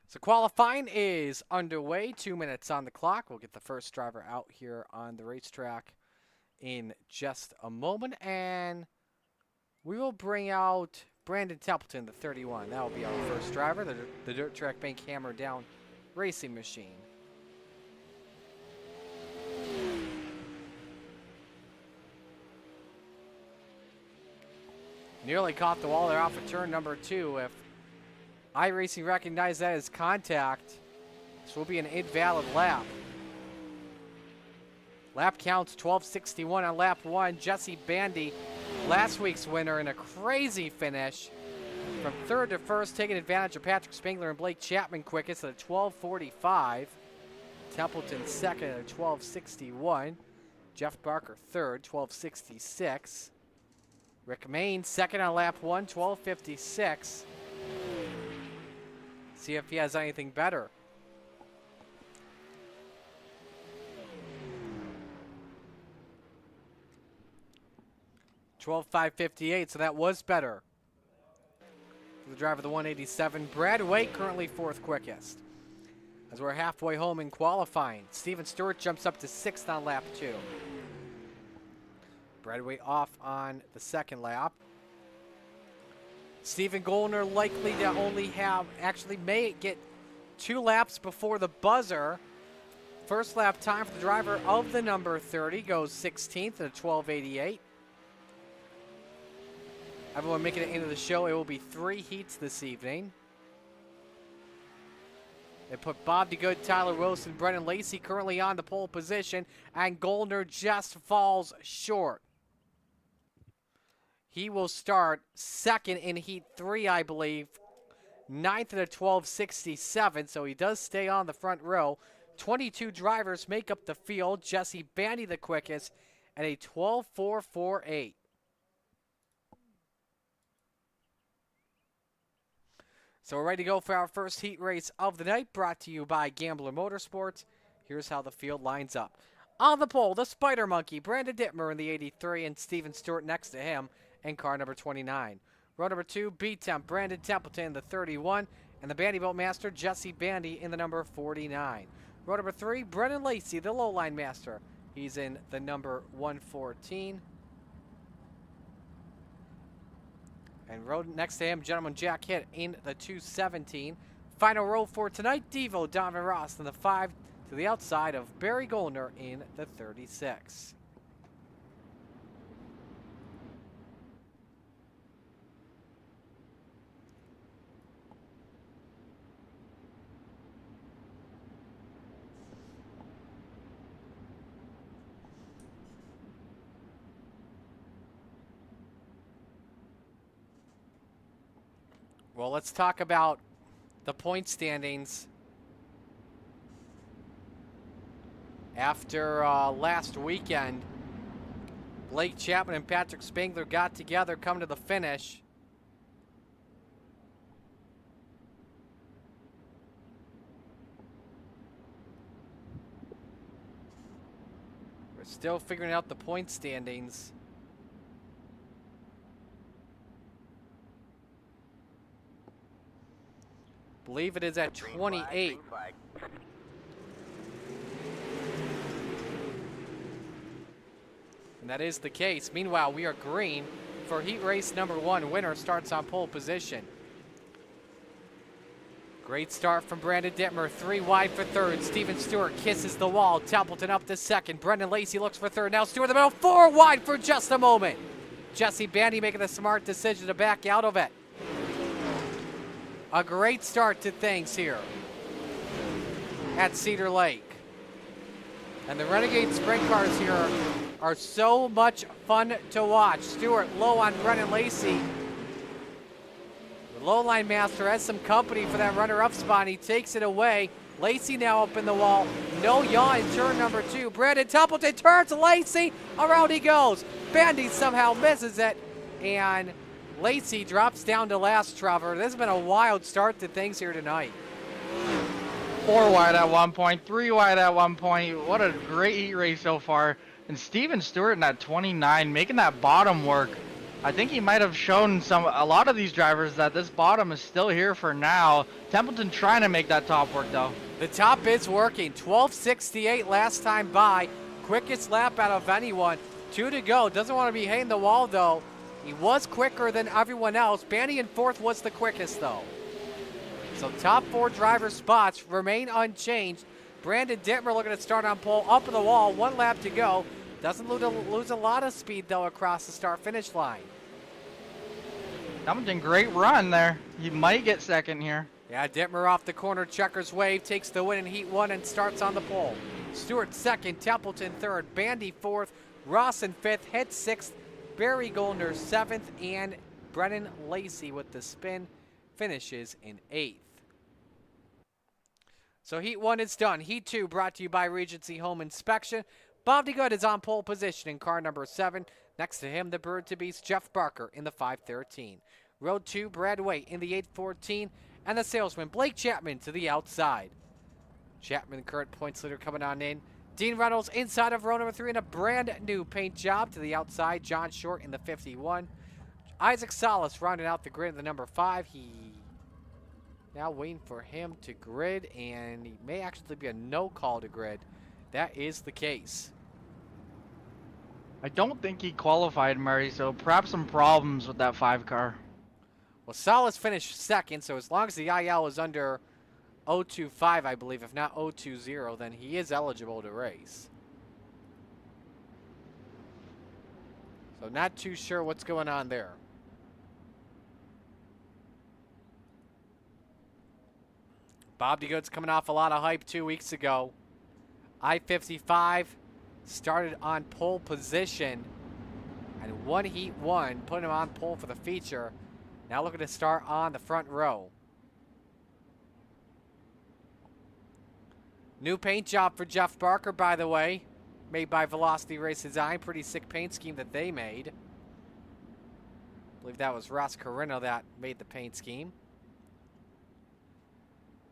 So qualifying is underway. 2 minutes on the clock. We'll get the first driver out here on the racetrack in just a moment. And we will bring out Brandon Templeton, the 31. That will be our first driver, the Dirt Track Bank Hammer Down racing machine. Nearly caught the wall there off of turn number 2. If iRacing recognized that as contact, this will be an invalid lap. Lap counts 12:61 on lap 1. Jesse Bandy, last week's winner in a crazy finish. From third to first, taking advantage of Patrick Spangler and Blake Chapman quickest at a 12:45. Templeton second at a 12:61. Jeff Barker third, 12:66. Rick Main second on lap 1, 12:56. See if he has anything better. $12.558, so that was better. For the driver of the 187, Brad Waite currently fourth quickest. As we're halfway home in qualifying, Steven Stewart jumps up to sixth on lap 2. Brad Waite off on the second lap. Stephen Goldner likely to only have, actually may get 2 laps before the buzzer. First lap time for the driver of the number 30 goes 16th at a 12:88. Everyone making it into the show, it will be 3 heats this evening. They put Bob DeGood, Tyler Wilson, Brennan Lacey currently on the pole position, and Goldner just falls short. He will start second in Heat 3, I believe. 9th at a 12:67, so he does stay on the front row. 22 drivers make up the field. Jesse Bandy the quickest at a 12:448. So we're ready to go for our first heat race of the night, brought to you by Gambler Motorsports. Here's how the field lines up. On the pole, the Spider Monkey, Brandon Dittmer in the 83, and Steven Stewart next to him in car number 29. Row number 2, B-Temp, Brandon Templeton in the 31, and the Bandy Boat Master, Jesse Bandy in the number 49. Row number 3, Brennan Lacey, the Lowline Master. He's in the number 114. And row next to him, gentleman Jack Hitt in the 217. Final row for tonight, Devo, Donovan Ross in the 5 to the outside of Barry Goldner in the 36. Well, let's talk about the point standings. After last weekend, Blake Chapman and Patrick Spangler got together coming to the finish. We're still figuring out the point standings. Believe it is at 28. And that is the case. Meanwhile, we are green for heat race number 1. Winner starts on pole position. Great start from Brandon Dittmer. 3 wide for third. Steven Stewart kisses the wall. Templeton up to second. Brendan Lacey looks for third. Now Stewart in the middle. 4 wide for just a moment. Jesse Bandy making the smart decision to back out of it. A great start to things here at Cedar Lake. And the Renegade Sprint cars here are so much fun to watch. Stewart low on Brendan Lacey. The low line master has some company for that runner-up spot. He takes it away. Lacey now up in the wall. No yaw in turn number 2. Brandon Templeton turns Lacey. Around he goes. Bandy somehow misses it. And Lacey drops down to last, Trevor. This has been a wild start to things here tonight. 4 wide at one point, 3 wide at one point. What a great heat race so far. And Steven Stewart in that 29, making that bottom work. I think he might have shown a lot of these drivers that this bottom is still here for now. Templeton trying to make that top work though. The top is working. 12:68 last time by. Quickest lap out of anyone. 2 to go. Doesn't want to be hitting the wall though. He was quicker than everyone else. Bandy in 4th was the quickest though. So top 4 driver spots remain unchanged. Brandon Dittmer looking to start on pole, up in the wall, 1 lap to go. Doesn't lose a lot of speed though across the start-finish line. Templeton, great run there. He might get second here. Yeah, Dittmer off the corner, checkers wave, takes the win in heat 1 and starts on the pole. Stewart second, Templeton third, Bandy 4th, Ross in 5th, Head 6th, Barry Goldner 7th, and Brennan Lacey with the spin finishes in 8th. So heat 1 is done. Heat 2 brought to you by Regency Home Inspection. Bob DeGood is on pole position in car number 7. Next to him, the bird to beast, Jeff Barker in the 513. Road 2, Brad Waite in the 814. And the salesman, Blake Chapman, to the outside. Chapman, current points leader, coming on in. Dean Reynolds inside of row number 3 in a brand new paint job to the outside. John Short in the 51. Isaac Salas rounding out the grid in the number 5. He now waiting for him to grid, and he may actually be a no call to grid. That is the case. I don't think he qualified, Murray, so perhaps some problems with that 5 car. Well, Salas finished second, so as long as the IL is under 025, I believe, if not 020, then he is eligible to race. So not too sure what's going on there. Bob DeGood's coming off a lot of hype 2 weeks ago. I-55 started on pole position and won heat 1, putting him on pole for the feature. Now looking to start on the front row. New paint job for Jeff Barker, by the way, made by Velocity Race Design. Pretty sick paint scheme that they made. I believe that was Ross Carino that made the paint scheme.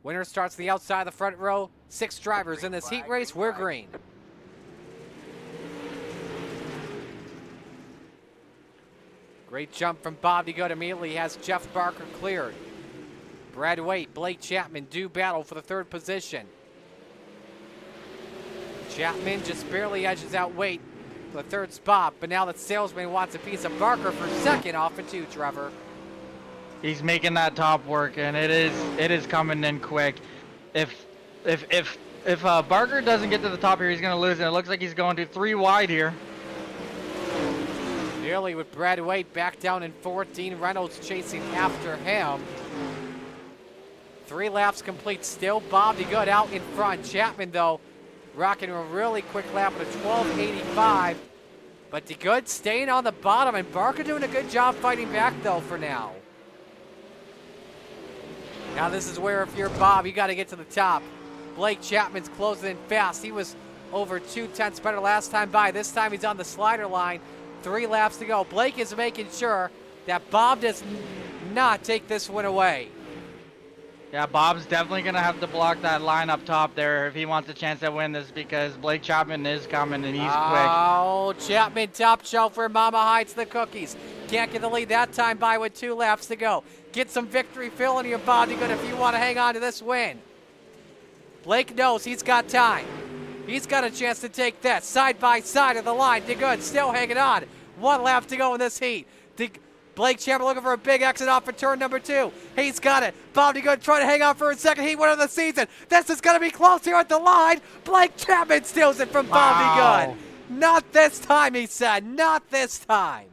Winner starts the outside of the front row. 6 drivers in this heat race. We're green. Great jump from Bob DeGood. Immediately has Jeff Barker cleared. Brad Waite, Blake Chapman do battle for the 3rd position. Chapman just barely edges out Waite for the 3rd spot, but now the salesman wants a piece of Barker for 2nd off and 2, Trevor. He's making that top work, and it is coming in quick. If Barker doesn't get to the top here, he's going to lose, and it looks like he's going to 3 wide here. Nearly with Brad Waite back down in 14. Reynolds chasing after him. 3 laps complete still. Bob DeGood out in front. Chapman, though, rocking a really quick lap with a 12.85. But DeGood staying on the bottom, and Barker doing a good job fighting back, though, for now. Now this is where, if you're Bob, you got to get to the top. Blake Chapman's closing in fast. He was over 2/10 better last time by. This time he's on the slider line. 3 laps to go. Blake is making sure that Bob does not take this win away. Yeah, Bob's definitely going to have to block that line up top there if he wants a chance to win this, because Blake Chapman is coming and he's quick. Oh, Chapman top shelf where Mama hides the cookies. Can't get the lead that time by with 2 laps to go. Get some victory feeling your Bob DeGood if you want to hang on to this win. Blake knows he's got time. He's got a chance to take that side by side of the line. DeGood still hanging on. 1 lap to go in this heat. Blake Chambers looking for a big exit off of turn number 2. He's got it. Bobby Good trying to hang on for a second heat win of the season. This is going to be close here at the line. Blake Chapman steals it from Bobby Good. Not this time, he said. Not this time.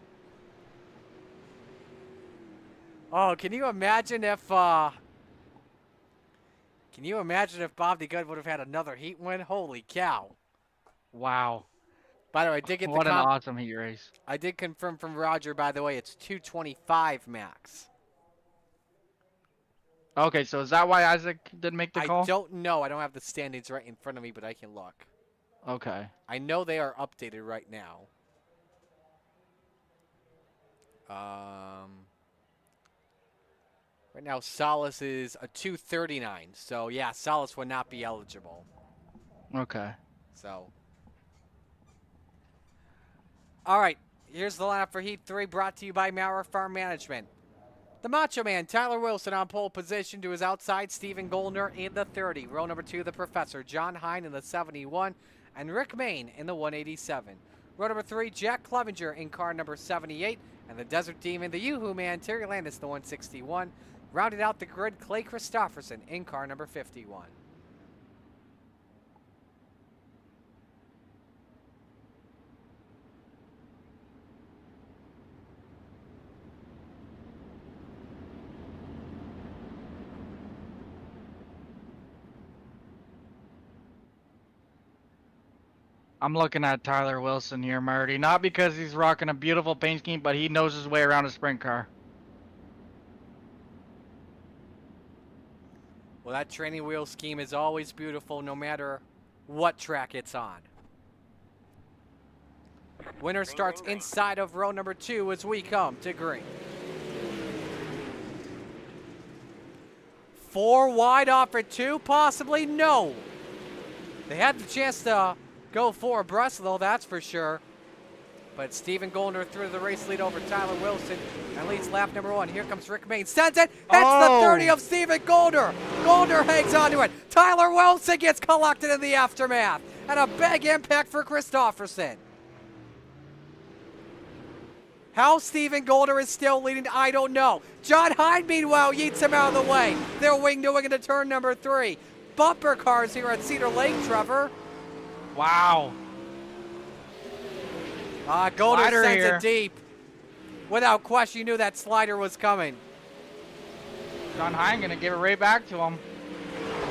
Oh, can you imagine if Bobby Good would have had another heat win? Holy cow. Wow. By the way, I did get what an awesome heat race. I did confirm from Roger, by the way, it's 225 max. Okay, so is that why Isaac didn't make the call? I don't know. I don't have the standings right in front of me, but I can look. Okay. I know they are updated right now. Right now, Solace is a 239. So, yeah, Solace would not be eligible. Okay. So. All right, here's the lineup for Heat 3, brought to you by Maurer Farm Management. The Macho Man, Tyler Wilson on pole position to his outside, Stephen Goldner in the 30. Row number 2, the Professor, John Hine in the 71, and Rick Main in the 187. Row number 3, Jack Clevenger in car number 78, and the Desert Demon, the Yoo-Hoo Man, Terry Landis, the 161. Rounded out the grid, Clay Christopherson in car number 51. I'm looking at Tyler Wilson here, Marty. Not because he's rocking a beautiful paint scheme, but he knows his way around a sprint car. Well, that training wheel scheme is always beautiful no matter what track it's on. Winner starts inside of row number 2 as we come to green. 4 wide off at 2, possibly? No. They had the chance to go 4 abreast, though, that's for sure. But Stephen Goldner threw the race lead over Tyler Wilson and leads lap number 1. Here comes Rick Main. Sends it. Hits the 30 of Stephen Goldner. Goldner hangs onto it. Tyler Wilson gets collected in the aftermath. And a big impact for Christopherson. How Stephen Goldner is still leading, I don't know. John Hine, meanwhile, yeets him out of the way. They're wing to wing into turn number 3. Bumper cars here at Cedar Lake, Trevor. Wow. Goldner Slider sends here. it deep. Without question, you knew that slider was coming. John Hine gonna give it right back to him.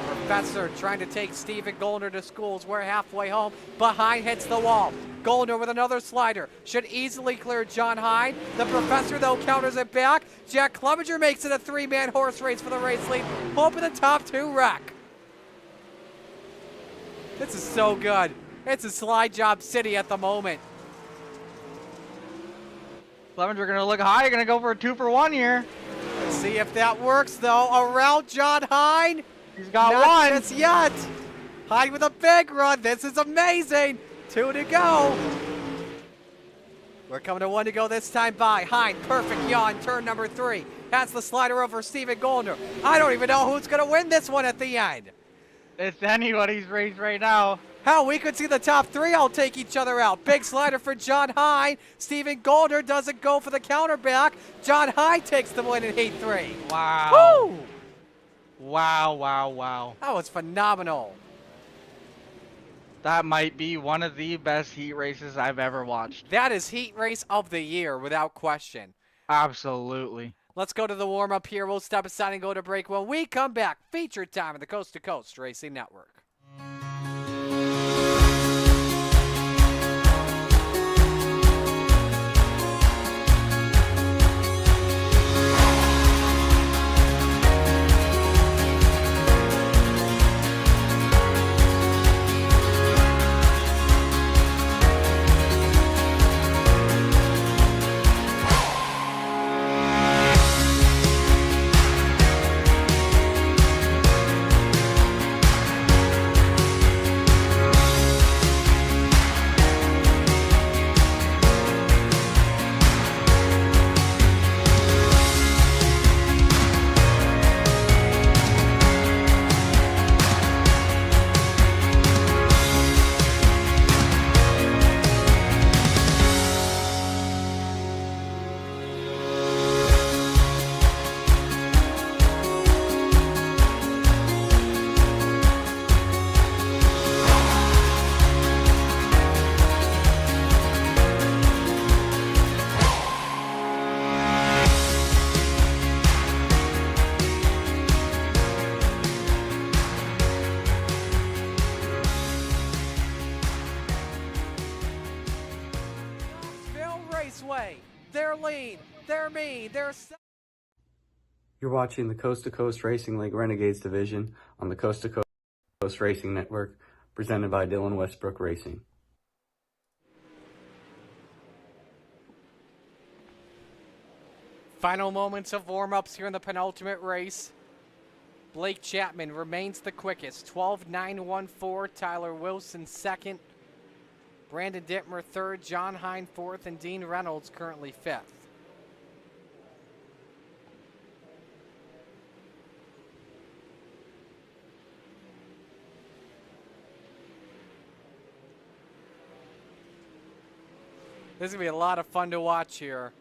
Professor trying to take Stephen Goldner to schools. We're halfway home. Behind hits the wall. Goldner with another slider. Should easily clear John Hine. The Professor, though, counters it back. Jack Clevenger makes it a 3-man horse race for the race lead. Hoping the top 2 wreck. This is so good. It's a slide job city at the moment. Clevenger gonna look high. Gonna go for a 2-for-1 here. Let's see if that works, though. Around John Hine. He's got Not 1. just yet. Hine with a big run. This is amazing. 2 to go. We're coming to 1 to go this time by. Hine, perfect yaw turn number 3. Has the slider over Stephen Goldner. I don't even know who's going to win this one at the end. It's anybody's race right now. Hell, we could see the top 3 all take each other out. Big slider for John Hine. Stephen Goldner doesn't go for the counter back. John Hine takes the win in Heat 3. Wow. Woo! Wow, wow, wow. That was phenomenal. That might be one of the best heat races I've ever watched. That is Heat Race of the Year, without question. Absolutely. Let's go to the warm-up here. We'll step aside and go to break. When we come back, feature time on the Coast to Coast Racing Network. lead. They're mean. They're You're watching the Coast to Coast Racing League Renegades Division on the Coast to Coast Racing Network, presented by Dylan Westbrook Racing. Final moments of warm-ups here in the penultimate race. Blake Chapman remains the quickest, 12.914. Tyler Wilson second. Brandon Dittmer third. John Hine fourth. And Dean Reynolds currently fifth. This is going to be a lot of fun to watch here,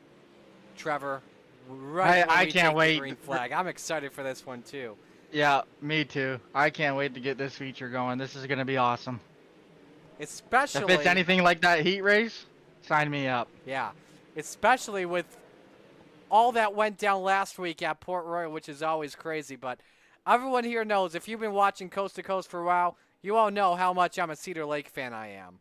Trevor. Right I when we can't take wait. the green flag. I'm excited for this one, too. Yeah, me too. I can't wait to get this feature going. This is going to be awesome. Especially... If it's anything like that heat race, sign me up. Yeah, especially with all that went down last week at Port Royal, which is always crazy. But everyone here knows, if you've been watching Coast to Coast for a while, you all know how much I'm a Cedar Lake fan I am.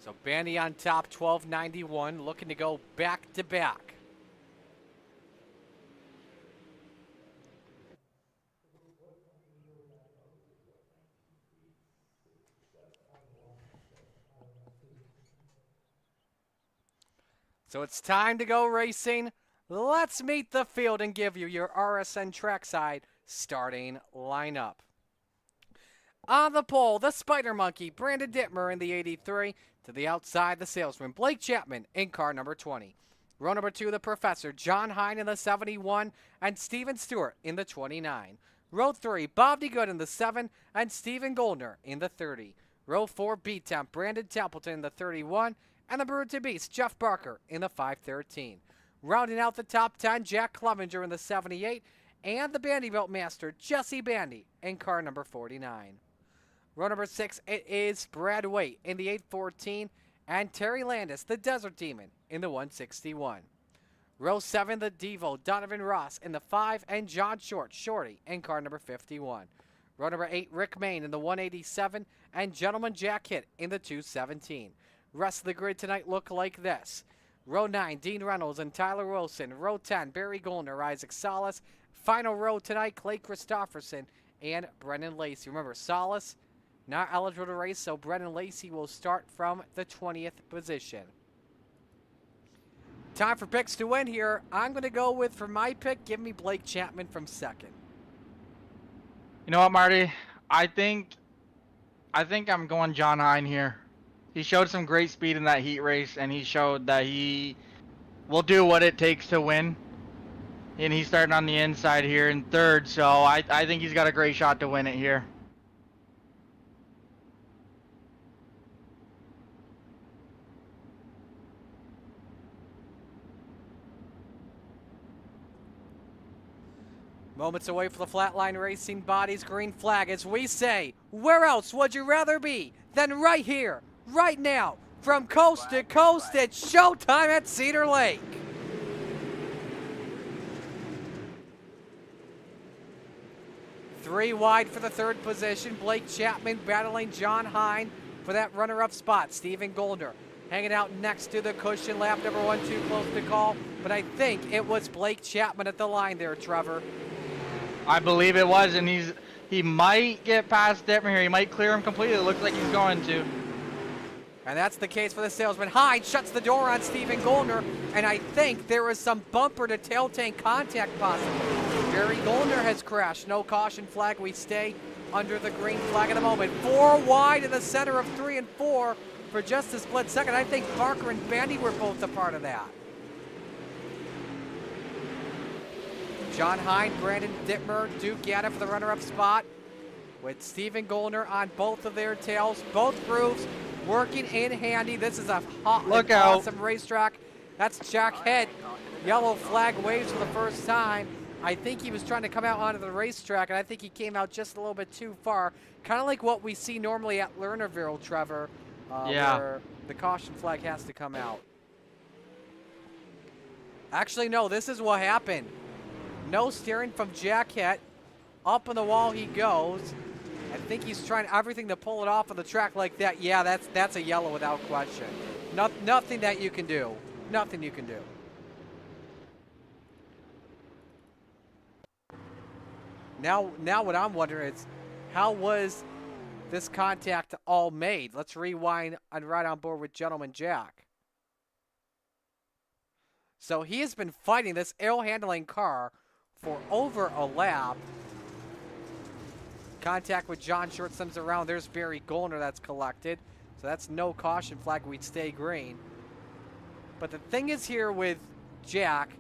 So Bandy on top, 1291, looking to go back to back. So it's time to go racing. Let's meet the field and give you your RSN trackside starting lineup. On the pole, the Spider Monkey, Brandon Dittmer in the 83. To the outside, the salesman, Blake Chapman in car number 20. Row number 2, the Professor, John Hine in the 71, and Steven Stewart in the 29. Row 3, Bob DeGood in the 7, and Stephen Goldner in the 30. Row 4, B-Temp, Brandon Templeton in the 31, and the Bird to Beast, Jeff Barker in the 513. Rounding out the top 10, Jack Clevenger in the 78, and the Bandyvelt Master, Jesse Bandy in car number 49. Row number 6, it is Brad Waite in the 814, and Terry Landis, the Desert Demon, in the 161. Row 7, the Devo, Donovan Ross in the 5, and John Shorty, in car number 51. Row number 8, Rick Main in the 187, and Gentleman Jack Hitt in the 217. Rest of the grid tonight look like this. Row 9, Dean Reynolds and Tyler Wilson. Row 10, Barry Goldner, Isaac Salas. Final row tonight, Clay Christopherson and Brennan Lacey. Remember, Salas not eligible to race, so Brennan Lacey will start from the 20th position. Time for picks to win here. I'm going to go with, for my pick, give me Blake Chapman from second. You know what, Marty? I think I'm going John Hine here. He showed some great speed in that heat race, and he showed that he will do what it takes to win. And he's starting on the inside here in third, so I think he's got a great shot to win it here. Moments away from the Flatline Racing Bodies green flag as we say, where else would you rather be than right here, right now, from coast to coast? It's showtime at Cedar Lake. Three wide for the third position. Blake Chapman battling John Hine for that runner-up spot. Stephen Goldner hanging out next to the cushion. Lap number 1 too close to call, but I think it was Blake Chapman at the line there, Trevor. I believe it was, and he might get past Dittmer here. He might clear him completely. It looks like he's going to. And that's the case for the salesman. Hine shuts the door on Stephen Goldner, and I think there was some bumper to tail tank contact possible. Barry Goldner has crashed. No caution flag. We stay under the green flag at the moment. 4 wide in the center of 3 and 4 for just a split second. I think Parker and Bandy were both a part of that. John Hine, Brandon Dittmer, Duke Gatta for the runner-up spot with Stephen Goldner on both of their tails. Both grooves working in handy. This is a hot, awesome racetrack. That's Jack Head. Yellow flag waves for the first time. I think he was trying to come out onto the racetrack, and I think he came out just a little bit too far. Kind of like what we see normally at Lernerville, Trevor, where the caution flag has to come out. Actually, no, this is what happened. No steering from Jack yet. Up on the wall he goes. I think he's trying everything to pull it off of the track like that. Yeah, that's a yellow without question. Nothing that you can do. Nothing you can do. Now what I'm wondering is, how was this contact all made? Let's rewind and ride on board with Gentleman Jack. So he has been fighting this aero handling car for over a lap. Contact with John Short sends around. There's Barry Goldner that's collected. So that's no caution flag. We'd stay green. But the thing is here with Jack,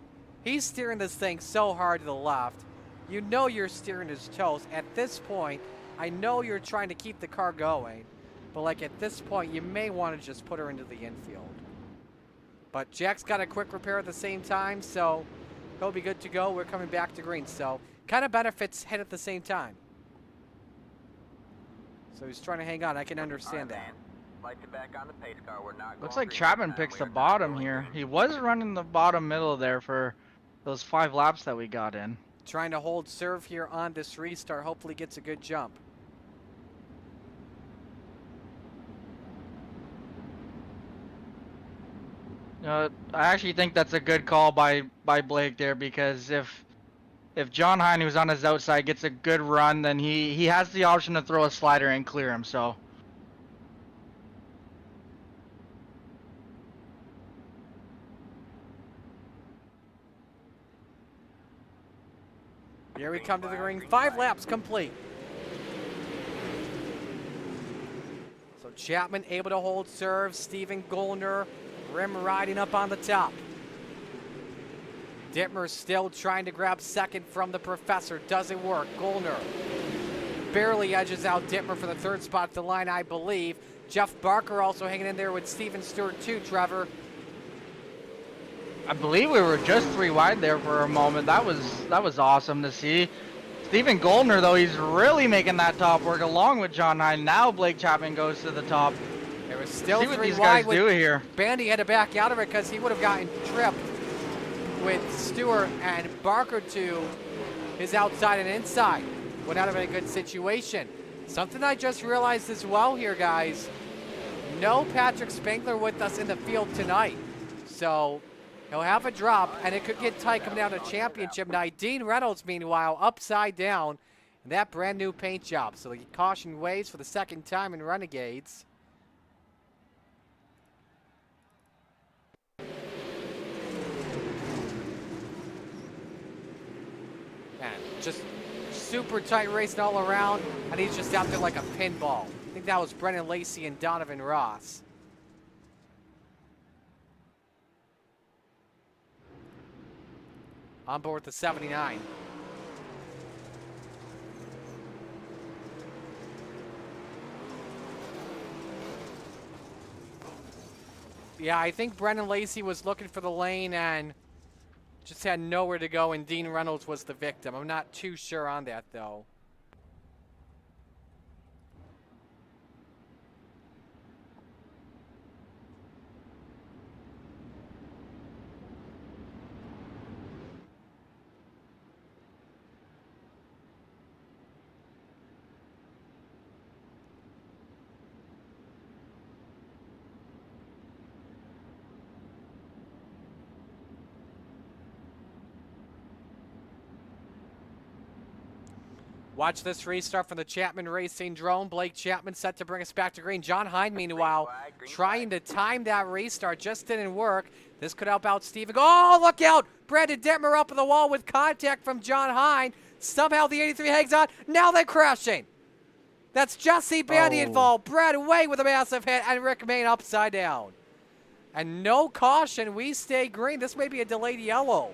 he's steering this thing so hard to the left. You know you're steering his toes. At this point, I know you're trying to keep the car going. But like at this point, you may want to just put her into the infield. But Jack's got a quick repair at the same time, so he'll be good to go. We're coming back to green. So kind of benefits hit at the same time. So he's trying to hang on. I can understand that. Looks like Chapman picks the bottom here. He was running the bottom middle there for those 5 laps that we got in. Trying to hold serve here on this restart. Hopefully gets a good jump. I actually think that's a good call by Blake there, because if John Hine, who's on his outside, gets a good run, then he has the option to throw a slider and clear him. So. Here we come to the green. 5 laps complete. So Chapman able to hold serve. Steven Goldner, rim riding up on the top. Dittmer still trying to grab second from the Professor. Doesn't work. Goldner barely edges out Dittmer for the 3rd spot at the line, I believe. Jeff Barker also hanging in there with Steven Stewart too, Trevor. I believe we were just 3 wide there for a moment. That was awesome to see. Steven Goldner, though, he's really making that top work along with John Hine. Now Blake Chapman goes to the top. There was still see 3 what these wide guys do here. Bandy had to back out of it because he would have gotten tripped with Stewart and Barker to his outside and inside. Would not have been a good situation. Something I just realized as well here, guys. No Patrick Spangler with us in the field tonight. So he'll have a drop, and it could get tight coming down to championship night. Dean Reynolds, meanwhile, upside down in that brand new paint job. So the caution waves for the 2nd time in Renegades. And just super tight racing all around, and he's just out there like a pinball. I think that was Brennan Lacey and Donovan Ross. On board the 79. Yeah, I think Brennan Lacey was looking for the lane and just had nowhere to go, and Dean Reynolds was the victim. I'm not too sure on that, though. Watch this restart from the Chapman Racing drone. Blake Chapman set to bring us back to green. John Hine, meanwhile, trying to time that restart. Just didn't work. This could help out Steven. Oh, look out! Brandon Dittmer up on the wall with contact from John Hine. Somehow the 83 hangs on. Now they're crashing. That's Jesse Bandy involved. Brad away with a massive hit, and Rick Main upside down. And no caution. We stay green. This may be a delayed yellow.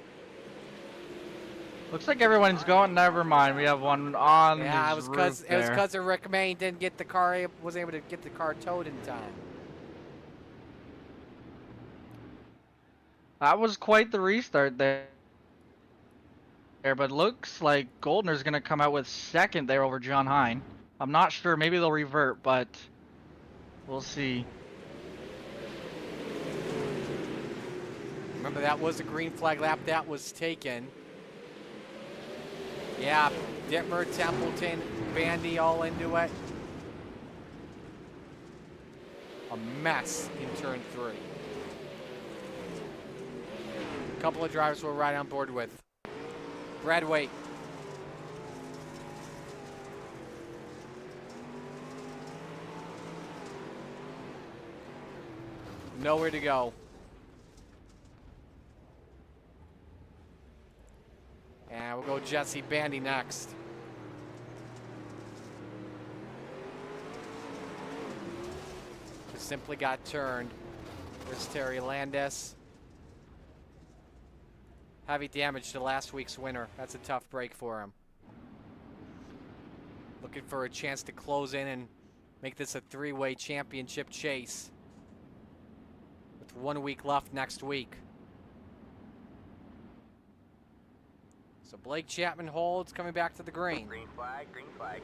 Looks like everyone's going. Never mind. We have one on. Yeah, it was because there. Rick Main didn't get the car, was able to get the car towed in time. That was quite the restart there. there, but looks like Goldner's going to come out with second there over John Hine. I'm not sure. Maybe they'll revert, but we'll see. Remember, that was a green flag lap that was taken. Yeah, Dittmer, Templeton, Bandy all into it. A mess in turn 3. A couple of drivers we're right on board with. Brad Waite. Nowhere to go. And we'll go Jesse Bandy next. Just simply got turned. There's Terry Landis. Heavy damage to last week's winner. That's a tough break for him. Looking for a chance to close in and make this a 3-way championship chase. With 1 week left next week. So Blake Chapman holds, coming back to the green. Green flag, green flag.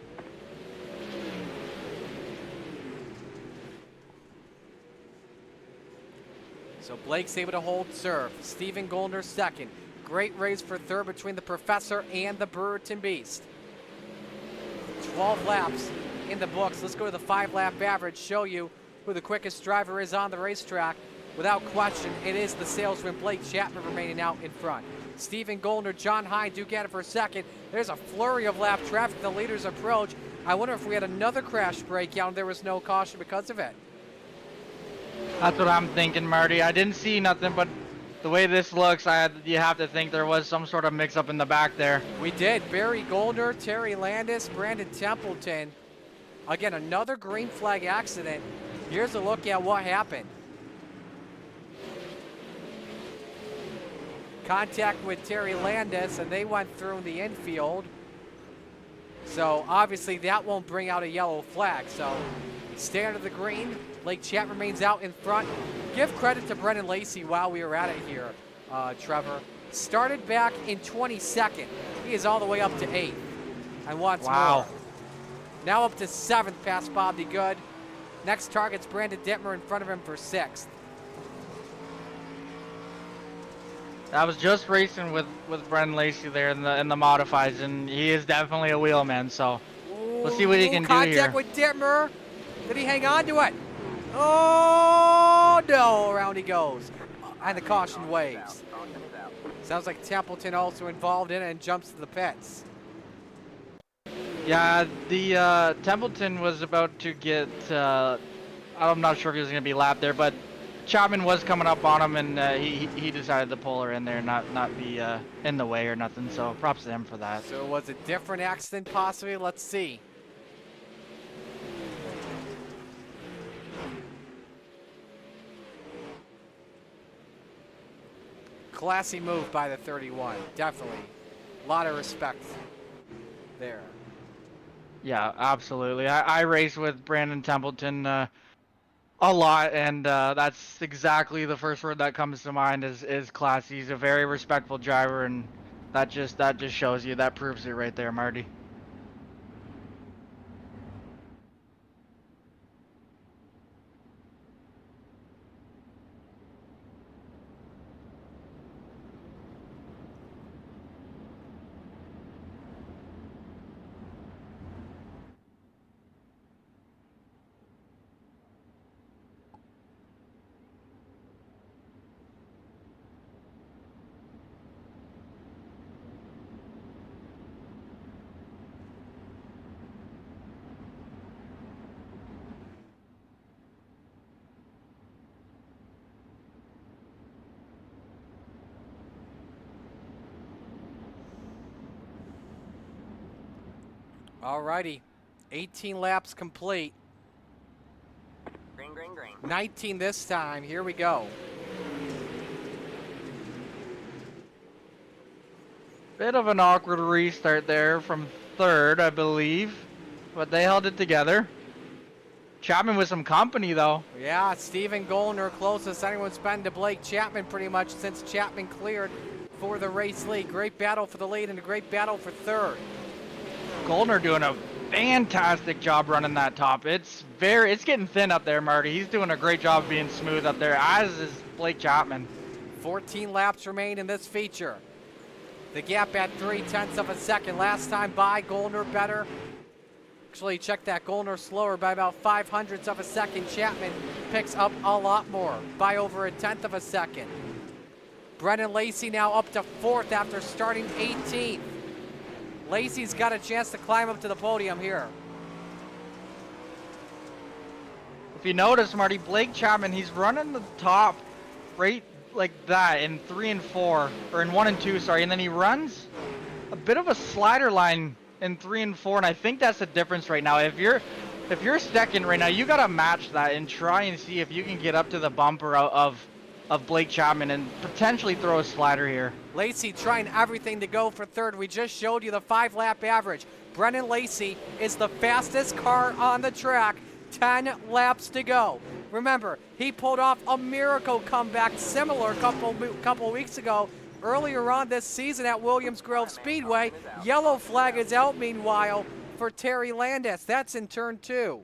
So Blake's able to hold serve. Stephen Goldner second. Great race for third between the Professor and the Brewerton Beast. 12 laps in the books. Let's go to the 5-lap average, show you who the quickest driver is on the racetrack. Without question, it is the salesman Blake Chapman remaining out in front. Stephen Goldner, John Hine do get it for second. There's a flurry of lap traffic. The leaders approach. I wonder if we had another crash breakdown and there was no caution because of it. That's what I'm thinking, Marty. I didn't see nothing, but the way this looks, you have to think there was some sort of mix-up in the back there. We did. Barry Goldner, Terry Landis, Brandon Templeton. Again, another green flag accident. Here's a look at what happened. Contact with Terry Landis, and they went through the infield. So obviously that won't bring out a yellow flag. So stay under the green. Blake Chapman remains out in front. Give credit to Brendan Lacey while we were at it here, Trevor. Started back in 22nd. He is all the way up to 8th and wants more. Now up to 7th past Bobby Good. Next target's Brandon Dittmer in front of him for 6th. I was just racing with Brendan Lacey there in the modifieds, and he is definitely a wheelman. So we'll see what he can do here. Contact with Dittmer. Did he hang on to it? Oh no! Around he goes, and the caution waves. Sounds like Templeton also involved in it and jumps to the pits. Yeah, the Templeton was about to get. I'm not sure if he was going to be lapped there, but Chapman was coming up on him, and he decided to pull her in there, not be in the way or nothing. So props to him for that. So it was a different accident possibly. Let's see. Classy move by the 31, definitely. A lot of respect there. Yeah, absolutely. I race with Brandon Templeton a lot, and that's exactly the first word that comes to mind is classy. He's a very respectful driver, and that just shows you, that proves it right there, Marty. Alrighty, 18 laps complete. Green, green, green. 19 this time, here we go. Bit of an awkward restart there from third, I believe, but they held it together. Chapman with some company, though. Yeah, Stephen Goldner, closest anyone's been to Blake Chapman pretty much since Chapman cleared for the race lead. Great battle for the lead and a great battle for third. Goldner doing a fantastic job running that top. It's getting thin up there, Marty. He's doing a great job being smooth up there, as is Blake Chapman. 14 laps remain in this feature. The gap at 0.3 of a second. Last time by, Goldner better. Actually, check that. Goldner slower by about 0.05 of a second. Chapman picks up a lot more by over 1/10 of a second. Brennan Lacey now up to 4th after starting 18th. Lacey's got a chance to climb up to the podium here. If you notice, Marty, Blake Chapman, he's running the top right like that in 3 and 4, or in 1 and 2, sorry, and then he runs a bit of a slider line in 3 and 4, and I think that's the difference right now. If you're second right now, you gotta match that and try and see if you can get up to the bumper of Blake Chapman and potentially throw a slider here. Lacey trying everything to go for third. We just showed you the 5-lap average. Brennan Lacey is the fastest car on the track. 10 laps to go. Remember, he pulled off a miracle comeback similar a couple weeks ago. Earlier on this season at Williams Grove Speedway. Yellow flag is out meanwhile for Terry Landis. That's in turn 2.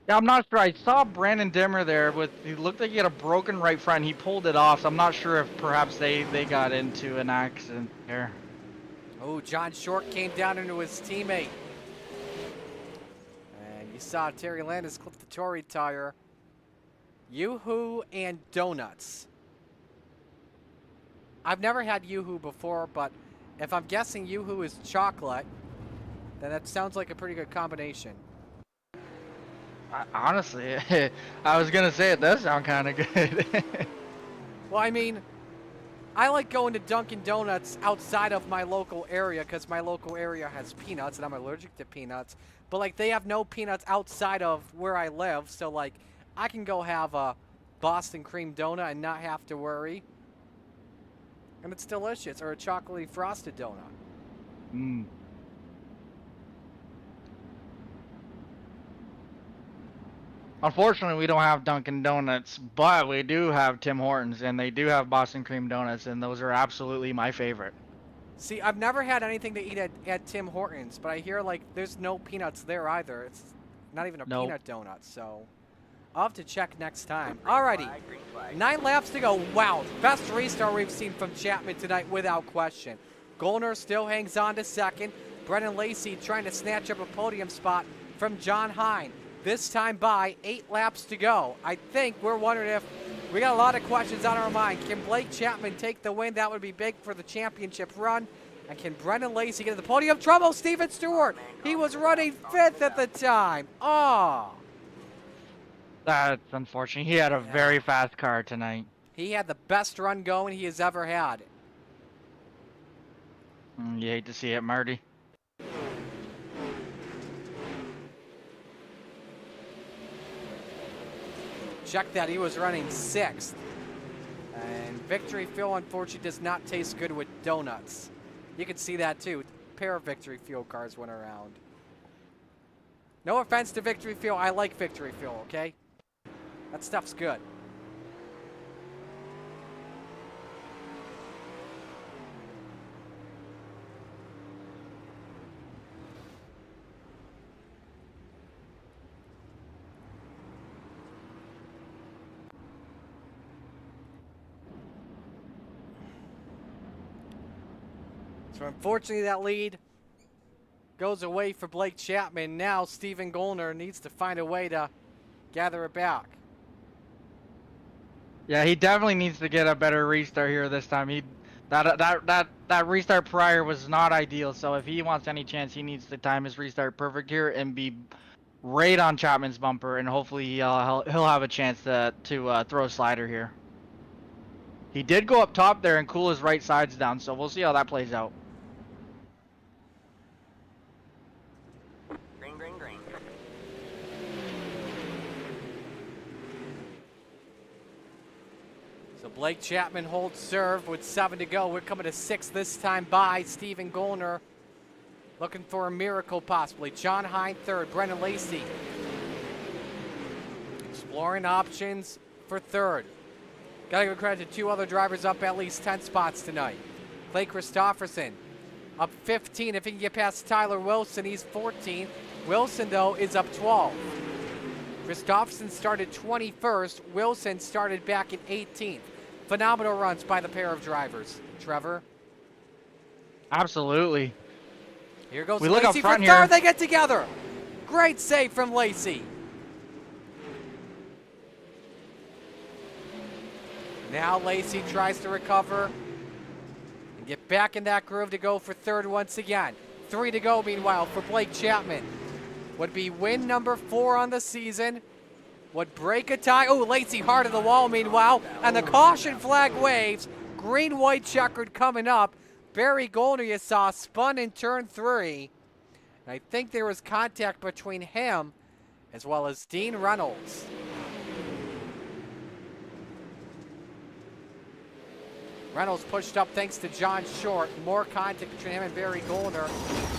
Yeah, I'm not sure. I saw Brandon Dimmer there he looked like he had a broken right front. He pulled it off, so I'm not sure if perhaps they got into an accident here. Oh, John Short came down into his teammate. And you saw Terry Landis clip the Tory tire. Yoo-hoo and donuts. I've never had Yoo-hoo before, but if I'm guessing Yoo-hoo is chocolate, then that sounds like a pretty good combination. Honestly, I was going to say it does sound kind of good. Well, I mean, I like going to Dunkin' Donuts outside of my local area because my local area has peanuts and I'm allergic to peanuts. But, like, they have no peanuts outside of where I live. So, like, I can go have a Boston cream donut and not have to worry. And it's delicious. Or a chocolatey frosted donut. Mmm. Unfortunately, we don't have Dunkin' Donuts, but we do have Tim Hortons, and they do have Boston Cream Donuts, and those are absolutely my favorite. See, I've never had anything to eat at Tim Hortons, but I hear, like, there's no peanuts there either. It's not even a peanut donut, so I'll have to check next time. Alrighty, 9 laps to go. Wow, best restart we've seen from Chapman tonight without question. Goldner still hangs on to second. Brennan Lacey trying to snatch up a podium spot from John Hine. This time by 8 laps to go. I think we're wondering if we got a lot of questions on our mind. Can Blake Chapman take the win? That would be big for the championship run. And can Brennan Lacey get to the podium? Trouble, Steven Stewart. He was running 5th at the time. Oh. That's unfortunate. He had a very fast car tonight. He had the best run going he has ever had. You hate to see it, Marty. Check that, he was running 6th. And Victory Fuel, unfortunately, does not taste good with donuts. You can see that too. A pair of Victory Fuel cars went around. No offense to Victory Fuel, I like Victory Fuel, okay? That stuff's good. So unfortunately that lead goes away for Blake Chapman. Now Stephen Goldner needs to find a way to gather it back. Yeah, he definitely needs to get a better restart here this time. That restart prior was not ideal. So if he wants any chance, he needs to time his restart perfect here and be right on Chapman's bumper, and hopefully he'll have a chance to throw a slider here. He did go up top there and cool his right sides down, so we'll see how that plays out. Green, green, green. So Blake Chapman holds serve with 7 to go. We're coming to 6th this time by Stephen Goldner. Looking for a miracle possibly. John Hine 3rd. Brennan Lacey exploring options for 3rd. Gotta give credit to 2 other drivers up at least 10 spots tonight. Clay Christopherson up 15. If he can get past Tyler Wilson, he's 14. Wilson, though, is up 12. Christopherson started 21st. Wilson started back in 18th. Phenomenal runs by the pair of drivers. Trevor? Absolutely. Here goes We look up Lacey front for third. here. They get together. Great save from Lacey. Now Lacey tries to recover and get back in that groove to go for third once again. 3 to go, meanwhile, for Blake Chapman. Would be win number 4 on the season. Would break a tie. Oh, Lacey hard of the wall, meanwhile. And the caution flag waves. Green-white checkered coming up. Barry Goldner, you saw, spun in turn 3. And I think there was contact between him as well as Dean Reynolds. Reynolds pushed up thanks to John Short. More contact between him and Barry Goldner.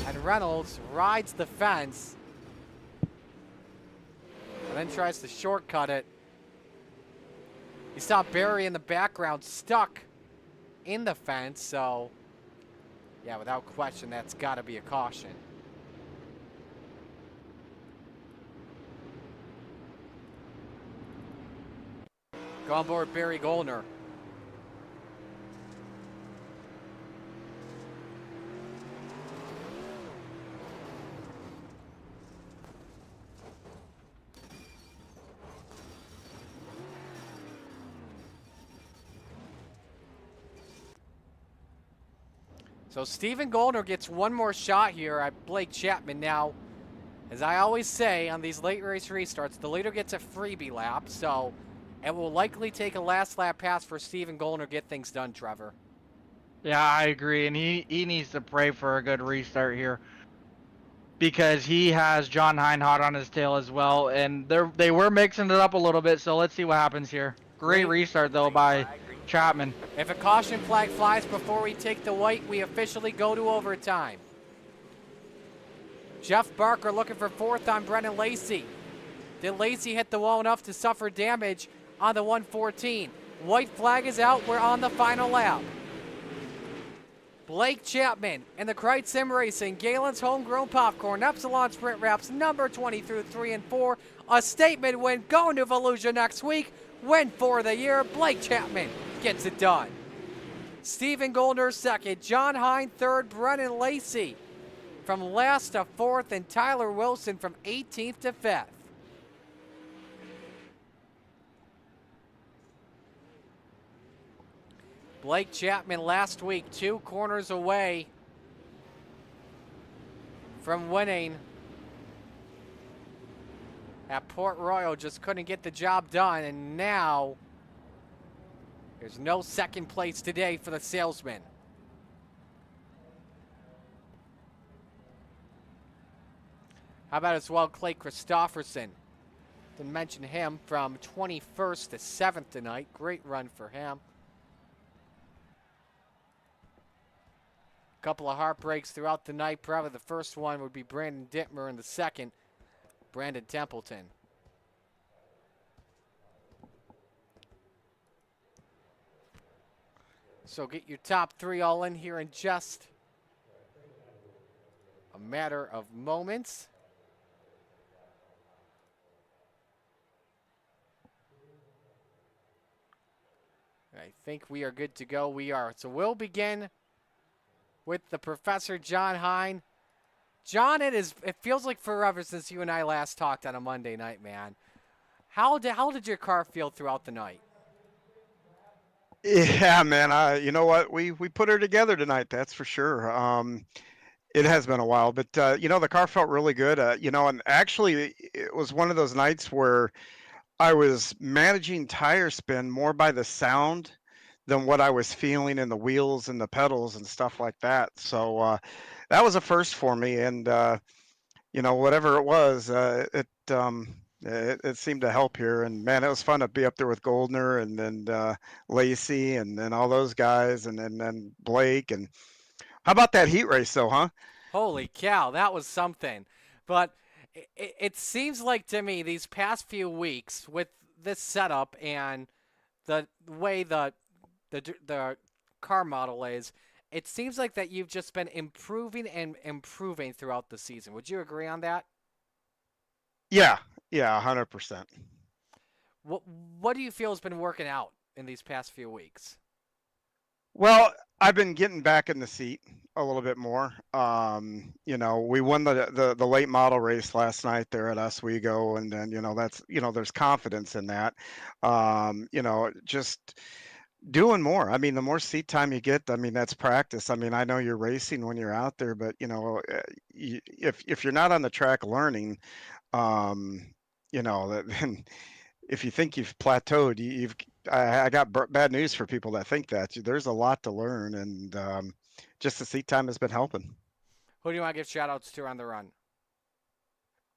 And Reynolds rides the fence. And then tries to shortcut it. You saw Barry in the background stuck in the fence, so yeah, without question, that's got to be a caution. Go on board Barry Goldner. So Stephen Goldner gets one more shot here at Blake Chapman. Now, as I always say on these late race restarts, the leader gets a freebie lap, so it will likely take a last lap pass for Stephen Goldner to get things done, Trevor. Yeah, I agree, and he needs to pray for a good restart here because he has John Hine hot on his tail as well, and they were mixing it up a little bit, so let's see what happens here. Great restart, though, by Chapman. If a caution flag flies before we take the white, we officially go to overtime. Jeff Barker looking for 4th on Brennan Lacey. Did Lacey hit the wall enough to suffer damage on the 114? White flag is out. We're on the final lap. Blake Chapman and the Kreitz Sim Racing, Galen's Homegrown Popcorn, Epsilon Sprint Wraps, number 20 through 3 and 4. A statement win going to Volusia next week. Win for the year. Blake Chapman gets it done. Stephen Goldner 2nd, John Hine 3rd, Brennan Lacey from last to 4th, and Tyler Wilson from 18th to 5th. Blake Chapman last week 2 corners away from winning at Port Royal, just couldn't get the job done, and now there's no second place today for the salesman. How about as well Clay Christopherson? Didn't mention him, from 21st to 7th tonight. Great run for him. Couple of heartbreaks throughout the night. Probably the first one would be Brandon Dittmer, and the second, Brandon Templeton. So get your top 3 all in here in just a matter of moments. I think we are good to go. We are. So we'll begin with the Professor John Hine. John, it feels like forever since you and I last talked on a Monday night, man. How did your car feel throughout the night? Yeah, man. You know what? We put her together tonight. That's for sure. It has been a while, but the car felt really good. And actually, it was one of those nights where I was managing tire spin more by the sound than what I was feeling in the wheels and the pedals and stuff like that. So that was a first for me, and whatever it was, it seemed to help here. And man, it was fun to be up there with Goldner and then Lacey and then all those guys, and then Blake. And how about that heat race, though, huh? Holy cow, that was something. But it seems like to me these past few weeks with this setup and the way the car model is, it seems like that you've just been improving and improving throughout the season. Would you agree on that? Yeah, yeah, 100%. What do you feel has been working out in these past few weeks? Well, I've been getting back in the seat a little bit more. We won the late model race last night there at Oswego, and then that's there's confidence in that. Just doing more. I mean, the more seat time you get, I mean, that's practice. I mean, I know you're racing when you're out there, but if you're not on the track learning, um, then if you think you've plateaued, I got bad news for people that think that. There's a lot to learn, and just the seat time has been helping. Who do you want to give shout outs to on the run?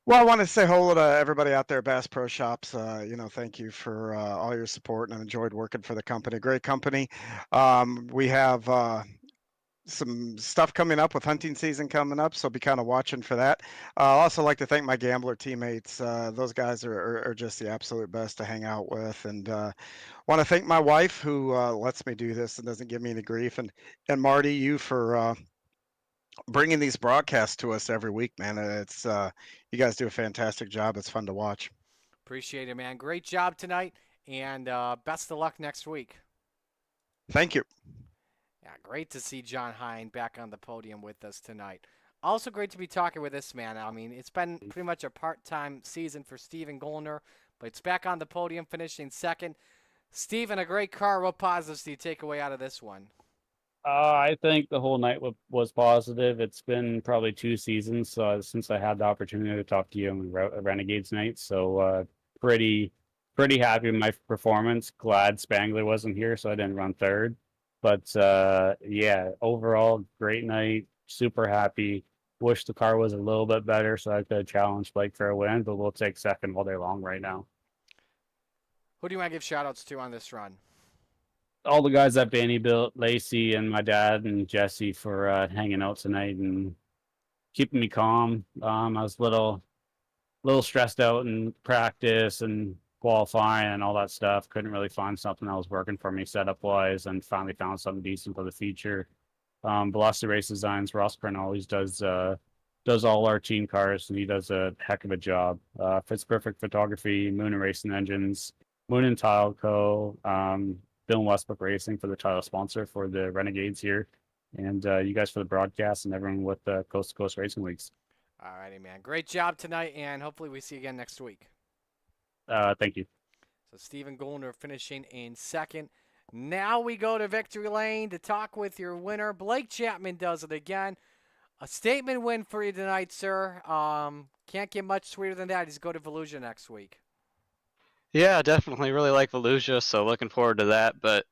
Well, I want to say hello to everybody out there at Bass Pro Shops. Thank you for all your support, and I've enjoyed working for the company. Great company. We have some stuff coming up with hunting season coming up, so be kind of watching for that. I'd also like to thank my gambler teammates. Those guys are just the absolute best to hang out with, and want to thank my wife who lets me do this and doesn't give me any grief, and Marty, you for bringing these broadcasts to us every week, man. It's you guys do a fantastic job. It's fun to watch. Appreciate it, man. Great job tonight, and best of luck next week. Thank you. Yeah, great to see John Hine back on the podium with us tonight. Also great to be talking with this man. I mean, it's been pretty much a part-time season for Steven Gollner, but it's back on the podium, finishing second. Steven, a great car. What positives do you take away out of this one? I think the whole night was positive. It's been probably 2 seasons since I had the opportunity to talk to you on Renegades night. So pretty happy with my performance. Glad Spangler wasn't here, so I didn't run third. But yeah, overall, great night. Super happy. Wish the car was a little bit better so I could challenge Blake for a win, but we'll take second all day long right now. Who do you want to give shout-outs to on this run? All the guys that Banny built, Lacey and my dad and Jesse for hanging out tonight and keeping me calm. I was a little stressed out in practice and qualifying and all that stuff. Couldn't really find something that was working for me setup wise, and finally found something decent for the feature. Velocity Race Designs, Ross Print always does all our team cars, and he does a heck of a job. Fits Perfect Photography, Moon and Racing Engines, Moon and Tile Co. Bill and Westbrook Racing for the title sponsor for the Renegades here, and you guys for the broadcast, and everyone with the Coast to Coast Racing Leagues. All righty, man. Great job tonight, and hopefully we see you again next week. Thank you. So Steven Gollner finishing in second. Now we go to victory lane to talk with your winner. Blake Chapman does it again. A statement win for you tonight, sir. Can't get much sweeter than that. He's go to Volusia next week. Yeah, definitely really like Volusia, so looking forward to that. But,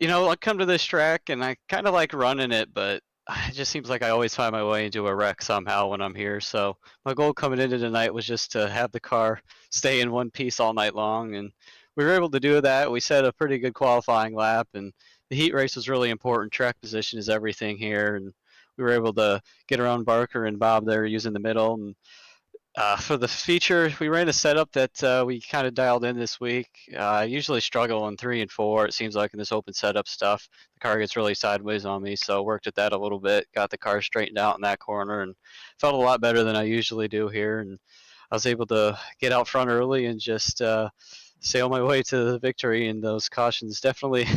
I come to this track and I kind of like running it, but it just seems like I always find my way into a wreck somehow when I'm here. So my goal coming into tonight was just to have the car stay in one piece all night long, and we were able to do that. We set a pretty good qualifying lap, and the heat race was really important. Track position is everything here, and we were able to get around Barker and Bob there using the middle. And for the feature, we ran a setup that we kind of dialed in this week. I usually struggle in 3 and 4. It seems like in this open setup stuff, the car gets really sideways on me. So worked at that a little bit, got the car straightened out in that corner, and felt a lot better than I usually do here. And I was able to get out front early and just sail my way to the victory. And those cautions definitely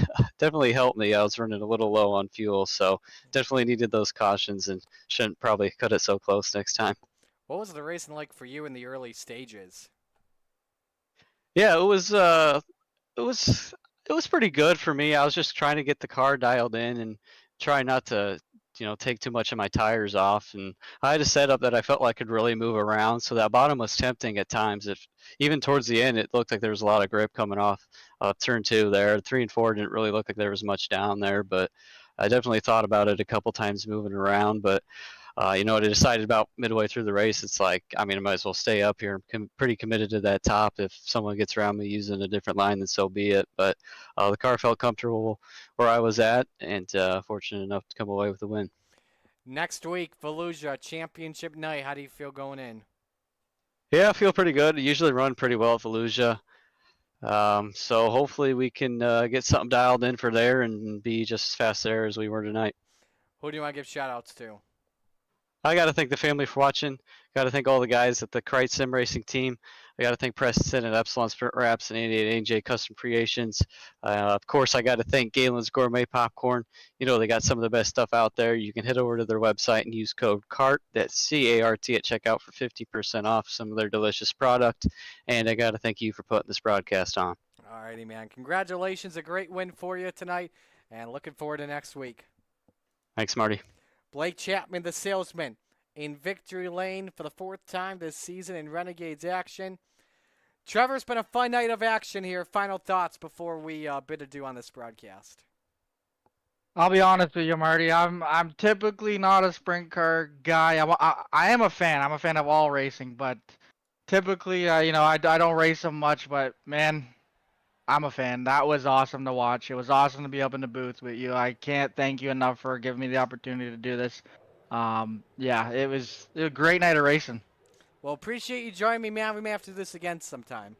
helped me. I was running a little low on fuel, so definitely needed those cautions and shouldn't probably cut it so close next time. What was the racing like for you in the early stages? Yeah, it was pretty good for me. I was just trying to get the car dialed in and try not to, take too much of my tires off. And I had a setup that I felt like could really move around, so that bottom was tempting at times. If even towards the end, it looked like there was a lot of grip coming off turn 2 there. 3 and 4 didn't really look like there was much down there, but I definitely thought about it a couple times moving around. But I decided about midway through the race, it's like, I might as well stay up here. I'm pretty committed to that top. If someone gets around me using a different line, then so be it. But the car felt comfortable where I was at, and fortunate enough to come away with the win. Next week, Volusia Championship night. How do you feel going in? Yeah, I feel pretty good. I usually run pretty well at Volusia. So hopefully we can get something dialed in for there and be just as fast there as we were tonight. Who do you want to give shout outs to? I got to thank the family for watching. Got to thank all the guys at the Krite Sim Racing team. I got to thank Preston at Epsilon Sprint Wraps and 88 AJ Custom Creations. Of course, I got to thank Galen's Gourmet Popcorn. You know, they got some of the best stuff out there. You can head over to their website and use code CART, that's C-A-R-T, at checkout for 50% off some of their delicious product. And I got to thank you for putting this broadcast on. All righty, man. Congratulations. A great win for you tonight, and looking forward to next week. Thanks, Marty. Blake Chapman, the salesman, in victory lane for the 4th time this season in Renegades action. Trevor, it's been a fun night of action here. Final thoughts before we bid adieu on this broadcast. I'll be honest with you, Marty. I'm typically not a sprint car guy. I am a fan. I'm a fan of all racing, but typically, I don't race them much. But man, I'm a fan. That was awesome to watch. It was awesome to be up in the booth with you. I can't thank you enough for giving me the opportunity to do this. Yeah, it was a great night of racing. Well, appreciate you joining me, man. We may have to do this again sometime.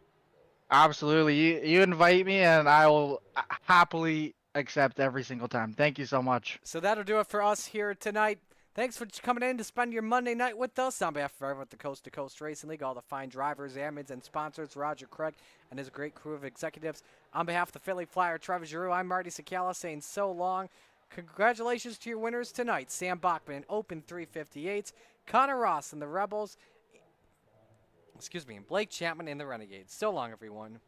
Absolutely. You invite me, and I will happily accept every single time. Thank you so much. So that'll do it for us here tonight. Thanks for coming in to spend your Monday night with us. On behalf of everyone at the Coast to Coast Racing League, all the fine drivers, admins, and sponsors, Roger Craig and his great crew of executives. On behalf of the Philly Flyer, Trevor Giroux, I'm Marty Sakala saying so long. Congratulations to your winners tonight. Sam Bachman in Open 358s, Connor Ross in the Rebels, and Blake Chapman in the Renegades. So long, everyone.